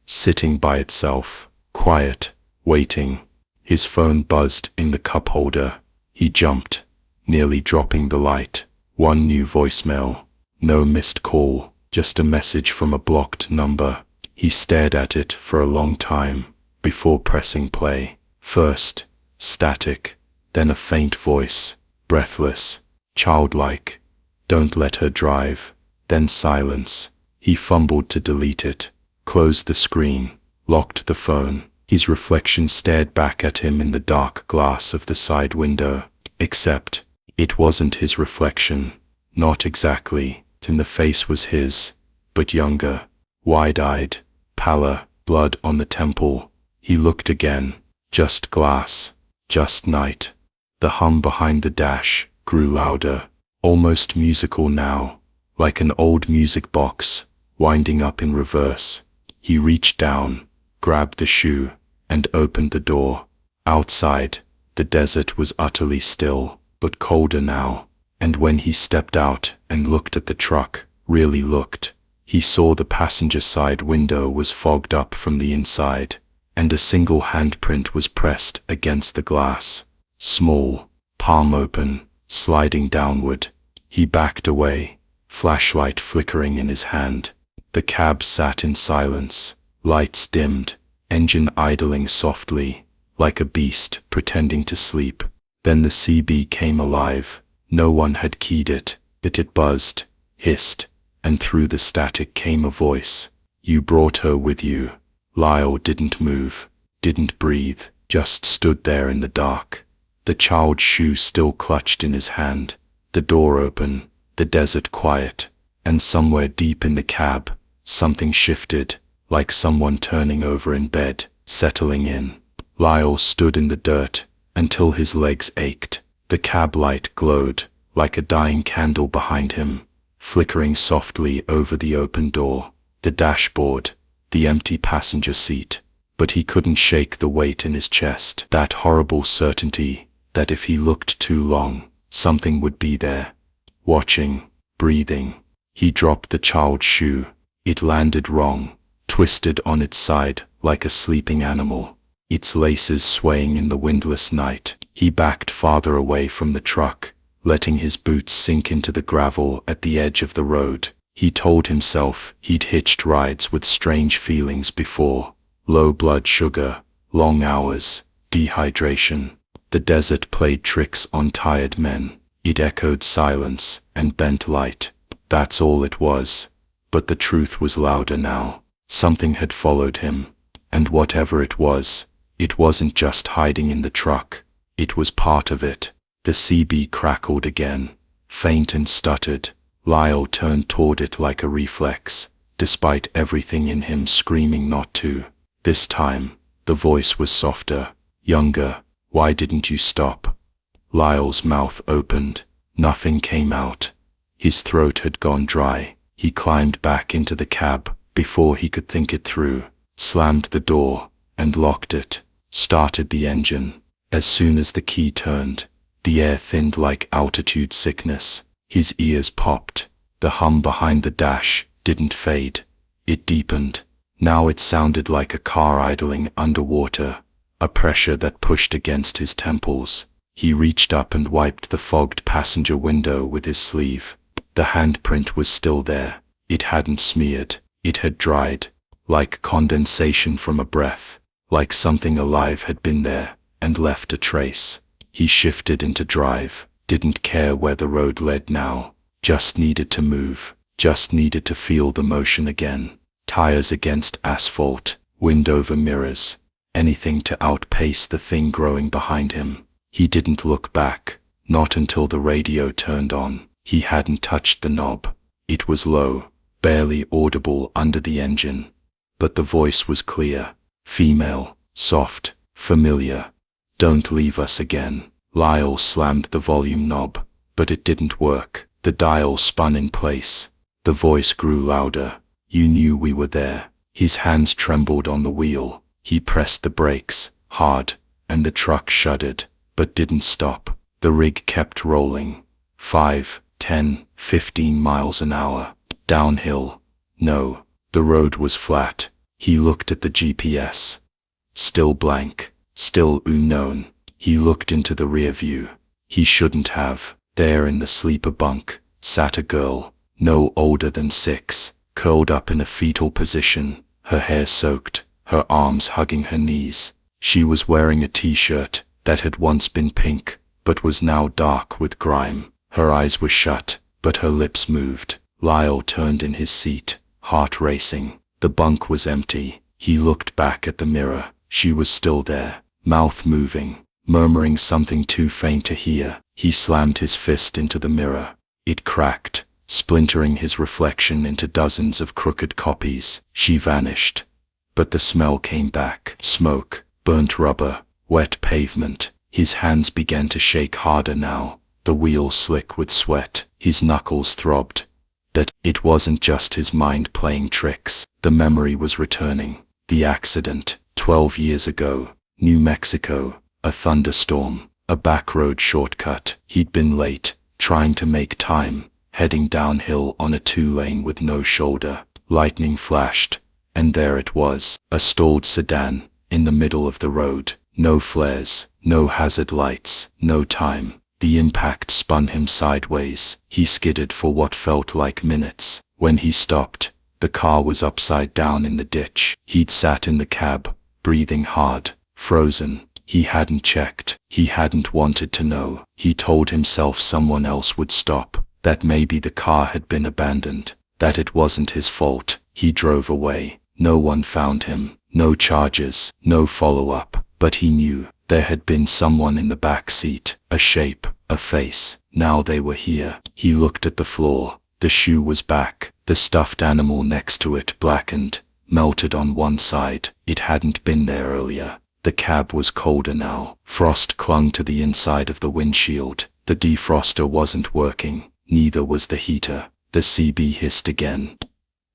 Sitting by itself, quiet, waiting. His phone buzzed in the cup holder. He jumped, nearly dropping the light. One new voicemail. No missed call, just a message from a blocked number. He stared at it for a long time before pressing play. First, static, then a faint voice, breathless, childlike. Don't let her drive. Then silence. He fumbled to delete it, closed the screen, locked the phone. His reflection stared back at him in the dark glass of the side window, except it wasn't his reflection. Not exactly. And the face was his, but younger, wide-eyed, pallor, blood on the temple. He looked again. Just glass, just night. The hum behind the dash grew louder, almost musical now, like an old music box, winding up in reverse. He reached down, grabbed the shoe, and opened the door. Outside, the desert was utterly still, but colder now, and when he stepped out and looked at the truck, really looked, he saw the passenger side window was fogged up from the inside, and a single handprint was pressed against the glass. Small, palm open, sliding downward. He backed away, flashlight flickering in his hand. The cab sat in silence, lights dimmed, engine idling softly, like a beast pretending to sleep. Then the CB came alive. No one had keyed it, but it buzzed, hissed, and through the static came a voice. You brought her with you. Lyle didn't move, didn't breathe, just stood there in the dark. The child's shoe still clutched in his hand, the door open, the desert quiet, and somewhere deep in the cab, something shifted, like someone turning over in bed, settling in. Lyle stood in the dirt until his legs ached. The cab light glowed like a dying candle behind him, flickering softly over the open door, the dashboard, the empty passenger seat. But he couldn't shake the weight in his chest, that horrible certainty that if he looked too long, something would be there, watching, breathing. He dropped the child's shoe. It landed wrong, twisted on its side like a sleeping animal, its laces swaying in the windless night. He backed farther away from the truck, letting his boots sink into the gravel at the edge of the road. He told himself he'd hitched rides with strange feelings before. Low blood sugar, long hours, dehydration. The desert played tricks on tired men. It echoed silence and bent light. That's all it was. But the truth was louder now. Something had followed him. And whatever it wasn't just hiding in the truck. It was part of it. The CB crackled again, faint and stuttered. Lyle turned toward it like a reflex, despite everything in him screaming not to. This time, the voice was softer, younger. Why didn't you stop? Lyle's mouth opened. Nothing came out. His throat had gone dry. He climbed back into the cab before he could think it through, slammed the door and locked it, started the engine. As soon as the key turned, the air thinned like altitude sickness. His ears popped. The hum behind the dash didn't fade. It deepened. Now it sounded like a car idling underwater, a pressure that pushed against his temples. He reached up and wiped the fogged passenger window with his sleeve. The handprint was still there. It hadn't smeared. It had dried, like condensation from a breath, like something alive had been there and left a trace. He shifted into drive, didn't care where the road led now, just needed to move, just needed to feel the motion again. Tires against asphalt, wind over mirrors, anything to outpace the thing growing behind him. He didn't look back, not until the radio turned on. He hadn't touched the knob. It was low, barely audible under the engine, but the voice was clear, female, soft, familiar. "Don't leave us again." Lyle slammed the volume knob, but it didn't work. The dial spun in place. The voice grew louder. "You knew we were there." His hands trembled on the wheel. He pressed the brakes, hard, and the truck shuddered, but didn't stop. The rig kept rolling. 5, 10, 15 miles an hour. Downhill. No, the road was flat. He looked at the GPS. Still blank. Still unknown. He looked into the rear view. He shouldn't have. There in the sleeper bunk sat a girl, no older than 6, curled up in a fetal position, her hair soaked, her arms hugging her knees. She was wearing a t-shirt that had once been pink, but was now dark with grime. Her eyes were shut, but her lips moved. Lyle turned in his seat, heart racing. The bunk was empty. He looked back at the mirror. She was still there, mouth moving, murmuring something too faint to hear. He slammed his fist into the mirror. It cracked, splintering his reflection into dozens of crooked copies. She vanished. But the smell came back. Smoke, burnt rubber, wet pavement. His hands began to shake harder now, the wheel slick with sweat. His knuckles throbbed. That it wasn't just his mind playing tricks. The memory was returning. The accident, 12 years ago, New Mexico, a thunderstorm, a backroad shortcut. He'd been late, trying to make time, heading downhill on a 2-lane with no shoulder. Lightning flashed, and there it was, a stalled sedan, in the middle of the road. No flares, no hazard lights, no time. The impact spun him sideways. He skidded for what felt like minutes. When he stopped, the car was upside down in the ditch. He'd sat in the cab, breathing hard, frozen. He hadn't checked. He hadn't wanted to know. He told himself someone else would stop, that maybe the car had been abandoned, that it wasn't his fault. He drove away. No one found him. No charges, no follow-up. But he knew there had been someone in the back seat, a shape, a face. Now they were here. He looked at the floor. The shoe was back. The stuffed animal next to it blackened, melted on one side. It hadn't been there earlier. The cab was colder now. Frost clung to the inside of the windshield. The defroster wasn't working. Neither was the heater. The CB hissed again.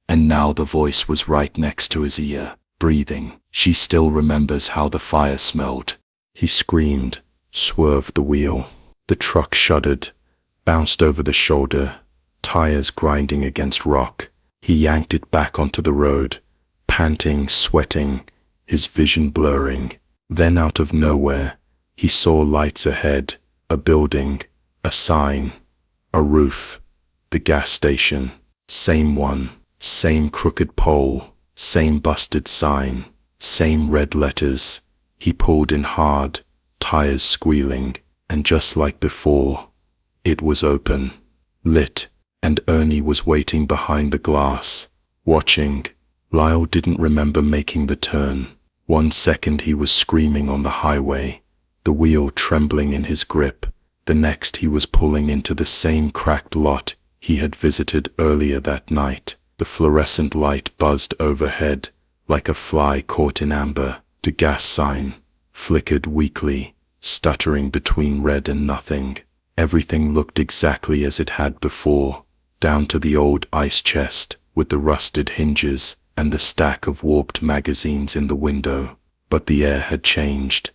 And now the voice was right next to his ear, breathing. She still remembers how the fire smelled. He screamed, swerved the wheel. The truck shuddered, bounced over the shoulder, tires grinding against rock. He yanked it back onto the road, panting, sweating, his vision blurring. Then out of nowhere, he saw lights ahead, a building, a sign, a roof, the gas station. Same one, same crooked pole, same busted sign, same red letters. He pulled in hard, tires squealing, and just like before, it was open, lit, and Ernie was waiting behind the glass, watching. Lyle didn't remember making the turn. 1 second he was screaming on the highway, the wheel trembling in his grip. The next he was pulling into the same cracked lot he had visited earlier that night. The fluorescent light buzzed overhead, like a fly caught in amber. The gas sign flickered weakly, stuttering between red and nothing. Everything looked exactly as it had before, down to the old ice chest with the rusted hinges and the stack of warped magazines in the window. But the air had changed.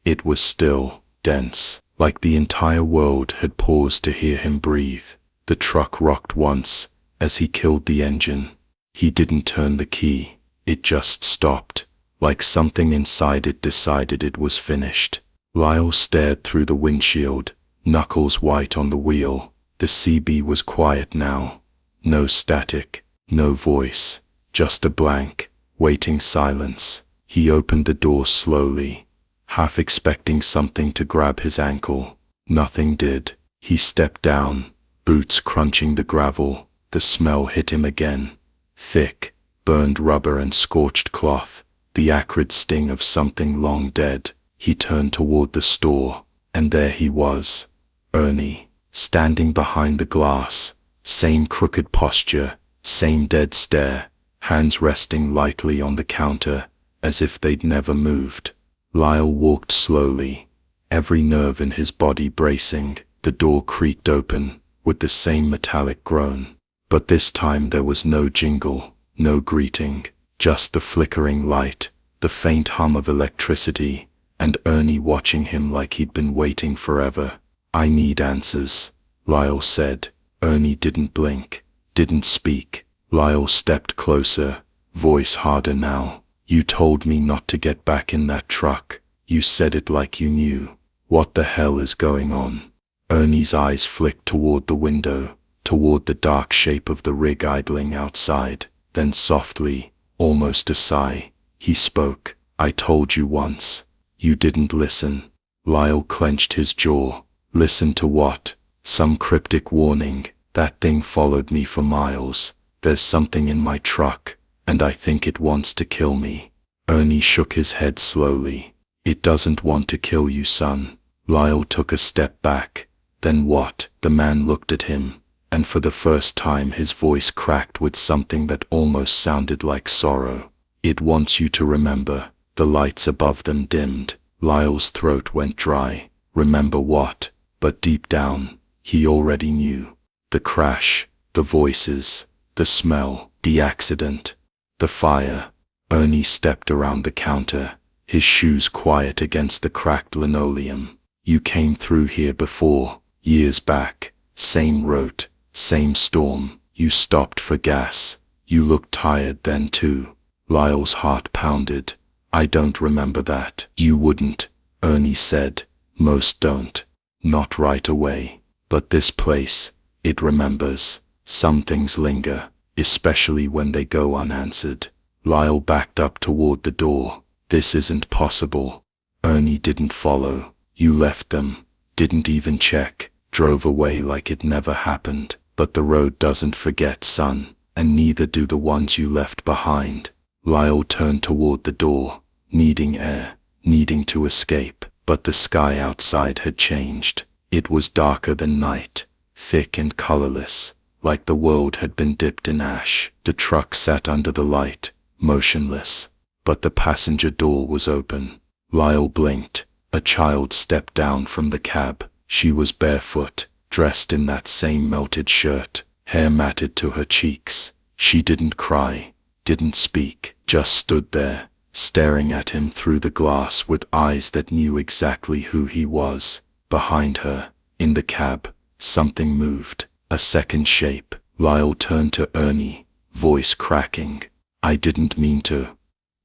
It was still, dense, like the entire world had paused to hear him breathe. The truck rocked once as he killed the engine. He didn't turn the key. It just stopped, like something inside it decided it was finished. Lyle stared through the windshield, knuckles white on the wheel. The CB was quiet now. No static, no voice, just a blank, waiting silence. He opened the door slowly, half expecting something to grab his ankle. Nothing did. He stepped down, boots crunching the gravel. The smell hit him again. Thick, burned rubber and scorched cloth, the acrid sting of something long dead. He turned toward the store, and there he was, Ernie, standing behind the glass, same crooked posture, same dead stare, hands resting lightly on the counter, as if they'd never moved. Lyle walked slowly, every nerve in his body bracing. The door creaked open, with the same metallic groan. But this time there was no jingle, no greeting, just the flickering light, the faint hum of electricity, and Ernie watching him like he'd been waiting forever. "I need answers," Lyle said. Ernie didn't blink, didn't speak. Lyle stepped closer, voice harder now. "You told me not to get back in that truck. You said it like you knew. What the hell is going on?" Ernie's eyes flicked toward the window, toward the dark shape of the rig idling outside. Then softly, almost a sigh, he spoke. "I told you once. You didn't listen." Lyle clenched his jaw. Listen to what? Some cryptic warning. "That thing followed me for miles. There's something in my truck, and I think it wants to kill me." Ernie shook his head slowly. "It doesn't want to kill you, son." Lyle took a step back. "Then what?" The man looked at him, and for the first time his voice cracked with something that almost sounded like sorrow. "It wants you to remember." The lights above them dimmed. Lyle's throat went dry. Remember what? But deep down, he already knew. The crash, the voices, the smell, the accident, the fire. Ernie stepped around the counter, his shoes quiet against the cracked linoleum. "You came through here before, years back. Same route, same storm. You stopped for gas. You looked tired then too." Lyle's heart pounded. "I don't remember that." "You wouldn't," Ernie said. "Most don't. Not right away. But this place, it remembers. Some things linger, especially when they go unanswered." Lyle backed up toward the door. "This isn't possible." Ernie didn't follow. "You left them, didn't even check, drove away like it never happened." "But the road doesn't forget, son, and neither do the ones you left behind." Lyle turned toward the door, needing air, needing to escape. But the sky outside had changed. It was darker than night, thick and colorless, like the world had been dipped in ash. The truck sat under the light, motionless, but the passenger door was open. Lyle blinked. A child stepped down from the cab. She was barefoot, dressed in that same melted shirt, hair matted to her cheeks. She didn't cry, didn't speak, just stood there, staring at him through the glass with eyes that knew exactly who he was. Behind her, in the cab, something moved, a second shape. Lyle turned to Ernie, voice cracking. "I didn't mean to."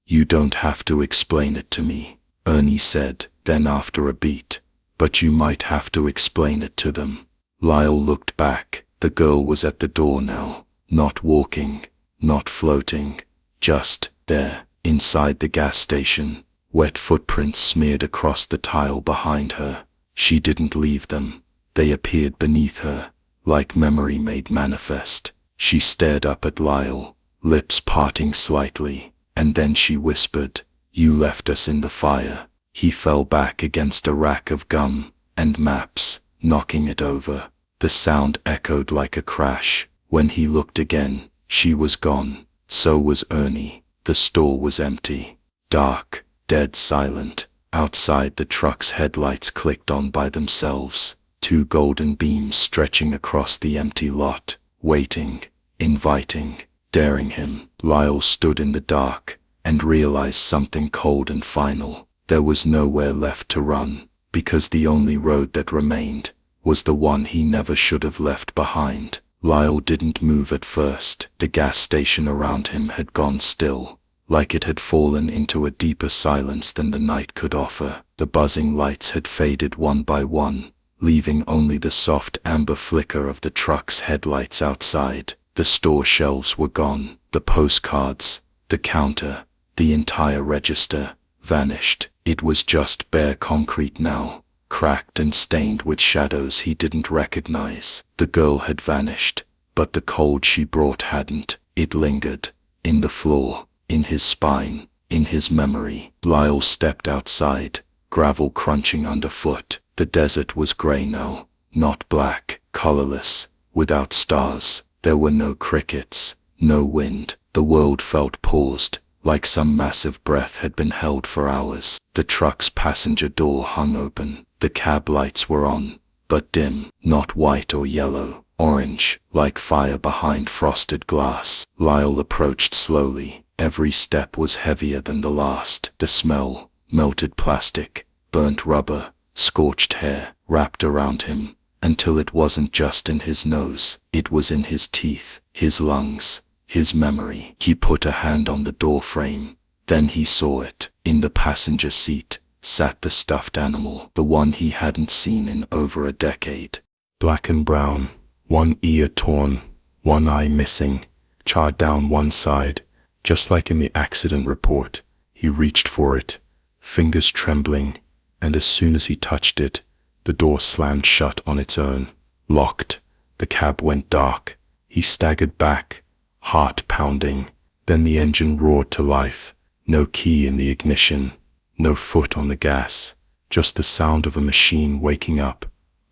"You don't have to explain it to me," Ernie said. Then after a beat, "But you might have to explain it to them." Lyle looked back. The girl was at the door now, not walking, not floating, just there. Inside the gas station, wet footprints smeared across the tile behind her. She didn't leave them. They appeared beneath her, like memory made manifest. She stared up at Lyle, lips parting slightly, and then she whispered, "You left us in the fire." He fell back against a rack of gum and maps, knocking it over. The sound echoed like a crash. When he looked again, she was gone. So was Ernie. The store was empty, dark, dead silent, Outside, the truck's headlights clicked on by themselves, two golden beams stretching across the empty lot, waiting, inviting, daring him. Lyle stood in the dark and realized something cold and final. There was nowhere left to run, because the only road that remained was the one he never should have left behind. Lyle didn't move at first. The gas station around him had gone still, like it had fallen into a deeper silence than the night could offer. The buzzing lights had faded one by one, leaving only the soft amber flicker of the truck's headlights outside. The store shelves were gone. The postcards, the counter, the entire register vanished. It was just bare concrete now, cracked and stained with shadows he didn't recognize. The girl had vanished, but the cold she brought hadn't. It lingered, in the floor, in his spine, in his memory. Lyle stepped outside, gravel crunching underfoot. The desert was gray now, not black, colorless, without stars. There were no crickets, no wind. The world felt paused, like some massive breath had been held for hours. The truck's passenger door hung open. The cab lights were on, but dim, not white or yellow, orange, like fire behind frosted glass. Lyle approached slowly. Every step was heavier than the last. The smell, melted plastic, burnt rubber, scorched hair, wrapped around him, until it wasn't just in his nose, it was in his teeth, his lungs, his memory. He put a hand on the door frame. Then he saw it. In the passenger seat sat the stuffed animal, the one he hadn't seen in over a decade. Black and brown, one ear torn, one eye missing, charred down one side, just like in the accident report. He reached for it, fingers trembling, and as soon as he touched it, the door slammed shut on its own. Locked, the cab went dark. He staggered back, heart pounding. Then the engine roared to life. No key in the ignition, no foot on the gas, just the sound of a machine waking up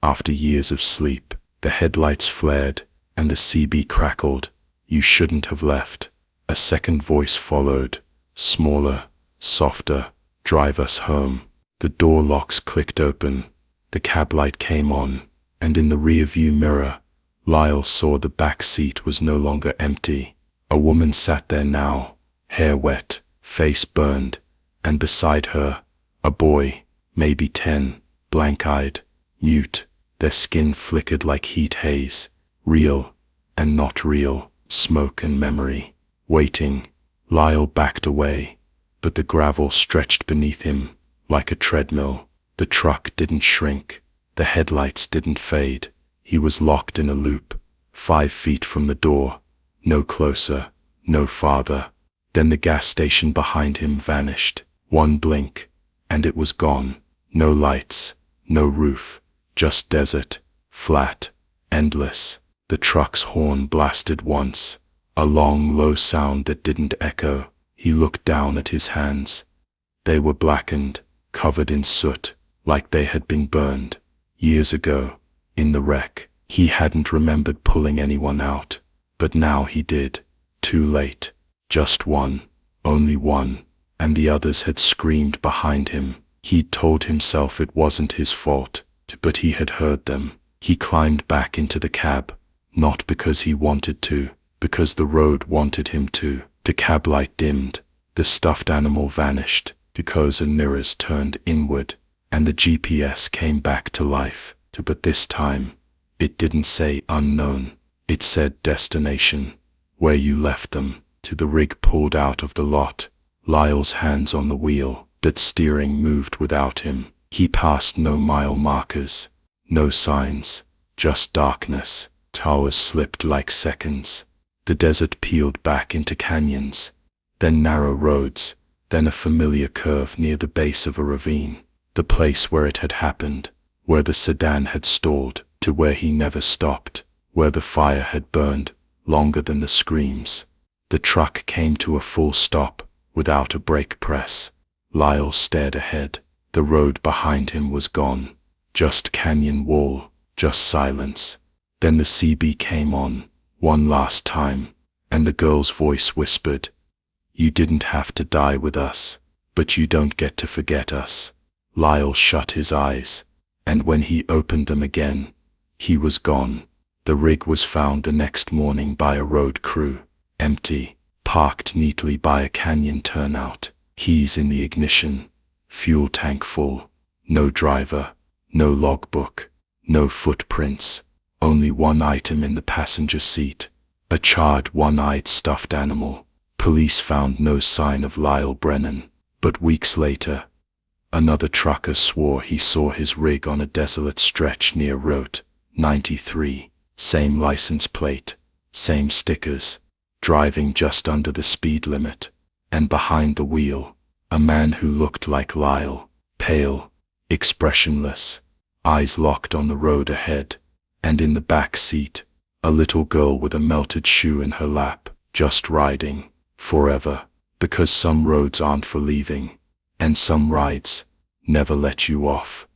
after years of sleep. The headlights flared, and the CB crackled. "You shouldn't have left." A second voice followed, smaller, softer. "Drive us home." The door locks clicked open. The cab light came on, and in the rear-view mirror, Lyle saw the back seat was no longer empty. A woman sat there now, hair wet, face burned, and beside her, a boy, maybe 10, blank-eyed, mute. Their skin flickered like heat haze, real and not real, smoke and memory. Waiting, Lyle backed away, but the gravel stretched beneath him like a treadmill. The truck didn't shrink, the headlights didn't fade. He was locked in a loop, 5 feet from the door, no closer, no farther. Then the gas station behind him vanished. One blink, and it was gone. No lights, no roof, just desert, flat, endless. The truck's horn blasted once, a long, low sound that didn't echo. He looked down at his hands. They were blackened, covered in soot, like they had been burned. Years ago, in the wreck, he hadn't remembered pulling anyone out, but now he did. Too late. Just one, only one, and the others had screamed behind him. He'd told himself it wasn't his fault, but he had heard them. He climbed back into the cab, not because he wanted to, because the road wanted him to. The cab light dimmed, the stuffed animal vanished, because the mirrors turned inward, and the GPS came back to life. But this time, it didn't say unknown, it said destination, where you left them. The rig pulled out of the lot, Lyle's hands on the wheel. That steering moved without him. He passed no mile markers, no signs, just darkness. Towers slipped like seconds. The desert peeled back into canyons, then narrow roads, then a familiar curve near the base of a ravine. The place where it had happened, where the sedan had stalled, to where he never stopped, where the fire had burned longer than the screams. The truck came to a full stop, without a brake press. Lyle stared ahead. The road behind him was gone. Just canyon wall, just silence. Then the CB came on, one last time, and the girl's voice whispered, "You didn't have to die with us, but you don't get to forget us." Lyle shut his eyes, and when he opened them again, he was gone. The rig was found the next morning by a road crew, empty, parked neatly by a canyon turnout, keys in the ignition, fuel tank full, no driver, no logbook, no footprints, only one item in the passenger seat, a charred one-eyed stuffed animal. Police found no sign of Lyle Brennan, but weeks later, another trucker swore he saw his rig on a desolate stretch near Route 93, same license plate, same stickers, driving just under the speed limit, and behind the wheel, a man who looked like Lyle, pale, expressionless, eyes locked on the road ahead, and in the back seat, a little girl with a melted shoe in her lap, just riding, forever, because some roads aren't for leaving, and some rides never let you off.